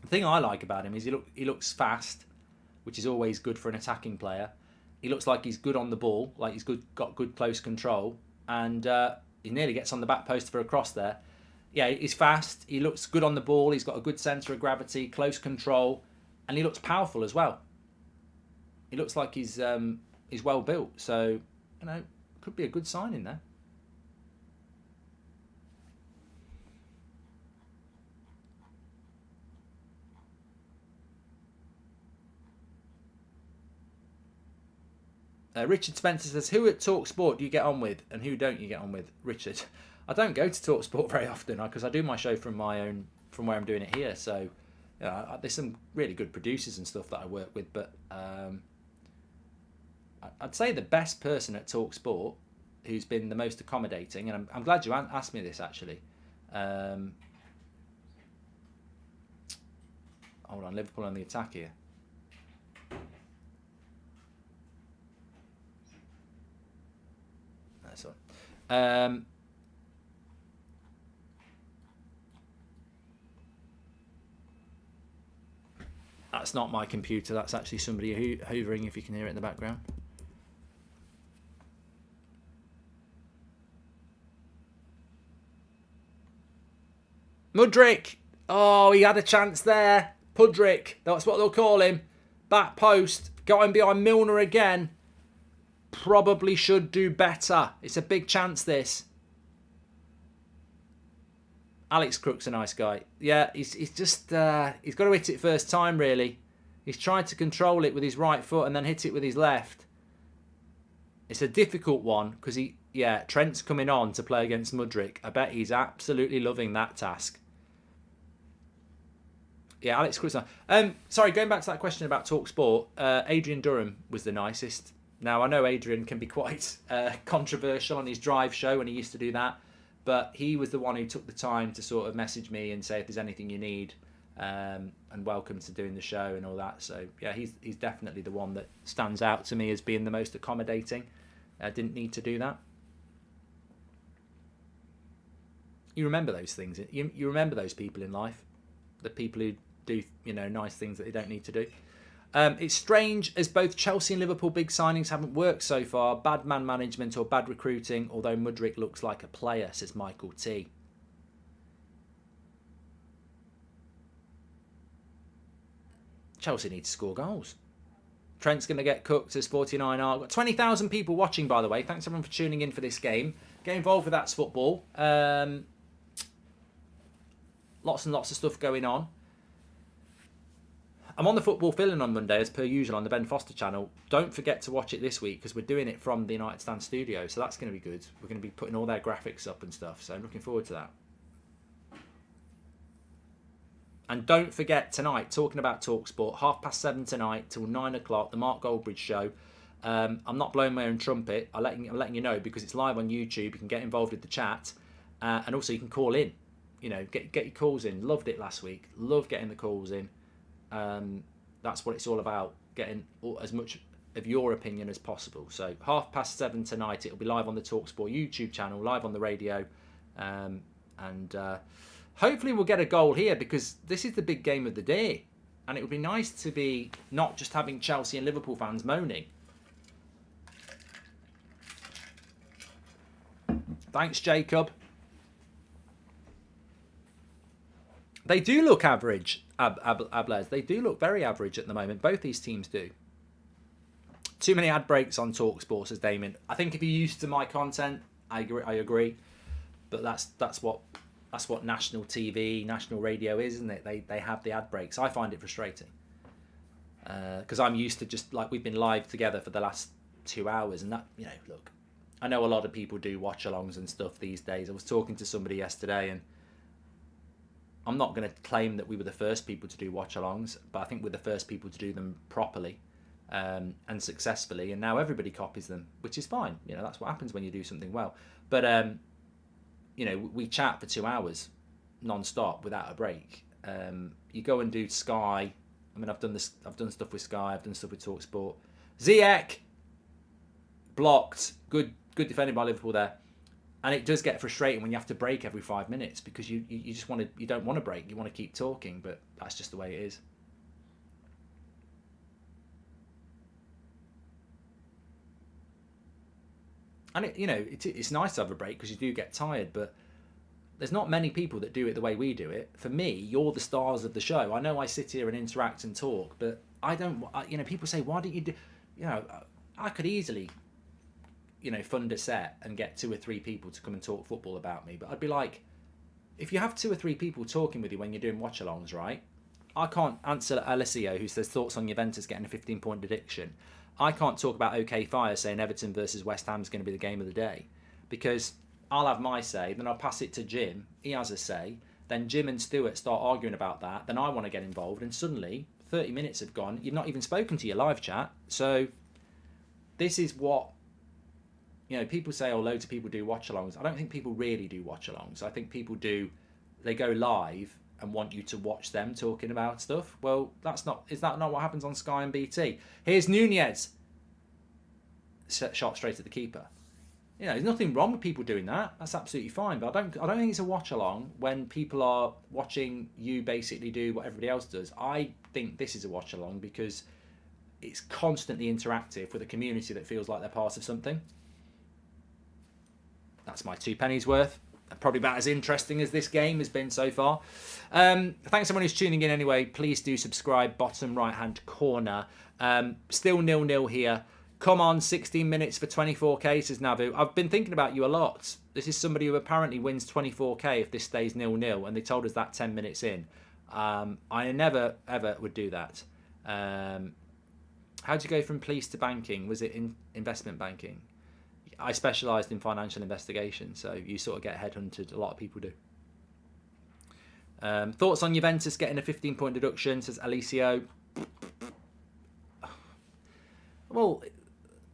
The thing I like about him is he looks fast, which is always good for an attacking player. He looks like he's good on the ball, like he's got good close control, and he nearly gets on the back post for a cross there. Yeah, he's fast. He looks good on the ball. He's got a good centre of gravity, close control, and he looks powerful as well. He looks like he's well built, so could be a good signing there. Richard Spencer says, who at TalkSport do you get on with and who don't you get on with? Richard, I don't go to TalkSport very often because I do my show from where I'm doing it here. So there's some really good producers and stuff that I work with, but I'd say the best person at TalkSport who's been the most accommodating, and I'm glad you asked me this actually. Hold on, Liverpool on the attack here. That's not my computer. That's actually somebody hoovering, if you can hear it in the background. Mudryk. Oh, he had a chance there. Pudrick. That's what they'll call him. Back post. Got him behind Milner again. Probably should do better. It's a big chance, this. Alex Crook's a nice guy. Yeah, he's just he's got to hit it first time, really. He's tried to control it with his right foot and then hit it with his left. It's a difficult one because Trent's coming on to play against Mudryk. I bet he's absolutely loving that task. Yeah, Alex Crook's nice. Sorry, going back to that question about TalkSport, Adrian Durham was the nicest. Now, I know Adrian can be quite controversial on his drive show when he used to do that, but he was the one who took the time to sort of message me and say if there's anything you need, and welcome to doing the show and all that. So, yeah, he's definitely the one that stands out to me as being the most accommodating. I didn't need to do that. You remember those things. You remember those people in life, the people who do nice things that they don't need to do. It's strange as both Chelsea and Liverpool big signings haven't worked so far. Bad man management or bad recruiting, although Mudryk looks like a player, says Michael T. Chelsea need to score goals. Trent's going to get cooked, says 49R. I've got 20,000 people watching, by the way. Thanks everyone for tuning in for this game. Get involved with That's Football. Lots and lots of stuff going on. I'm on the Football Fill-In on Monday, as per usual, on the Ben Foster channel. Don't forget to watch it this week, because we're doing it from the United Stand studio, so that's going to be good. We're going to be putting all their graphics up and stuff, so I'm looking forward to that. And don't forget, tonight, talking about TalkSport, 7:30 tonight till 9 o'clock, the Mark Goldbridge show. I'm not blowing my own trumpet. I'm letting you know, because it's live on YouTube. You can get involved with the chat, and also you can call in. Get your calls in. Loved it last week. Love getting the calls in. That's what it's all about, getting as much of your opinion as possible. So 7:30 tonight, it'll be live on the TalkSport YouTube channel, live on the radio, and hopefully we'll get a goal here, because this is the big game of the day, and it would be nice to be not just having Chelsea and Liverpool fans moaning. Thanks, Jacob. They do look average, Ablez. They do look very average at the moment. Both these teams do. Too many ad breaks on TalkSport, says Damien. I think if you're used to my content, I agree. But that's what national TV, national radio is, isn't it? They have the ad breaks. I find it frustrating because I'm used to just like we've been live together for the last 2 hours, and that look, I know a lot of people do watch-alongs and stuff these days. I was talking to somebody yesterday, and I'm not going to claim that we were the first people to do watch-alongs, but I think we're the first people to do them properly and successfully, and now everybody copies them, which is fine. That's what happens when you do something well. But we chat for 2 hours non-stop without a break. You go and do Sky. I mean, I've done stuff with Sky. I've done stuff with TalkSport. Ziyech blocked. Good defending by Liverpool there. And it does get frustrating when you have to break every 5 minutes because you just you don't want to break. You want to keep talking, but that's just the way it is. And it's nice to have a break because you do get tired, but there's not many people that do it the way we do it. For me, you're the stars of the show. I know I sit here and interact and talk, but I don't. People say, why don't you do? I could easily, fund a set and get 2 or 3 people to come and talk football about me. But I'd be like, if you have 2 or 3 people talking with you when you're doing watch-alongs, right? I can't answer Alessio, who says thoughts on Juventus getting a 15-point deduction. I can't talk about OK Fire saying Everton versus West Ham is going to be the game of the day, because I'll have my say, then I'll pass it to Jim. He has a say. Then Jim and Stuart start arguing about that. Then I want to get involved, and suddenly 30 minutes have gone. You've not even spoken to your live chat. So this is what people say. Oh, loads of people do watch-alongs. I don't think people really do watch-alongs. I think people do. They go live and want you to watch them talking about stuff. Well, is that not what happens on Sky and BT? Here's Nunez. Shot straight at the keeper. There's nothing wrong with people doing that. That's absolutely fine. But I don't think it's a watch along when people are watching you basically do what everybody else does. I think this is a watch along because it's constantly interactive with a community that feels like they're part of something. That's my 2 pennies worth. Probably about as interesting as this game has been so far. Thanks everyone who's tuning in anyway. Please do subscribe, bottom right hand corner. Still 0-0 here. Come on, 16 minutes for 24k, says Navu. I've been thinking about you a lot. This is somebody who apparently wins 24k if this stays 0-0, and they told us that 10 minutes in. I never, ever would do that. How'd you go from police to banking? Was it in investment banking? I specialised in financial investigation, so you sort of get headhunted. A lot of people do. Thoughts on Juventus getting a 15-point deduction, says Alessio. Well,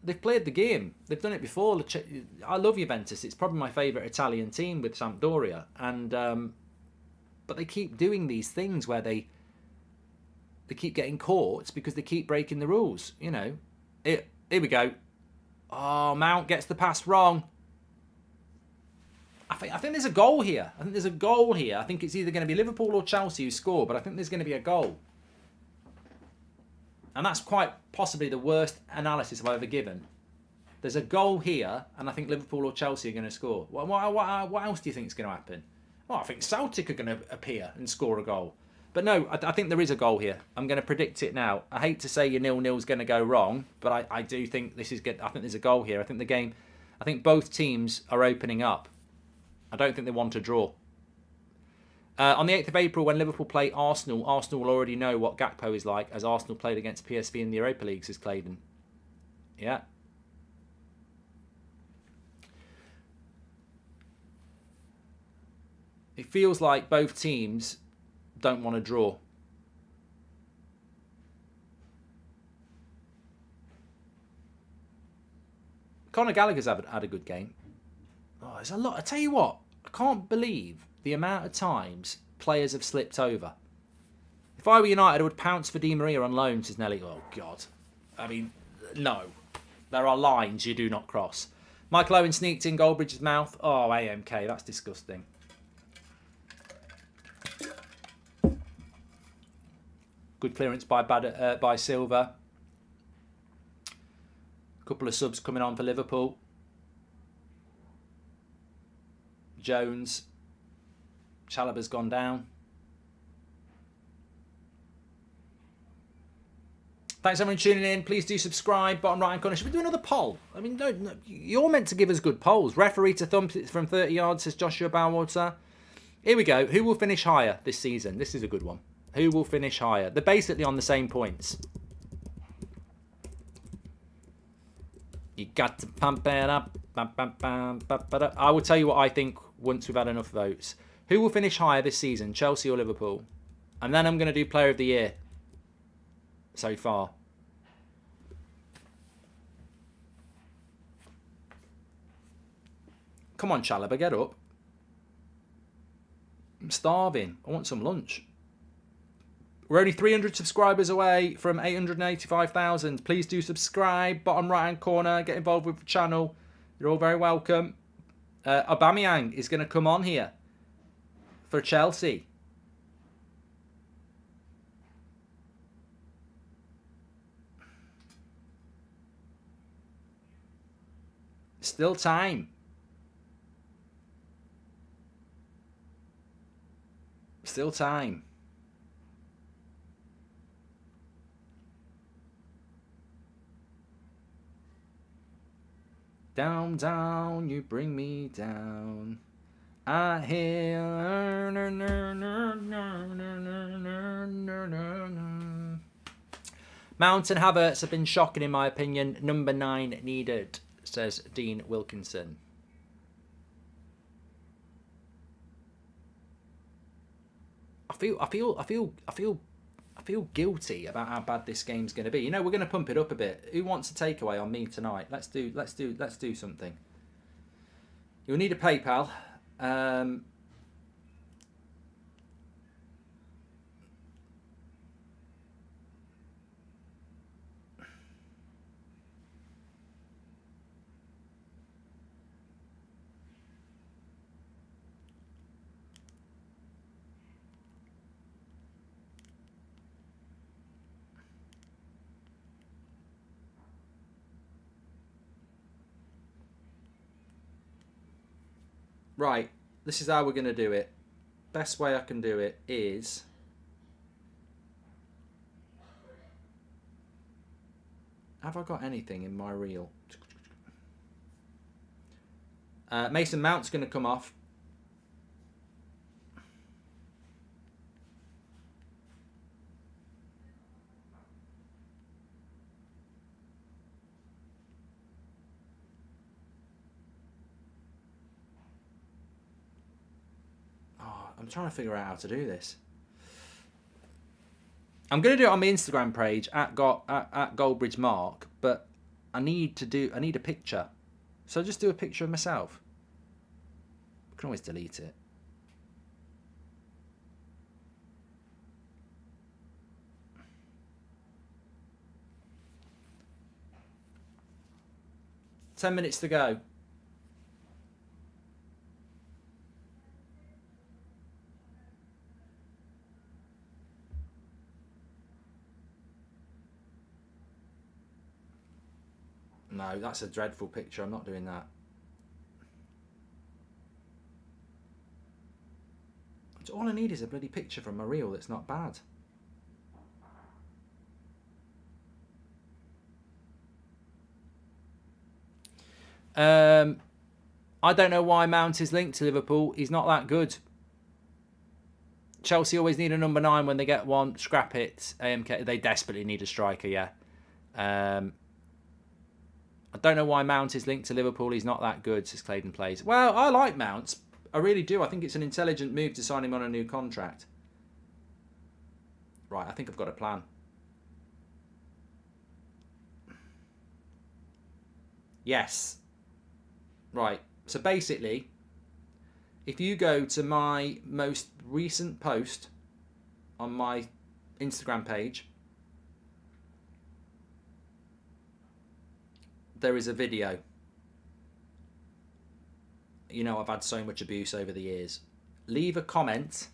they've played the game. They've done it before. I love Juventus. It's probably my favourite Italian team with Sampdoria. But they keep doing these things where they keep getting caught because they keep breaking the rules. Here we go. Oh, Mount gets the pass wrong. I think there's a goal here. I think it's either going to be Liverpool or Chelsea who score, but I think there's going to be a goal. And that's quite possibly the worst analysis I've ever given. There's a goal here, and I think Liverpool or Chelsea are going to score. What else do you think is going to happen? Oh, I think Celtic are going to appear and score a goal. But no, I think there is a goal here. I'm going to predict it now. I hate to say your 0-0 is going to go wrong, but I do think this is good. I think there's a goal here. I think both teams are opening up. I don't think they want to draw. On the 8th of April, when Liverpool play Arsenal will already know what Gakpo is like, as Arsenal played against PSV in the Europa League, says Claydon. Yeah. It feels like both teams don't want to draw. Conor Gallagher's had a good game. Oh, there's a lot. I tell you what, I can't believe the amount of times players have slipped over. If I were United, I would pounce for Di Maria on loan, says Nelly. Oh, God. I mean, no. There are lines you do not cross. Michael Owen sneaked in Goldbridge's mouth. Oh, AMK, that's disgusting. Good clearance by Silva. A couple of subs coming on for Liverpool. Jones. Chalobah's gone down. Thanks everyone tuning in. Please do subscribe. Bottom right hand corner. Should we do another poll? I mean, no, you're meant to give us good polls. Referee to thump it from 30 yards, says Joshua Bowater. Here we go. Who will finish higher this season? This is a good one. Who will finish higher? They're basically on the same points. You got to pump it up. I will tell you what I think once we've had enough votes. Who will finish higher this season, Chelsea or Liverpool? And then I'm going to do Player of the Year so far. Come on, Chalobah, get up. I'm starving. I want some lunch. We're only 300 subscribers away from 885,000. Please do subscribe. Bottom right-hand corner. Get involved with the channel. You're all very welcome. Aubameyang is going to come on here for Chelsea. Still time. Still time. Down, down, you bring me down. I hear. Mount and Havertz have been shocking, in my opinion. Number 9 needed, says Dean Wilkinson. I feel guilty about how bad this game's going to be. You know, we're going to pump it up a bit. Who wants a takeaway on me tonight? Let's do something. You'll need a PayPal. Right, this is how we're going to do it. Best way I can do it is... Have I got anything in my reel? Mason Mount's going to come off. I'm trying to figure out how to do this. I'm going to do it on my Instagram page at Goldbridge Mark, but I need a picture. So I'll just do a picture of myself. I can always delete it. Ten minutes to go. No, that's a dreadful picture. I'm not doing that. All I need is a bloody picture from my reel that's not bad. I don't know why Mount is linked to Liverpool. He's not that good. Chelsea always need a number 9 when they get one. Scrap it. AMK, they desperately need a striker, yeah. I don't know why Mount is linked to Liverpool. He's not that good, says Clayton Plays. Well, I like Mount. I really do. I think it's an intelligent move to sign him on a new contract. Right, I think I've got a plan. Yes. Right, so basically, if you go to my most recent post on my Instagram page, there is a video. You know, I've had so much abuse over the years. Leave a comment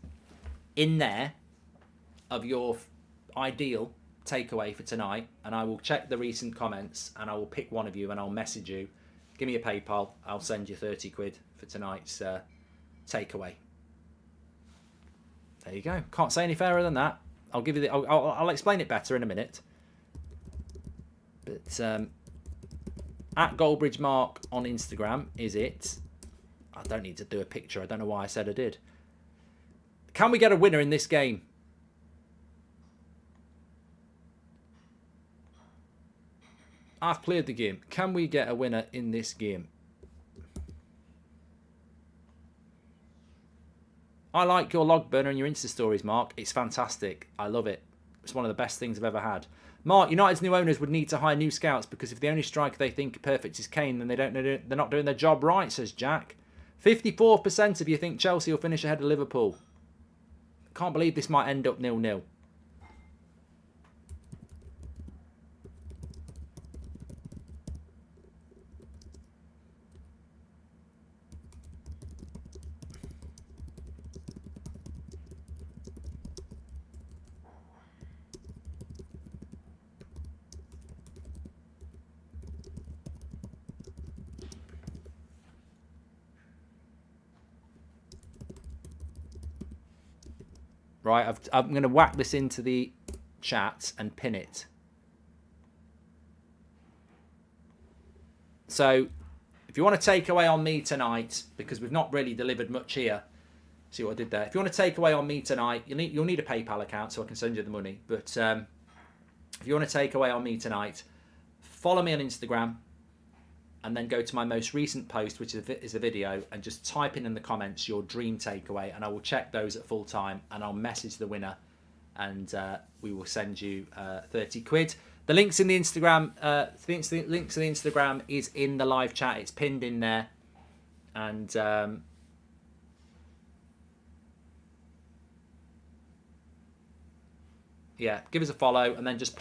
in there of your ideal takeaway for tonight, and I will check the recent comments and I will pick one of you and I'll message you. Give me a PayPal. I'll send you 30 quid for tonight's takeaway. There you go. Can't say any fairer than that. I'll give you the. I'll explain it better in a minute. But at Goldbridge Mark on Instagram is it. I don't need to do a picture. I don't know why I said I did. Can we get a winner in this game? I've played the game. Can we get a winner in this game? I like your log burner and your Insta stories, Mark. It's fantastic. I love it. It's one of the best things I've ever had. Mark, United's new owners would need to hire new scouts because if the only striker they think perfect is Kane, then they're not doing their job right, says Jack. 54% of you think Chelsea will finish ahead of Liverpool. can't believe this might end up 0-0. Right, I'm going to whack this into the chat and pin it. So, if you want to take away on me tonight, because we've not really delivered much here. See what I did there? If you want to take away on me tonight, you'll need a PayPal account so I can send you the money. But if you want to take away on me tonight, follow me on Instagram. And then go to my most recent post, which is a video, and just type in the comments your dream takeaway, and I will check those at full time, and I'll message the winner, and we will send you 30 quid. The links in the Instagram, links to the Instagram is in the live chat. It's pinned in there, and yeah, give us a follow, and then just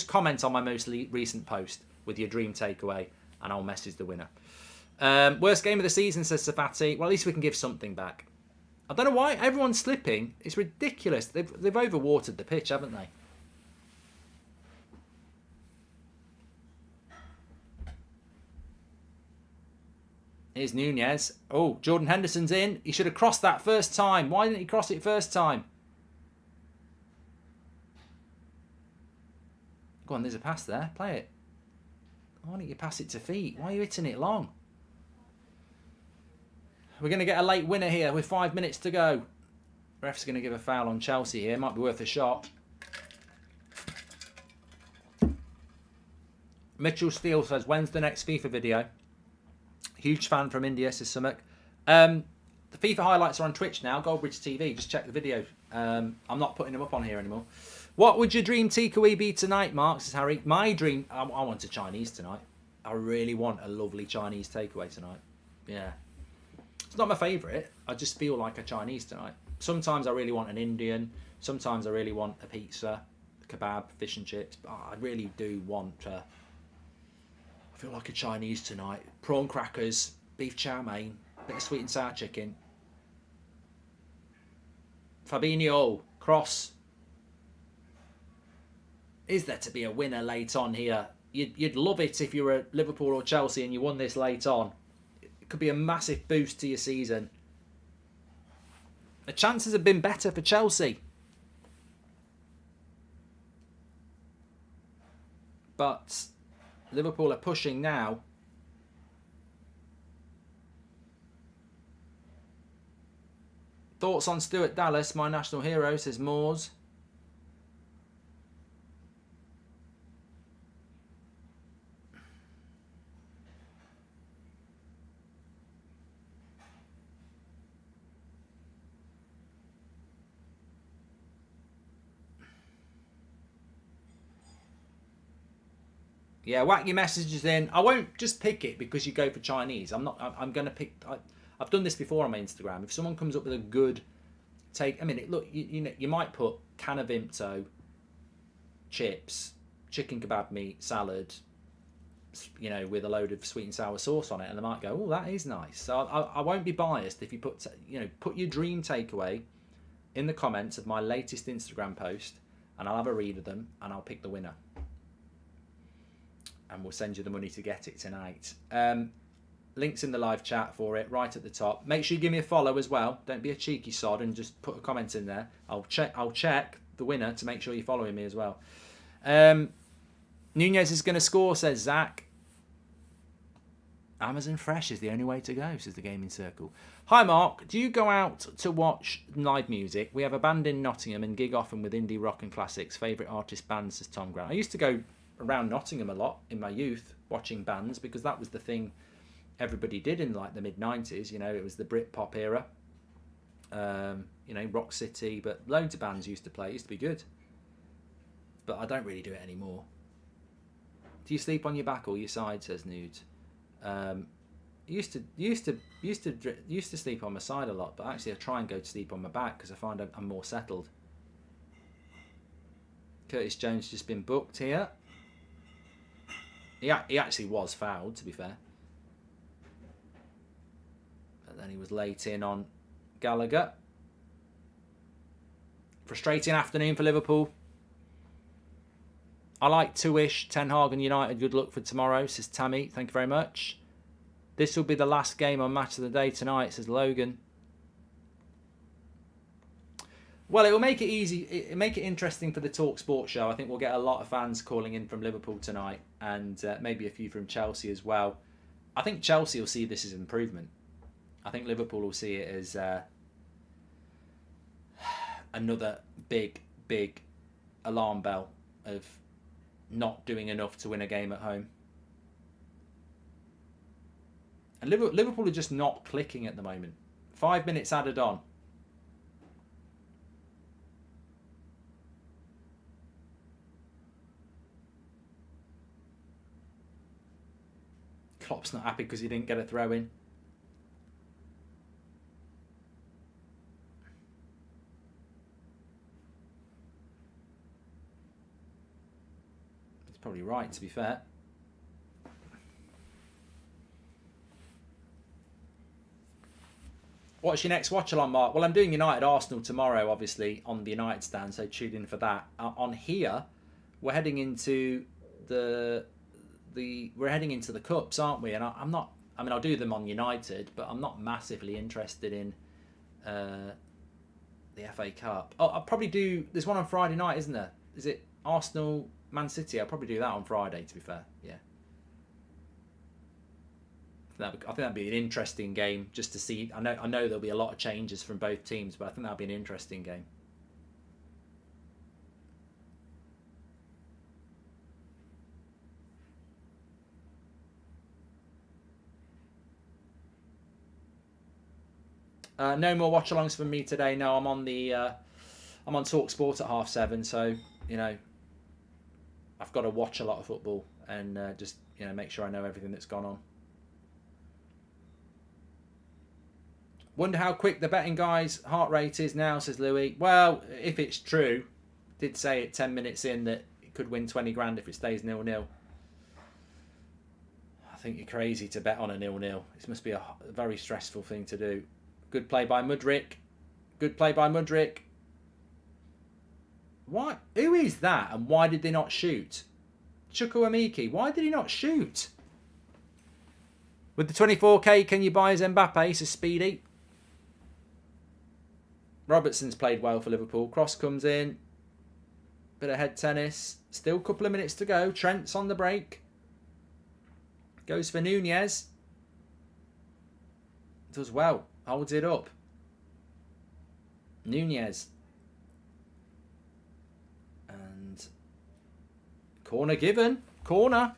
comment on my most recent post with your dream takeaway. And I'll message the winner. Worst game of the season, says Safati. Well, at least we can give something back. I don't know why everyone's slipping. It's ridiculous. They've overwatered the pitch, haven't they? Here's Nunez. Oh, Jordan Henderson's in. He should have crossed that first time. Why didn't he cross it first time? Go on, there's a pass there. Play it. Why don't you pass it to feet? Why are you hitting it long? We're going to get a late winner here with 5 minutes to go. Ref's going to give a foul on Chelsea here. Might be worth a shot. Mitchell Steele says, when's the next FIFA video? Huge fan from India, says Sumak. The FIFA highlights are on Twitch now. Goldbridge TV. Just check the video. I'm not putting them up on here anymore. What would your dream takeaway be tonight, Mark? Says Harry. My dream, I want a Chinese tonight. I really want a lovely Chinese takeaway tonight. Yeah. It's not my favourite. I just feel like a Chinese tonight. Sometimes I really want an Indian. Sometimes I really want a pizza, a kebab, fish and chips. But I really do want I feel like a Chinese tonight. Prawn crackers, beef chow mein, bit of sweet and sour chicken. Fabinho, cross. Is there to be a winner late on here? You'd love it if you were at Liverpool or Chelsea and you won this late on. It could be a massive boost to your season. The chances have been better for Chelsea. But Liverpool are pushing now. Thoughts on Stuart Dallas, my national hero, says Moores. Yeah, whack your messages in. I won't just pick it because you go for Chinese. I'm going to pick. I've done this before on my Instagram. If someone comes up with a good take, I mean, look, you might put can of Vimto, chips, chicken kebab meat, salad, with a load of sweet and sour sauce on it, and they might go, oh, that is nice. So I won't be biased if you put your dream takeaway in the comments of my latest Instagram post, and I'll have a read of them, and I'll pick the winner. And we'll send you the money to get it tonight. Links in the live chat for it, right at the top. Make sure you give me a follow as well. Don't be a cheeky sod and just put a comment in there. I'll check the winner to make sure you're following me as well. Nunez is going to score, says Zach. Amazon Fresh is the only way to go, says the Gaming Circle. Hi Mark, do you go out to watch live music? We have a band in Nottingham and gig often with indie rock and classics. Favourite artist bands, says Tom Grant. I used to go around Nottingham a lot in my youth watching bands because that was the thing everybody did in like the mid-90s. It was the Britpop era, Rock City, but loads of bands used to play. It used to be good, but I don't really do it anymore. Do you sleep on your back or your side, says Nude? used to sleep on my side a lot, but actually I try and go to sleep on my back because I find I'm more settled. Curtis Jones just been booked here. He actually was fouled, to be fair. But then he was late in on Gallagher. Frustrating afternoon for Liverpool. I like 2-ish. Ten Hag and United. Good luck for tomorrow, says Tammy. Thank you very much. This will be the last game on Match of the Day tonight, says Logan. Well, it will make it easy. It'll make it interesting for the Talk Sport show. I think we'll get a lot of fans calling in from Liverpool tonight, and maybe a few from Chelsea as well. I think Chelsea will see this as improvement. I think Liverpool will see it as another big alarm bell of not doing enough to win a game at home. And Liverpool are just not clicking at the moment. 5 minutes added on. Klopp's not happy because he didn't get a throw in. He's probably right, to be fair. What's your next watch-along, Mark? Well, I'm doing United Arsenal tomorrow, obviously, on the United stand, so tune in for that. On here, we're heading into the cups, aren't we? And I'm not. I mean, I'll do them on United, but I'm not massively interested in the FA Cup. Oh, I'll probably do. There's one on Friday night, isn't there? Is it Arsenal Man City? I'll probably do that on Friday. To be fair, yeah. I think that'd be an interesting game just to see. I know there'll be a lot of changes from both teams, but I think that'll be an interesting game. No more watch-alongs from me today. No, I'm on Talk Sport at 7:30, so I've got to watch a lot of football and just make sure I know everything that's gone on. Wonder how quick the betting guy's heart rate is now, says Louis. Well, if it's true, did say it 10 minutes in that it could win 20 grand if it stays 0-0. I think you're crazy to bet on a 0-0. This must be a very stressful thing to do. Good play by Mudryk. Good play by Mudryk. What? Who is that? And why did they not shoot? Chukwuemeke. Why did he not shoot? With the 24k, can you buy his Mbappe? Says Speedy. Robertson's played well for Liverpool. Cross comes in. Bit of head tennis. Still a couple of minutes to go. Trent's on the break. Goes for Nunez. Does well. Holds it up. Nunez. And corner given. Corner.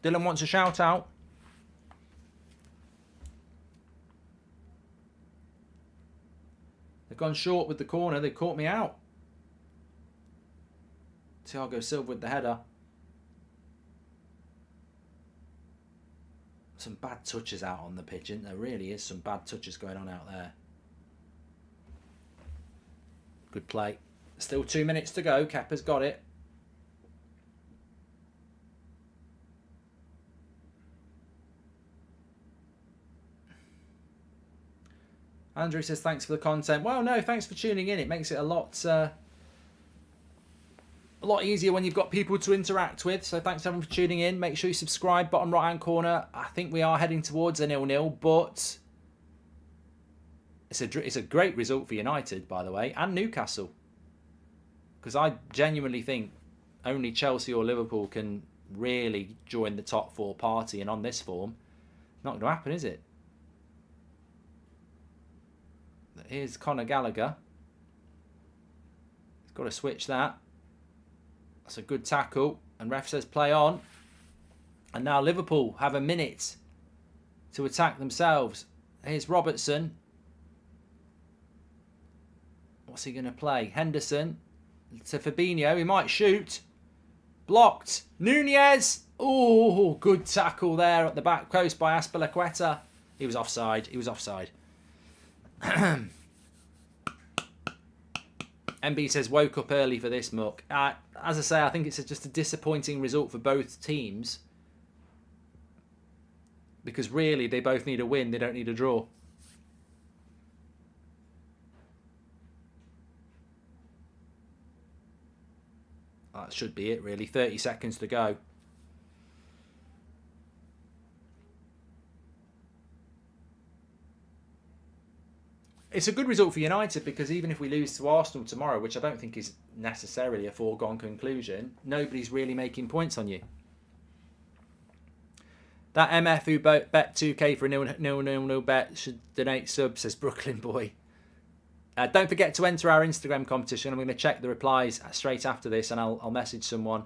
Dylan wants a shout out. They've gone short with the corner. They caught me out. Thiago Silva with the header. Some bad touches out on the pitch, isn't there? Really is some bad touches going on out there. Good play. Still 2 minutes to go. Kepa's got it. Andrew says thanks for the content. Well, no, thanks for tuning in. It makes it a lot easier when you've got people to interact with. So thanks everyone for tuning in. Make sure you subscribe. Bottom right hand corner. I think we are heading towards a 0-0, but it's a great result for United, by the way, and Newcastle, because I genuinely think only Chelsea or Liverpool can really join the top four party, and on this form, not going to happen, is it? Here's Conor Gallagher. He's got to switch that. That's a good tackle. And ref says play on. And now Liverpool have a minute to attack themselves. Here's Robertson. What's he going to play? Henderson to Fabinho. He might shoot. Blocked. Nunez. Oh, good tackle there at the back post by Azpilicueta. He was offside. He was offside. MB says, woke up early for this, muck. As I say, I think it's just a disappointing result for both teams. Because really, they both need a win. They don't need a draw. That should be it, really. 30 seconds to go. It's a good result for United because even if we lose to Arsenal tomorrow, which I don't think is necessarily a foregone conclusion, nobody's really making points on you. That MF who bet 2k for a nil bet should donate subs, says Brooklyn Boy. Don't forget to enter our Instagram competition. I'm going to check the replies straight after this and I'll message someone.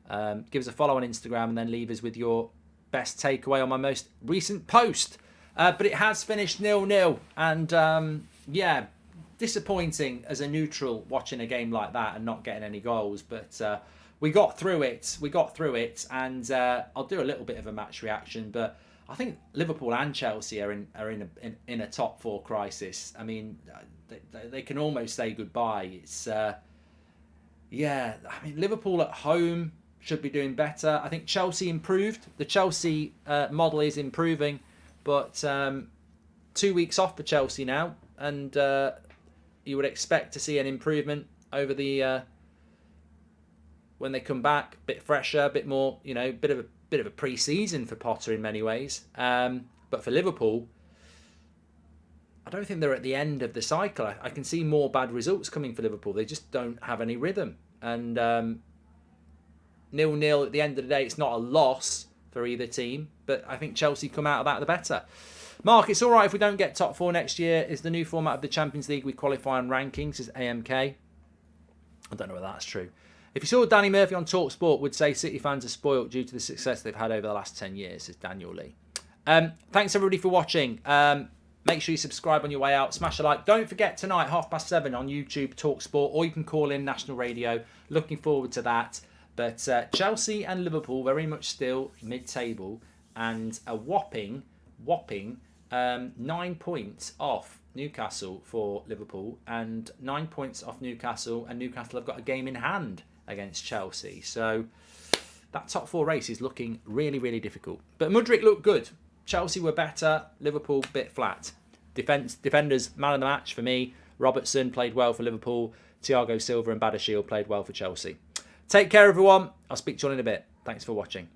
Give us a follow on Instagram and then leave us with your best takeaway on my most recent post. But it has finished 0-0 and yeah, disappointing as a neutral watching a game like that and not getting any goals. But we got through it. And I'll do a little bit of a match reaction. But I think Liverpool and Chelsea are in a top four crisis. I mean, they can almost say goodbye. It's yeah. I mean, Liverpool at home should be doing better. I think Chelsea improved. The Chelsea model is improving. But 2 weeks off for Chelsea now, and you would expect to see an improvement over the when they come back, a bit fresher, a bit more, bit of a pre-season for Potter in many ways. But for Liverpool, I don't think they're at the end of the cycle. I can see more bad results coming for Liverpool. They just don't have any rhythm, and 0-0 at the end of the day, it's not a loss for either team, but I think Chelsea come out of that the better. Mark, it's all right if we don't get top four next year. Is the new format of the Champions League we qualify on rankings as AMK? I don't know whether that's true. If you saw Danny Murphy on TalkSport, would say City fans are spoilt due to the success they've had over the last 10 years, says Daniel Lee. Thanks everybody for watching. Make sure you subscribe on your way out. Smash a like. Don't forget tonight, 7:30 on YouTube, TalkSport, or you can call in National Radio. Looking forward to that. But Chelsea and Liverpool very much still mid-table and a whopping 9 points off Newcastle for Liverpool and 9 points off Newcastle, and Newcastle have got a game in hand against Chelsea. So that top four race is looking really, really difficult. But Mudryk looked good. Chelsea were better. Liverpool bit flat. Defenders, man of the match for me. Robertson played well for Liverpool. Thiago Silva and Badiashile played well for Chelsea. Take care, everyone. I'll speak to you all in a bit. Thanks for watching.